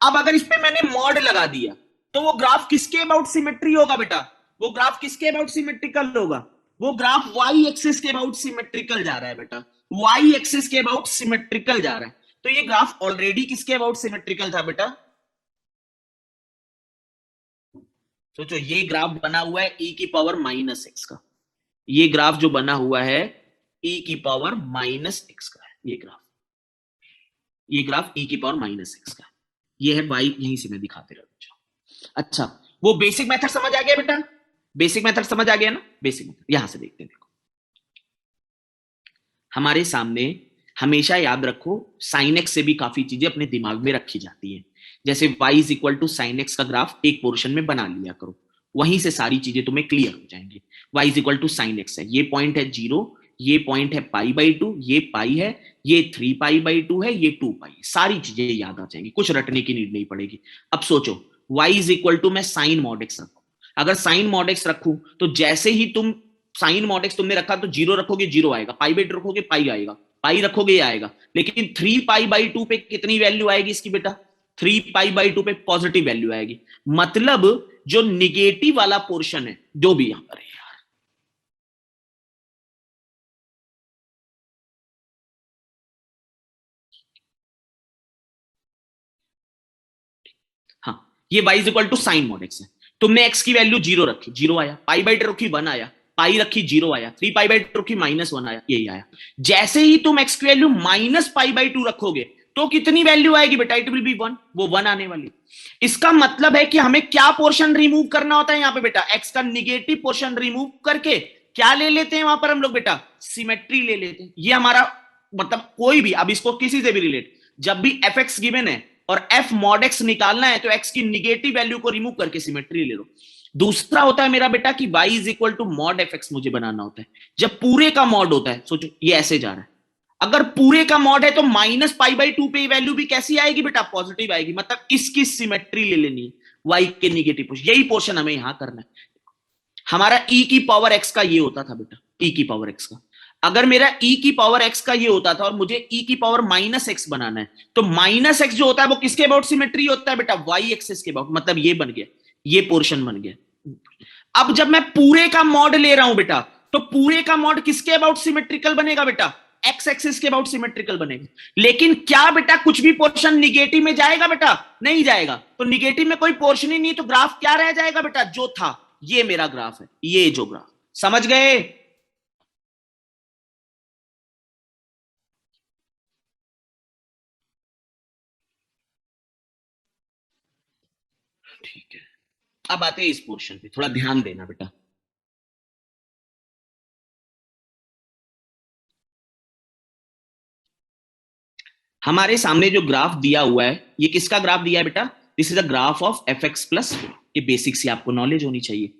अब अगर इस पे मैंने मॉड लगा दिया तो वो ग्राफ किसके अबाउट सिमेट्री होगा बेटा? वो ग्राफ किसके अबाउट सिमेट्रिकल होगा? वो ग्राफ y एक्सिस के अबाउट सिमेट्रिकल जा रहा है बेटा, y एक्सिस के अबाउट सिमेट्रिकल जा रहा है। तो ये ग्राफ ऑलरेडी किसके अबाउट सिमेट्रिकल था बेटा? सोचो, ये ग्राफ बना हुआ है e की पावर -x का, ये ग्राफ जो बना हुआ है e की पावर -x का है, ये ग्राफ e की पावर -x का, ये है y, यहीं से मैं दिखाते रहूंगा। अच्छा, वो बेसिक मेथड समझ आ गया बेटा? बेसिक मेथड समझ आ गया ना? बेसिक मेथड यहां से देखते हैं। देखो, हमारे सामने हमेशा याद रखो, साइन एक्स से भी काफी चीजें अपने दिमाग में रखी जाती है। जैसे y is equal to sine x का ग्राफ एक पोर्शन में बना लिया करो, वहीं से सारी चीजें तुम्हें क्लियर हो जाएंगी। y is equal to sine x है, ये पॉइंट है 0, ये पॉइंट है π/2, ये पाई है, ये 3π/2 है, ये 2π, सारी चीजें याद आ जाएंगी, कुछ रटने की नीड नहीं पड़ेगी। अब सोचो, y इज इक्वल टू मैं साइन मॉड एक्स रखू, अगर साइन मॉड एक्स रखू तो जैसे ही तुम साइन मॉड एक्स तुमने रखा तो 0 रखोगे 0 आएगा, π/2 रखोगे पाई आएगा, पाई रखोगे आएगा, लेकिन 3π/2 पे कितनी वैल्यू आएगी इसकी बेटा? 3π/2 पे पॉजिटिव वैल्यू आएगी। मतलब जो निगेटिव वाला पोर्शन है, जो भी यहां पर है यार, हाँ, ये y is equal to sine mod x है। तुमने x की वैल्यू 0 रखी, 0 आया, π/2 रखी 1 आया, पाई रखी 0 आया, 3π/2 रखी -1 आया, यही आया। जैसे ही तुम x की वैल्यू -π/2 रखोगे तो कितनी वैल्यू आएगी बेटा? इट विल बी 1, वो 1 आने वाली। इसका मतलब है कि हमें क्या पोर्शन रिमूव करना होता है यहां पे बेटा? x का निगेटिव पोर्शन रिमूव करके क्या ले लेते हैं वहां पर हम लोग बेटा? सिमेट्री ले लेते हैं। ये हमारा मतलब कोई भी, अब इसको किसी से भी रिलेट, जब भी fx गिवन है और f mod x निकालना है तो x की निगेटिव वैल्यू को रिमूव करके सिमेट्री ले लो। दूसरा होता है मेरा बेटा कि y is equal to mod fx मुझे बनाना होता है। जब पूरे का मॉड होता है, सोचो ये ऐसे जा रहा है, अगर पूरे का मॉड है तो -π/2 पे वैल्यू भी कैसी आएगी बेटा? पॉजिटिव आएगी। मतलब इसकी सिमेट्री ले लेनी है y के निगेटिव पोर्शन, यही पोर्शन हमें यहां करना है। हमारा e की पावर x का ये होता था बेटा, e की पावर x का, अगर मेरा e की पावर x का ये होता था और मुझे e की पावर -x बनाना है तो -x जो होता है वो किसके अबाउट सिमेट्री होता है बेटा? y एक्सिस के अबाउट। मतलब ये बन गया, ये पोर्शन बन गया। अब जब मैं पूरे का मॉड ले रहा हूं बेटा, तो पूरे का मॉड किसके अबाउट सिमेट्रिकल बनेगा बेटा? x एक्सिस के अबाउट सिमेट्रिकल बनेगा। लेकिन क्या बेटा कुछ भी पोर्शन निगेटिव में जाएगा बेटा? नहीं जाएगा। तो निगेटिव में कोई पोर्शन ही नहीं, तो ग्राफ क्या रह जाएगा बेटा? जो था, ये मेरा ग्राफ है, ये जो ग्राफ, समझ गए? ठीक है, अब आते हैं इस पोर्शन पे, थोड़ा ध्यान देना बेटा। हमारे सामने जो ग्राफ दिया हुआ है, ये किसका ग्राफ दिया है बेटा? This is a graph of fx+4। ये बेसिक सी आपको नॉलेज होनी चाहिए।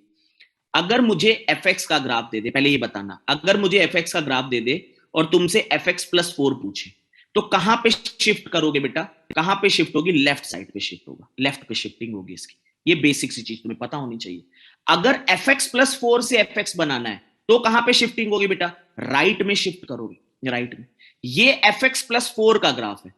अगर मुझे fx का ग्राफ दे दे, पहले ये बताना, अगर मुझे fx का ग्राफ दे दे और तुमसे fx+4 पूछे तो कहां पे शिफ्ट करोगे बेटा? कहां पे शिफ्ट होगी? लेफ्ट साइड पे शिफ्ट होगा, लेफ्ट पे शिफ्टिंग होगी इसकी। ये बेसिक सी चीज तुम्हें पता होनी चाहिए। अगर fx+4 से fx बनाना है तो कहां पे शिफ्टिंग होगी बेटा? राइट में शिफ्ट करोगे, राइट में। ये fx+4 का ग्राफ है।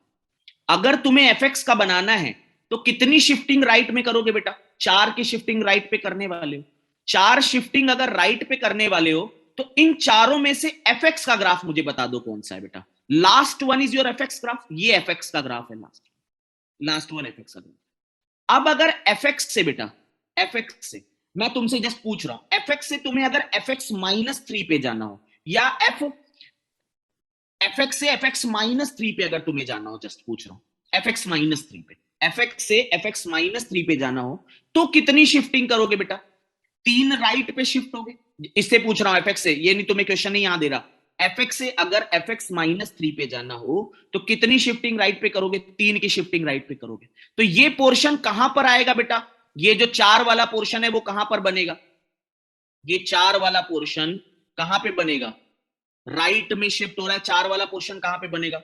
अगर तुम्हें fx का बनाना है तो कितनी शिफ्टिंग राइट में करोगे बेटा? 4 की शिफ्टिंग राइट पे करने वाले हो। 4 शिफ्टिंग अगर राइट पे करने वाले हो तो इन चारों में से fx का ग्राफ मुझे बता दो कौन सा है बेटा? Last one is your fx graph, ये fx का ग्राफ है, लास्ट लास्ट वन fx का ग्राफ। अब अगर fx से बेटा, fx से मैं तुमसे जस्ट पूछ रहा हूं, fx से तुम्हें अगर fx-3 पे जाना हो या fx से fx-3 पे अगर तुम्हें जाना हो, जस्ट पूछ रहा हूं, fx-3 पे, fx से fx-3 पे जाना हो तो कितनी शिफ्टिंग करोगे बेटा? 3 राइट पे शिफ्ट होगे। इससे पूछ रहा हूं fx से, ये नहीं तुम्हें क्वेश्चन नहीं यहां दे रहा। fx से अगर fx-3 पे जाना हो तो कितनी शिफ्टिंग राइट पे करोगे? 3 की शिफ्टिंग राइट पे करोगे। तो ये पोर्शन कहां पर आएगा बेटा? ये जो 4 वाला पोर्शन है वो कहां पर बनेगा? ये 4 वाला पोर्शन कहां पे बनेगा? राइट में शिफ्ट हो रहा है। 4 वाला पोर्शन कहां पे बनेगा?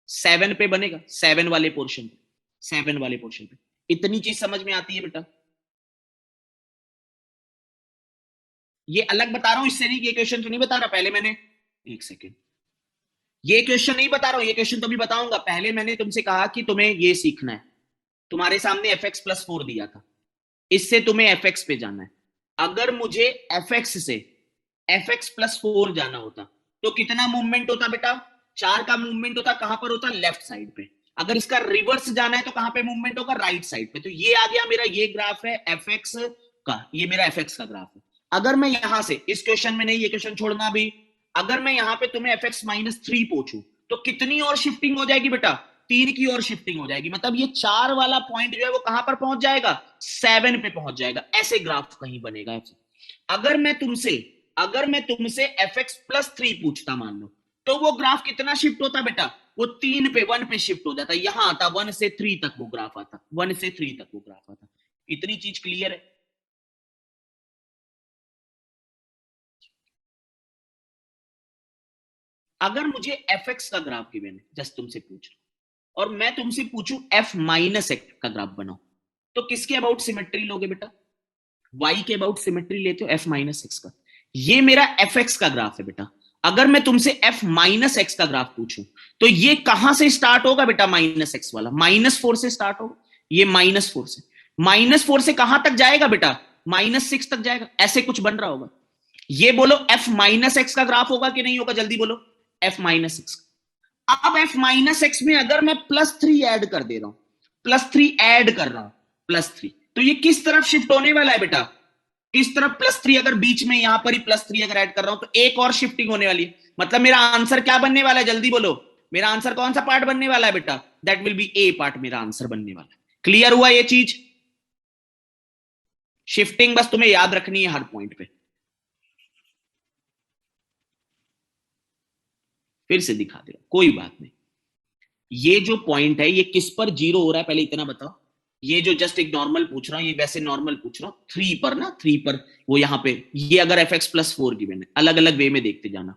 7 पे बनेगा, 7 वाले पोर्शन पे, 7 वाले पोर्शन पे। इतनी चीज समझ में आती है बेटा? ये अलग बता रहा हूं, इससे नहीं, ये क्वेश्चन तो नहीं बता रहा, पहले मैंने, एक सेकेंड, ये क्वेश्चन नहीं बता रहा हूं, ये क्वेश्चन तो भी बताऊंगा, पहले मैंने तुमसे कहा कि तुम्हें ये सीखना है, तुम्हारे सामने fx+4 दिया था, इससे तुम्हें fx पे जाना है। अगर मुझे fx से fx+4 जाना होता तो कितना मूवमेंट होता बेटा, 4 का मूवमेंट होता, कहां पर होता, लेफ्ट साइड पे। अगर इसका रिवर्स जाना है तो कहां पे मूवमेंट होगा, राइट साइड पे। तो ये आ गया मेरा, ये ग्राफ है fx का, ये मेरा fx का ग्राफ है। अगर मैं यहां से, इस क्वेश्चन में नहीं, ये क्वेश्चन छोड़ना भी, अगर मैं यहां पे तुम्हें fx-3 पूछूं तो कितनी और शिफ्टिंग हो जाएगी बेटा, 3 की और शिफ्टिंग हो जाएगी। मतलब ये 4 वाला पॉइंट जो है वो कहां पर पहुंच जाएगा, 7 पे पहुंच जाएगा। ऐसे ग्राफ कहीं बनेगा। अगर मैं तुमसे fx+3 पूछता मान लो, तो वो ग्राफ कितना शिफ्ट होता बेटा, वो 3 पे, 1 पे शिफ्ट हो जाता, यहां आता 1 से 3 तक वो ग्राफ आता, 1 से 3 तक वो ग्राफ आता। इतनी चीज क्लियर है। अगर मुझे fx का ग्राफ गिवन है, जस्ट तुमसे पूछ, और मैं तुमसे पूछूं f-x का ग्राफ बनाओ, तो किसके अबाउट सिमेट्री लोगे बेटा, y के अबाउट सिमेट्री लेते हो f-x का। ये मेरा fx का ग्राफ है बेटा। अगर मैं तुमसे f-x का ग्राफ पूछूं तो ये कहां से स्टार्ट होगा बेटा, -x वाला, -4 से स्टार्ट होगा, ये -4 से, -4 से कहां तक जाएगा बेटा, -6 तक जाएगा। ऐसे कुछ बन रहा होगा। ये बोलो f-x का ग्राफ होगा कि नहीं होगा, जल्दी बोलो, f-x। अब f-x में अगर मैं +3 ऐड कर दे रहा हूं, +3 ऐड कर रहा हूं, +3, तो ये किस तरफ शिफ्ट होने वाला है बेटा, किस तरफ, +3। अगर बीच में यहां पर ही +3 अगर ऐड कर रहा हूं तो एक और शिफ्टिंग होने वाली है। मतलब मेरा आंसर क्या बनने वाला है, जल्दी बोलो, मेरा आंसर कौन सा पार्ट बनने वाला है बेटा, that will B A part, मेरा आंसर बनने वाला है। क्लियर हुआ ये चीज, शिफ्टिंग बस तुम्हें याद रखनी है हर पॉइंट पे। फिर से दिखा दे, कोई बात नहीं। ये जो पॉइंट है ये किस पर जीरो हो रहा है, पहले इतना बताओ। ये जो जस्ट एक नॉर्मल पूछ रहा हूं, ये वैसे नॉर्मल पूछ रहा हूं, 3 पर ना, 3 पर, वो यहां पे, ये अगर fx+4 गिवन है, अलग अलग वे में देखते जाना।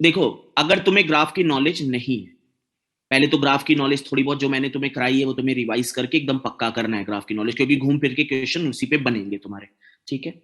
देखो, अगर तुम्हें ग्राफ की नॉलेज नहीं है, पहले तो ग्राफ की नॉलेज थोड़ी बहुत जो मैंने तुम्हें कराई है वो तुम्हें रिवाइज करके एकदम पक्का करना है ग्राफ की नॉलेज, क्योंकि घूम फिर के क्वेश्चन उसी पे बनेंगे तुम्हारे, ठीक है।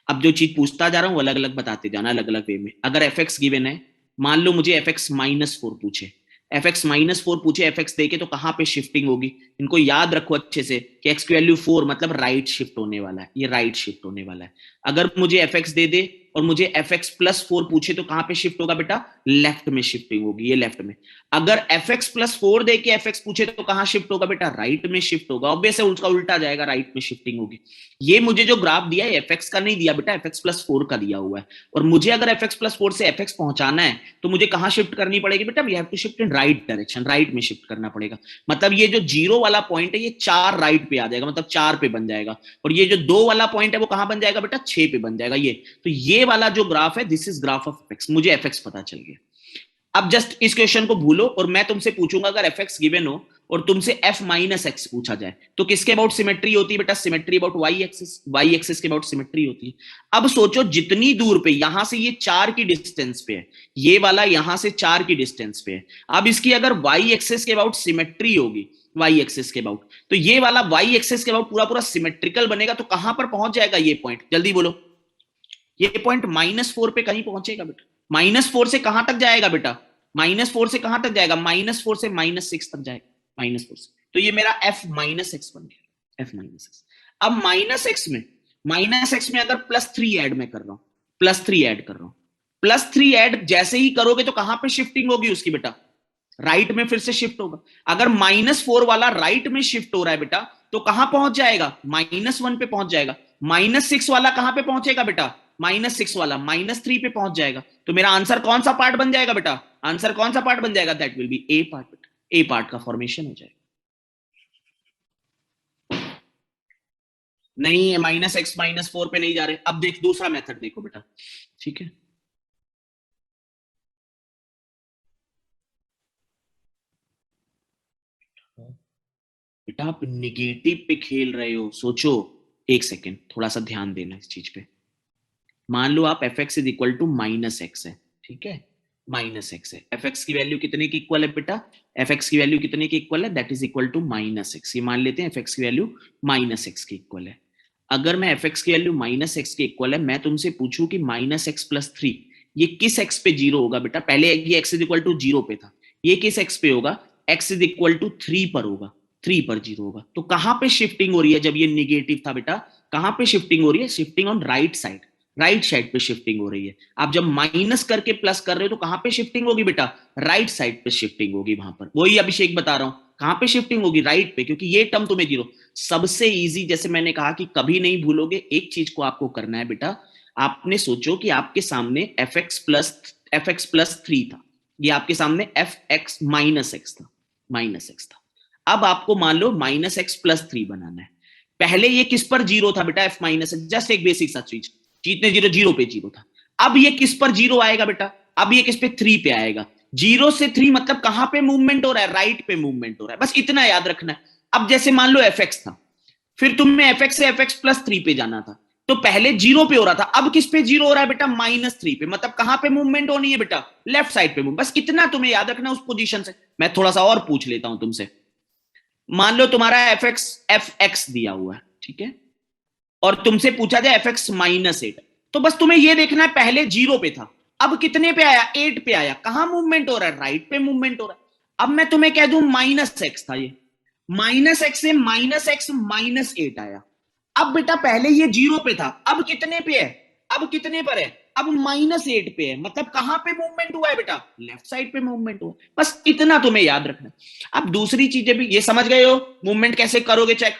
अब जो चीज पूछता जा रहा हूं अलग अलग बताते जाना, अलग अलग वे में। अगर fx गिवन है, मान लो मुझे fx-4 पूछे, fx-4 पूछे, fx देके तो कहां पे शिफ्टिंग होगी, इनको याद रखो अच्छे से कि x की वैल्यू 4 मतलब राइट शिफ्ट होने वाला है, ये राइट शिफ्ट होने वाला है। अगर मुझे fx दे दे और मुझे fx+4 पूछे तो कहां पे शिफ्ट होगा बेटा, लेफ्ट में शिफ्टिंग होगी, ये लेफ्ट में। अगर fx+4 दे के fx पूछे तो कहां शिफ्ट होगा बेटा, राइट में शिफ्ट होगा, ऑब्वियस है, उसका उल्टा जाएगा, राइट में शिफ्टिंग होगी। ये मुझे जो ग्राफ दिया है fx का नहीं दिया बेटा, fx+4 का दिया हुआ है। और मुझे अगर fx+4 से fx पहुंचाना है तो मुझे कहां शिफ्ट करनी पड़ेगी बेटा, we have to shift in right direction, right में शिफ्ट करना पड़ेगा। मतलब ये जो 0 वाला पॉइंट है ये 4 राइट पे आ जाएगा, मतलब 4 पे बन जाएगा। और ये जो 2 वाला पॉइंट है वो कहां बन जाएगा बेटा, 6 पे बन जाएगा। ये तो ये वाला जो ग्राफ है, this is graph of fx, मुझे fx पता चल गया। अब जस्ट इस क्वेश्चन को भूलो और मैं तुमसे पूछूंगा, अगर fx गिवन हो और तुमसे f-x पूछा जाए तो किसके अबाउट सिमेट्री होती है बेटा, symmetry about y axis, y axis के अबाउट सिमेट्री होती है। अब सोचो जितनी दूर पे, यहां से ये 4 की डिस्टेंस पे है, ये वाला यहां से 4 की डिस्टेंस पे है। अब इसकी अगर y एक्सिस के अबाउट सिमेट्री होगी, y एक्सिस के अबाउट, तो ये वाला y एक्सिस के अबाउट पूरा पूरा सिमेट्रिकल बनेगा। तो कहां पर पहुंच जाएगा ये पॉइंट, जल्दी बोलो, ये पॉइंट -4 पे कहीं पहुंचेगा बेटा। -4 से कहां तक जाएगा बेटा, -4 से कहां तक जाएगा, -4 से -6 तक जाएगा, -4 से। तो ये मेरा f-x बन गया, f-x। अब माइनस एक्स में अगर +3 ऐड मैं कर रहा हूं, +3 ऐड कर रहा हूं, +3 ऐड जैसे ही करोगे तो कहां पे शिफ्टिंग होगी उसकी बेटा, राइट में फिर से शिफ्ट होगा। अगर -4 वाला राइट में शिफ्ट हो रहा है बेटा तो कहां पहुंच जाएगा, -1 पे पहुंच जाएगा। -6 वाला कहां पे पहुंचेगा बेटा, -6 वाला -3 पे पहुंच जाएगा। तो मेरा आंसर कौन सा पार्ट बन जाएगा बेटा, आंसर कौन सा पार्ट बन जाएगा, that will B A part बेटा, ए पार्ट का फॉर्मेशन हो जाएगा। नहीं है, -x -4 पे नहीं जा रहे। अब देख दूसरा मेथड देखो बेटा, ठीक है। बेटा आप निगेटिव पे खेल रहे हो, सोचो, एक सेकेंड, थोड़ा सा ध्यान देना इस चीज पे। मान लो आप fx is equal to -x है, ठीक है, -x है, fx की वैल्यू कितने की इक्वल है बेटा, fx की वैल्यू कितने की इक्वल है, that is equal to -x। ये मान लेते हैं fx की वैल्यू -x की इक्वल है। अगर मैं एफ एक्स की वैल्यू माइनस एक्स के इक्वल है, मैं तुमसे पूछूं कि माइनस एक्स प्लस थ्री ये किस एक्स पे जीरो होगा बेटा? पहले ये x is equal to zero पे था, ये किस एक्स पे होगा? X is equal to three पर होगा, थ्री पर जीरो होगा। तो कहां पे शिफ्टिंग हो रही है जब ये निगेटिव था बेटा? कहां पे शिफ्टिंग हो रही है? Shifting on right side, right side पे शिफ्टिंग हो रही है। आप जब माइनस करके प्लस कर रहे हो तो कहां पे शिफ्टिंग होगी बेटा? राइट साइड पे शिफ्टिंग होगी वहां पर। वही अभिषेक बता रहा हूं, कहां पे शिफ्टिंग होगी? राइट पे, क्योंकि ये टर्म तुम्हें जीरो। सबसे इजी, जैसे मैंने कहा कि कभी नहीं भूलोगे, एक चीज को आपको करना है बेटा। आपने सोचो कि आपके सामने एफ एक्स प्लस थ्री था, ये आपके सामने एफ एक्स माइनस एक्स था, माइनस एक्स था। अब आपको मान लो माइनस एक्स प्लस थ्री बनाना है। पहले ये किस पर जीरो था बेटा? एफ माइनस एक्स, जस्ट एक बेसिक सा चीज, जीतने जीरो जीरो पे जीरो था। अब ये किस पर जीरो आएगा बेटा? अब ये किस पे? थ्री पे आएगा। जीरो से थ्री मतलब कहां पे मूवमेंट हो रहा है? राइट पे मूवमेंट हो रहा है, बस इतना याद रखना है। अब जैसे मान लो एफ एक्स था, फिर तुम्हें एफ एक्स से एफ एक्स प्लस थ्री पे जाना था, तो पहले जीरो पे हो रहा था, अब किस पे जीरो हो रहा है बेटा? माइनस थ्री पे। मतलब कहां पे मूवमेंट होनी है बेटा? लेफ्ट साइड पे मूव। बस इतना तुम्हें याद रखना उस पोजीशन से। मैं थोड़ा सा और पूछ लेता हूं तुमसे। मान लो तुम्हारा एफ एक्स दिया हुआ है, ठीक है, और तुमसे पूछा जाए एफ एक्स माइनस एट, तो बस तुम्हें यह देखना है पहले जीरो पे था, अब कितने पे आया? एट पे आया। कहां मूवमेंट हो रहा है? राइट पे मूवमेंट हो रहा है। अब मैं तुम्हें कह दूं माइनस एक्स था, ये माइनस एक्स से माइनस एक्स माइनस एट आया। अब बेटा पहले ये जीरो पे था, अब कितने पे है? अब कितने पर है? अब माइनस एट पे है। मतलब कहां पे मूवमेंट हुआ है बेटा? लेफ्ट साइड पे मूवमेंट हुआ। बस इतना तुम्हें याद रखना। अब दूसरी चीजें भी ये समझ गए हो, मूवमेंट कैसे करोगे चेक?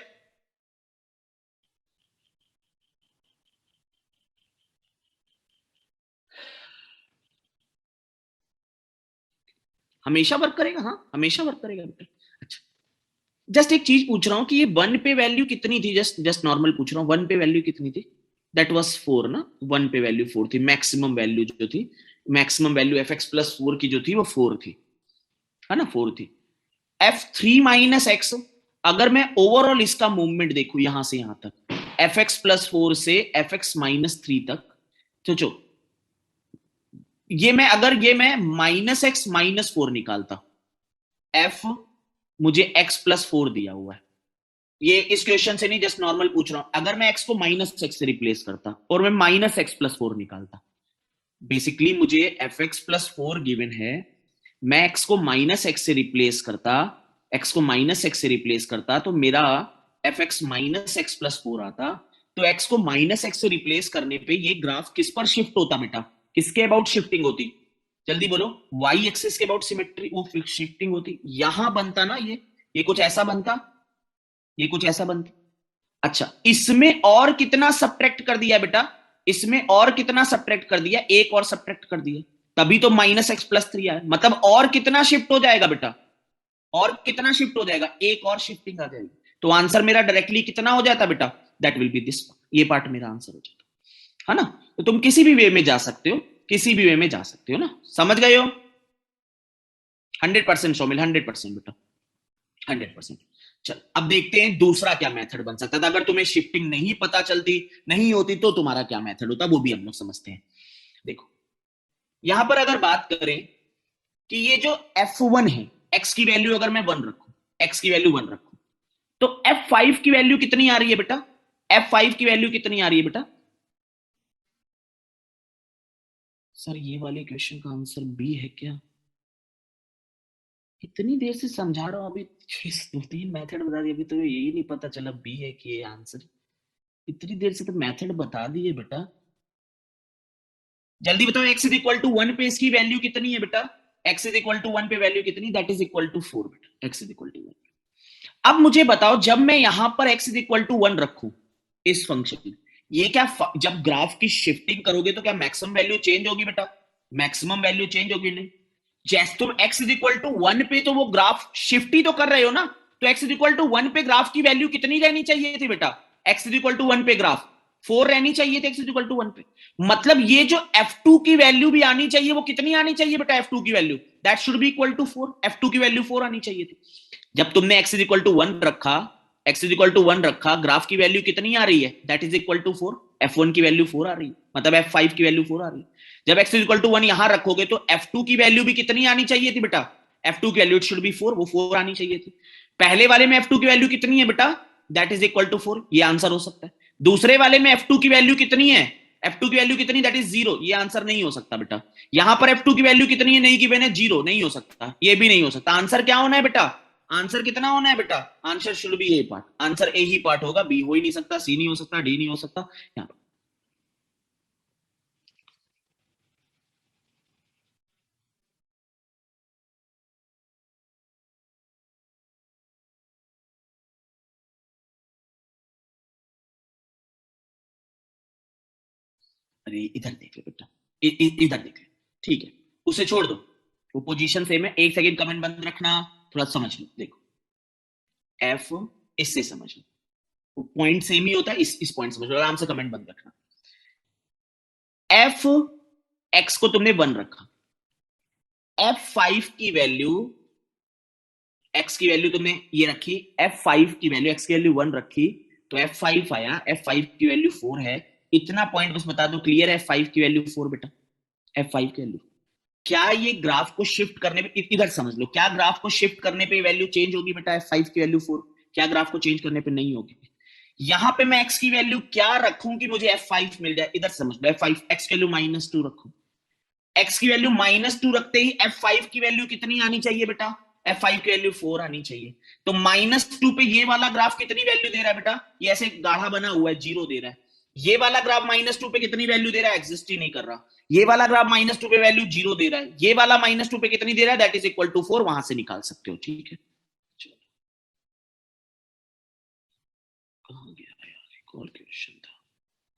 हमेशा वर्क करेगा, हाँ हमेशा वर्क करेगा बेटा। अच्छा, जस्ट एक चीज पूछ रहा हूं कि ये वन पे वैल्यू कितनी थी? जस्ट जस्ट नॉर्मल पूछ रहा हूं, वन पे वैल्यू कितनी थी? दैट वाज फोर ना? वन पे वैल्यू फोर थी, मैक्सिमम वैल्यू जो थी, maximum value F x plus four की जो थी वो फोर थी, है ना? फोर थी। एफ थ्री माइनस एक्स, अगर मैं ओवरऑल इसका मूवमेंट देखूं यहां से यहां तक, एफ एक्स प्लस फोर से एफ एक्स माइनस थ्री तक, सोचो ये मैं माइनस एक्स माइनस फोर निकालता, एफ मुझे एक्स प्लस फोर दिया हुआ है, ये इस क्वेश्चन से नहीं, जस्ट नॉर्मल पूछ रहा हूं। अगर मैं एक्स को माइनस एक्स से रिप्लेस करता और मैं माइनस एक्स प्लस फोर निकालता, बेसिकली मुझे F x plus four given है, मैं एक्स को माइनस एक्स से रिप्लेस करता, एक्स को माइनस एक्स से रिप्लेस करता, तो मेरा F x minus x plus four आता। तो एक्स को माइनस एक्स से रिप्लेस करने पे ये ग्राफ किस पर शिफ्ट होता बेटा? किसके अबाउट शिफ्टिंग होती? जल्दी बोलो। वाई एक्सिस के अबाउट सिमेट्री वो शिफ्टिंग होती। यहां बनता ना ये कुछ ऐसा बनता, ये कुछ ऐसा बनता। अच्छा, इसमें और कितना सब्ट्रैक्ट कर दिया बेटा? इसमें और कितना सब्ट्रैक्ट कर दिया? एक और सब्ट्रैक्ट कर दिया, तभी तो माइनस एक्स प्लस थ्री आया। मतलब और कितना शिफ्ट हो जाएगा बेटा? और कितना शिफ्ट हो जाएगा? एक और शिफ्टिंग आ जाएगी। तो आंसर मेरा डायरेक्टली कितना हो जाता बेटा? दैट विल बी दिस, ये पार्ट मेरा आंसर हो जाता, है ना? तो तुम किसी भी वे में जा सकते हो, किसी भी वे में जा सकते हो ना, समझ गए हो? 100% शोमिल, 100% बेटा, 100%। चल अब देखते हैं दूसरा क्या मेथड बन सकता था। अगर तुम्हें शिफ्टिंग नहीं पता चलती, नहीं होती, तो तुम्हारा क्या मेथड होता वो भी हम लोग समझते हैं। देखो यहां पर अगर बात करें कि ये जो F1 है, x की वैल्यू अगर मैं वन रखूं, x की वैल्यू वन रखूं, तो F5 की वैल्यू कितनी आ रही है बेटा? F5 की वैल्यू कितनी आ रही है बेटा? सर ये वाले क्वेश्चन का आंसर बी है क्या? इतनी देर से समझा रहा हूं, अभी दो तीन मेथड बता दिए, अभी तो यही नहीं पता चला बी है कि ये आंसर। इतनी देर से तो मेथड बता दिए बेटा। जल्दी बताओ, x is equal to one पे इसकी वैल्यू कितनी है बेटा? x is equal to one पे वैल्यू कितनी? That is equal to four बेटा, x is equal to one. अब मुझे बताओ, जब मैं यहां पर x is equal to one रखूं इस फंक्शन की, ये क्या जब ग्राफ की शिफ्टिंग करोगे तो क्या मैक्सिमम वैल्यू चेंज होगी बेटा? मैक्सिमम वैल्यू चेंज होगी नहीं? जैसे तुम x is equal to one पे तो वो ग्राफ शिफ्ट ही तो कर रहे हो ना, तो x is equal to one पे ग्राफ की वैल्यू कितनी रहनी चाहिए थी बेटा? x is equal to one पे ग्राफ फोर रहनी चाहिए थी, x is equal to one पे। मतलब ये जो f2 की वैल्यू भी आनी चाहिए, वो कितनी आनी चाहिए बेटा? f2 की value that should be equal to four, f2 की वैल्यू फोर आनी चाहिए थी। जब तुमने x is equal to one रखा, x is equal to one रखा, ग्राफ की वैल्यू कितनी आ रही है? That is equal to four, f1 की वैल्यू फोर आ रही है, मतलब f5 की वैल्यू फोर आ रही है। जब x is equal to one यहां रखोगे तो f2 की वैल्यू भी कितनी आनी चाहिए थी बेटा? f2 की वैल्यू शुड बी फोर, वो फोर आनी चाहिए थी। पहले वाले में f2 की वैल्यू कितनी है बेटा? That is equal to four, ये आंसर हो सकता है। दूसरे वाले में F2 की वैल्यू कितनी है, F2 की वैल्यू कितनी, दैट इज 0, ये आंसर नहीं हो सकता बेटा। यहां पर F2 की वैल्यू कितनी है, नहीं कि मैंने 0, नहीं हो सकता, ये भी नहीं हो सकता। आंसर क्या होना है बेटा, आंसर कितना होना है बेटा, answer should be A part, answer A he part होगा, बी हो ही नहीं सकता, सी नहीं हो सकता, डी नहीं हो सकता। यहाँ पर अरे इधर देख ले बेटा, इधर देख ले, ठीक है, उसे छोड़ दो, वो पोजीशन सेम है। एक सेकंड कमेंट बंद रखना, थोड़ा समझ लो, देखो एफ, इससे समझ लो, पॉइंट सेम ही होता है, इस पॉइंट समझ लो, आराम से कमेंट बंद रखना। एफ एक्स को तुमने 1 रखा, F5 की वैल्यू, एक्स की वैल्यू तुमने ये रखी, F5 की वैल्यू, एक्स की वैल्यू 1 रखी, तो F5 आया, F5 की वैल्यू 4 है, इतना पॉइंट बस बता दो, क्लियर है, F5 की वैल्यू 4 बेटा, F5 की वैल्यू। क्या ये ग्राफ को शिफ्ट करने पे, इधर समझ लो, क्या ग्राफ को शिफ्ट करने पे वैल्यू चेंज होगी बेटा, F5 की वैल्यू 4, क्या ग्राफ को चेंज करने पे नहीं होगी। यहां पे मैं एक्स की वैल्यू क्या रखूं कि मुझे F5 मिल जाए, इधर समझ लो, F5 एक्स की वैल्यू -2 रखूं, एक्स की वैल्यू -2 रखते ही F5 की वैल्यू कितनी आनी चाहिए बेटा, F5 की वैल्यू 4 आनी चाहिए। तो -2 पे ये वाला ग्राफ कितनी वैल्यू दे रहा है बेटा, ये ऐसे गाढ़ा बना हुआ है, 0 दे रहा है। ये वाला ग्राफ -2 पे कितनी वैल्यू दे रहा है, एग्जिस्ट ही नहीं कर रहा। ये वाला ग्राफ -2 पे वैल्यू 0 दे रहा है, ये वाला -2 पे कितनी दे रहा है, दैट इज इक्वल टू 4, वहां से निकाल सकते हो, ठीक है। कहां गया यार, एक और क्वेश्चन था,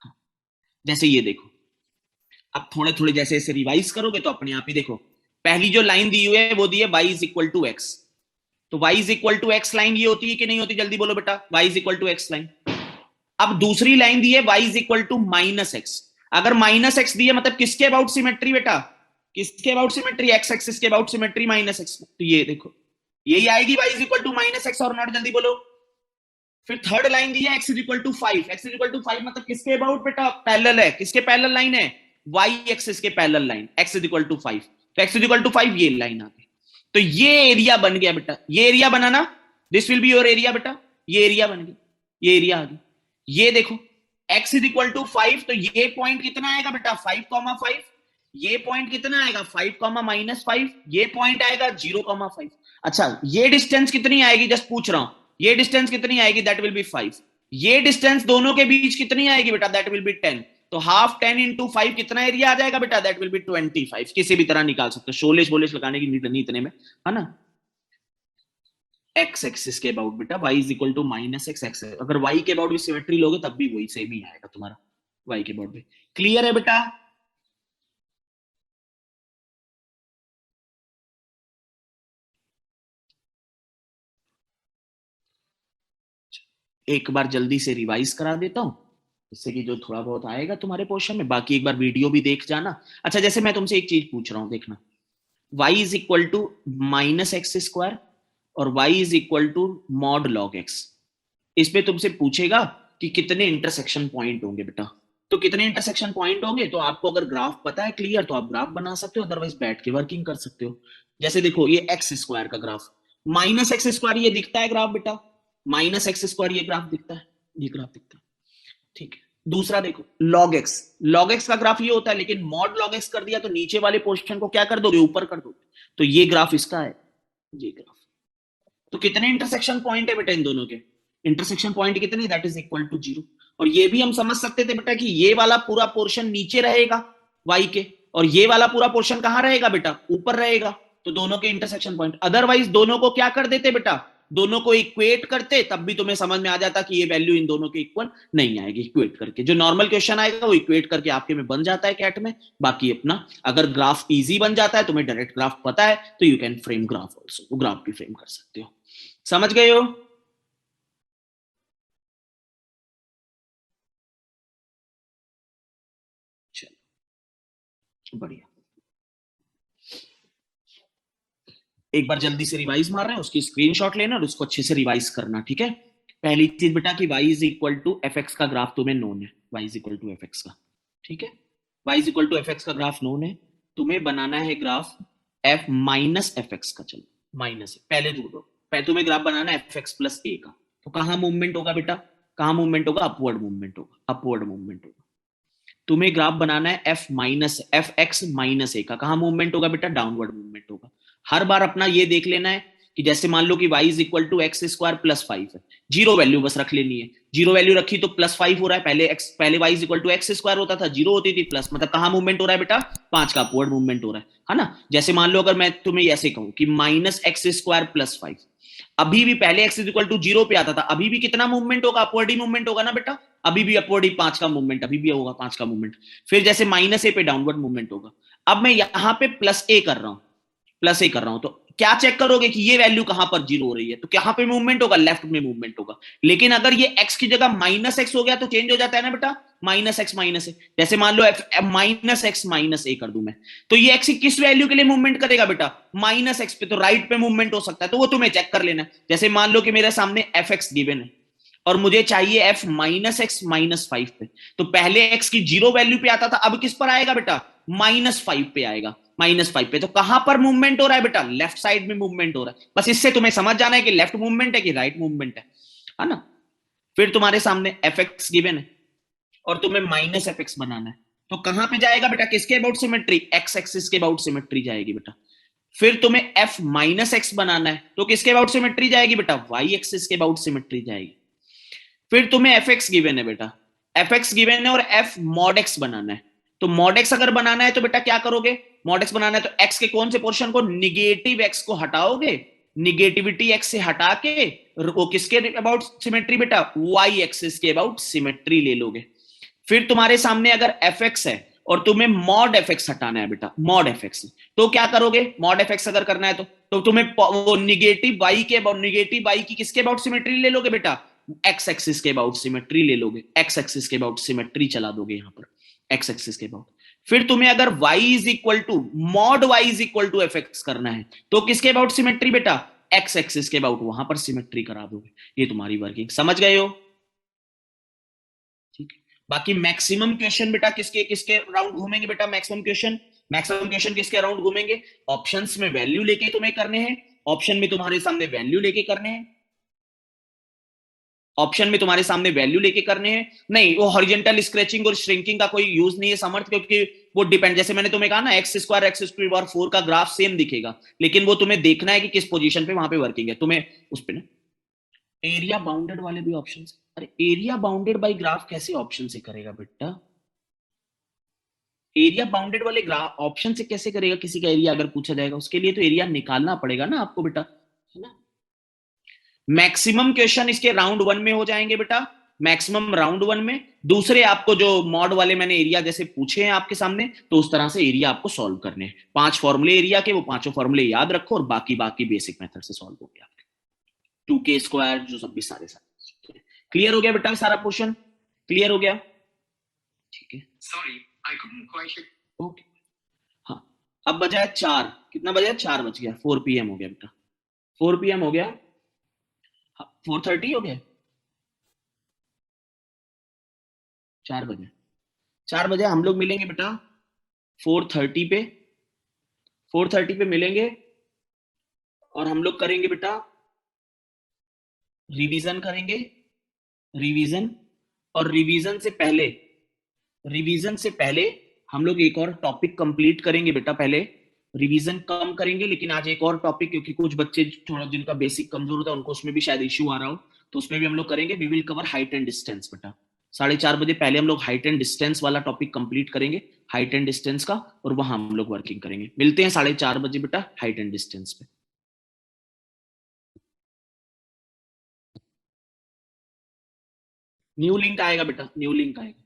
हाँ, जैसे ये देखो, अब थोड़े थोड़े जैसे ऐसे रिवाइज करोगे तो अपने आप ही देखो, पहली जो लाइन दी हुई है वो दी है y is equal to x, तो y is equal to x line ये होती है कि नहीं होती, जल्दी बोलो बेटा, y is equal to x line. अब दूसरी लाइन दी है y is equal to -x, अगर -x दी है मतलब किसके अबाउट सिमेट्री बेटा, किसके अबाउट सिमेट्री, x एक्सिस के अबाउट सिमेट्री -x, तो ये देखो यही आएगी, y is equal to -x और नॉट, जल्दी बोलो। फिर थर्ड लाइन दी है x is equal to 5, x is equal to 5 मतलब किसके अबाउट बेटा, पैरेलल है, किसके पैरेलल लाइन है, y एक्सिस के parallel line, x is equal to 5, तो x इज इक्वल टू 5 ये लाइन आ गई, तो ये एरिया बन गया बेटा, ये area banana, this will be your area बेटा, ये एरिया बन गया, ये एरिया आ गया। ये देखो x इज इक्वल टू 5, तो ये पॉइंट कितना आएगा बेटा 5,5, ये पॉइंट कितना आएगा 5,-5, ये पॉइंट आएगा 0,5। अच्छा ये डिस्टेंस कितनी आएगी, जस्ट पूछ रहा हूं, ये डिस्टेंस कितनी आएगी, दैट विल बी 5, ये डिस्टेंस दोनों के बीच कितनी आएगी बेटा, दैट विल बी 10, तो हाफ 10 इंटू 5 कितना एरिया आ जाएगा बेटा, दैट विल बी 25, किसी भी तरह निकाल सकते हो, शोलेश बोलेश लगाने की नीड नहीं इतने में, है ना। एक्स एक्सिस के अबाउट बेटा y is equal to -x, x, अगर y के अबाउट भी सिमेट्री लोगे तब भी वही सेम ही आएगा तुम्हारा, y के अबाउट भी, क्लियर है बेटा। एक बार जल्दी से रिवाइज करा देता हूं, इससे कि जो थोड़ा बहुत आएगा तुम्हारे पोर्शन में, बाकी एक बार वीडियो भी देख जाना। अच्छा जैसे मैं तुमसे एक चीज पूछ रहा हूं, देखना, y is equal to -x² और y is equal to mod log x, इस पे तुमसे पूछेगा कि कितने इंटरसेक्शन पॉइंट होंगे बेटा, तो कितने इंटरसेक्शन पॉइंट होंगे, तो आपको अगर ग्राफ पता है क्लियर तो आप ग्राफ बना सकते हो, अदरवाइज बैठ के वर्किंग कर सकते हो। जैसे देखो ये x² का ग्राफ, -x² ये दिखता है ग्राफ बेटा, -x² ये ग्राफ दिखता है, ये ग्राफ दिखता है, ठीक है। दूसरा देखो log x का ग्राफ ये होता है, लेकिन मॉड log x कर दिया तो नीचे वाले पोर्शन को क्या कर दोगे, ऊपर कर दोगे, तो ये ग्राफ इसका है, ये ग्राफ। तो कितने इंटरसेक्शन पॉइंट है बेटा इन दोनों के, इंटरसेक्शन पॉइंट कितने, दैट इज इक्वल टू 0। और ये भी हम समझ सकते थे बेटा कि ये वाला पूरा पोर्शन नीचे रहेगा y के, और ये वाला पूरा पोर्शन कहां रहेगा बेटा, ऊपर रहेगा, तो दोनों के इंटरसेक्शन पॉइंट, अदरवाइज दोनों को क्या कर देते बेटा, दोनों को इक्वेट करते, तब भी तुम्हें समझ में आ जाता कि ये वैल्यू इन दोनों के इक्वल नहीं आएगी, इक्वेट करके जो नॉर्मल क्वेश्चन आएगा वो इक्वेट करके आपके में बन जाता है कैट में। बाकी अपना अगर ग्राफ इजी बन जाता है, तुम्हें डायरेक्ट ग्राफ पता है, तो you can frame graph also, graph भी फ्रेम कर सकते हो, समझ गए हो। चलो बढ़िया, एक बार जल्दी से रिवाइज मार रहे हैं, उसकी स्क्रीनशॉट लेना और उसको अच्छे से रिवाइज करना, ठीक है। पहली चीज बेटा कि y is equal to F x का ग्राफ तुम्हें नोन है, y is equal to F x का, ठीक है, y is equal to F x का ग्राफ नोन है, तुम्हें बनाना है graph f minus F x का, चलो माइनस है पहले, दो पहले तुम्हें ग्राफ बनाना है एफ एक्स प्लस ए का, तो कहां मूवमेंट होगा बेटा, कहाँ मूवमेंट होगा? अपवर्ड मूवमेंट होगा, अपवर्ड मूवमेंट होगा। तुम्हें ग्राफ बनाना है एफ एक्स माइनस ए का, कहां मूवमेंट होगा बेटा? डाउनवर्ड मूवमेंट होगा। हर बार अपना ये देख लेना है कि जैसे मान लो कि y is equal to x square plus 5 है, जीरो वैल्यू बस रख लेनी है। जीरो वैल्यू रखी तो प्लस 5 हो रहा है, पहले y is equal to x square होता था, जीरो होती थी, प्लस मतलब कहां मूवमेंट हो रहा है बेटा? 5 का अपवर्ड मूवमेंट हो रहा है ना। जैसे मान लो अगर मैं तुम्हें ऐसे कहूं कि माइनस एक्स स्क्वायर प्लस 5, अभी भी पहले x is equal to zero पे आता था, अभी भी कितना मूवमेंट होगा? अपवर्ड ही मूवमेंट होगा ना बेटा, अभी भी अपवर्ड ही 5 का मूवमेंट, अभी भी होगा 5 का मूवमेंट। फिर जैसे माइनस ए पे डाउनवर्ड मूवमेंट होगा। अब मैं यहां पे प्लस ए कर रहा हूं, प्लस ए कर रहा हूं, तो क्या चेक करोगे कि ये वैल्यू कहां पर जीरो हो रही है? तो कहां पे मूवमेंट होगा? लेफ्ट में मूवमेंट होगा। लेकिन अगर ये एक्स की जगह माइनस एक्स हो गया तो चेंज हो जाता है ना बेटा, माइनस एक्स माइनस ए। जैसे मान लो माइनस एक्स माइनस ए कर दूं मैं, तो ये एक्स किस वैल्यू के लिए मूवमेंट करेगा बेटा? माइनस एक्स पे, तो राइट पे मूवमेंट हो सकता है, तो वो तुम्हें चेक कर लेना है। जैसे मान लो कि मेरे सामने एफ एक्स गिवन है और मुझे चाहिए एफ माइनस एक्स माइनस 5 पे, तो पहले एक्स की जीरो वैल्यू पे आता था, अब किस पर आएगा बेटा? माइनस 5 पे आएगा, माइनस 5 पे। तो कहां पर मूवमेंट हो रहा है बेटा? लेफ्ट साइड में मूवमेंट हो रहा है। बस इससे तुम्हें समझ जाना है कि लेफ्ट मूवमेंट है कि राइट मूवमेंट है ना। फिर तुम्हारे सामने एफ एक्स गिवन है और तुम्हें माइनस एफ एक्स बनाना है, तो कहां पे जाएगा बेटा? किसके अबाउट सिमेट्री? एक्स एक्सिस के अबाउट सिमेट्री जाएगी बेटा। फिर तुम्हें एफ माइनस एक्स बनाना है, तो किसके अबाउट सिमेट्री जाएगी बेटा? वाई एक्सिस के अबाउट सिमेट्री जाएगी। फिर तुम्हें एफ एक्स गिवन है बेटा, एफ एक्स गिवन है और एफ मॉड एक्स बनाना है। तो मॉड एक्स अगर बनाना है तो बेटा क्या करोगे? मॉड एक्स बनाना है तो एक्स के कौन से पोर्शन को? निगेटिव एक्स को हटाओगे, निगेटिविटी एक्स से हटा के वो किसके अबाउट सिमेट्री बेटा? वाई एक्सिस के अबाउट सिमेट्री ले लोगे। फिर तुम्हारे सामने अगर एफ एक्स है और तुम्हें मॉड एफ एक्स हटाना है बेटा, मॉड एफ एक्स, तो क्या करोगे? मॉड एफ एक्स अगर करना है तो तुम्हें वो निगेटिव वाई के अबाउट, निगेटिव वाई की किसके अबाउट सिमेट्री ले लोगे बेटा? एक्स एक्सिस के अबाउट सिमेट्री ले लोगे, एक्स एक्सिस के अबाउट सिमेट्री चला दोगे यहां पर, एक्स एक्सिस के अबाउट। फिर तुम्हें अगर y is equal to mod y is equal to F x करना है, तो किसके अबाउट सिमेट्री बेटा? एक्स एक्सिस के अबाउट, वहां पर सिमेट्री करा दोगे। ये तुम्हारी वर्किंग समझ गए हो? ठीक है। बाकी मैक्सिमम क्वेश्चन बेटा किसके किसके राउंड घूमेंगे बेटा? मैक्सिमम क्वेश्चन किसके अराउंड घूमेंगे? ऑप्शंस में वैल्यू लेके तुम्हें करने हैं, ऑप्शन में तुम्हारे सामने वैल्यू लेके करने हैं, ऑप्शन में तुम्हारे सामने वैल्यू लेके करने हैं। नहीं, वो हॉरिजॉन्टल स्क्रैचिंग और श्रिंकिंग का कोई यूज नहीं है समर्थ, क्योंकि वो डिपेंड, जैसे मैंने तुम्हें कहा ना, एक्स स्क्वायर और 4 का ग्राफ सेम दिखेगा, लेकिन वो तुम्हें देखना है कि किस पोजीशन पे वहां पे वर्किंग है तुम्हें उस पे ना। एरिया बाउंडेड वाले भी ऑप्शन, अरे एरिया बाउंडेड बाई ग्राफ कैसे ऑप्शन से करेगा बेटा? एरिया बाउंडेड वाले ग्राफ ऑप्शन से कैसे करेगा? किसी का एरिया अगर पूछा जाएगा उसके लिए तो एरिया निकालना पड़ेगा ना आपको बेटा, है ना। मैक्सिमम क्वेश्चन इसके राउंड वन में हो जाएंगे बेटा, मैक्सिमम राउंड वन में। दूसरे आपको जो मॉड वाले मैंने एरिया जैसे पूछे हैं आपके सामने, तो उस तरह से एरिया आपको सॉल्व करने हैं। 5 फॉर्मूले एरिया के, वो पांचों फॉर्मूले याद रखो और बाकी बाकी बेसिक मेथड से सॉल्व हो गया। 2k² जो सब भी सारे सारे क्लियर हो गया बेटा, सारा क्वेश्चन क्लियर हो गया? ठीक है, sorry I couldn't quite. Okay, हाँ। अब बजा है 4, कितना बजा है? 4 बज गया, 4 PM हो गया बेटा, 4 PM हो गया। 4:30 हो गया, 4 बजे, 4 बजे हम लोग मिलेंगे बेटा 4:30 पे, 4:30 पे मिलेंगे और हम लोग करेंगे बेटा रिवीजन करेंगे, रिवीजन। और रिवीजन से पहले हम लोग एक और टॉपिक कंप्लीट करेंगे बेटा। पहले रिवीजन कम करेंगे, लेकिन आज एक और टॉपिक, क्योंकि कुछ बच्चे थोड़ा जिनका बेसिक कमजोर होता है उनको उसमें भी शायद इश्यू आ रहा हो, तो उसमें भी हम लोग करेंगे। We will cover height and distance बेटा। 4:30 बजे पहले हम लोग हाइट एंड डिस्टेंस वाला टॉपिक कंप्लीट करेंगे, हाइट एंड डिस्टेंस का, और वहां हम लोग वर्किंग करेंगे। मिलते हैं 4:30 बजे बेटा हाइट एंड डिस्टेंस पे। न्यू लिंक आएगा बेटा, न्यू लिंक आएगा।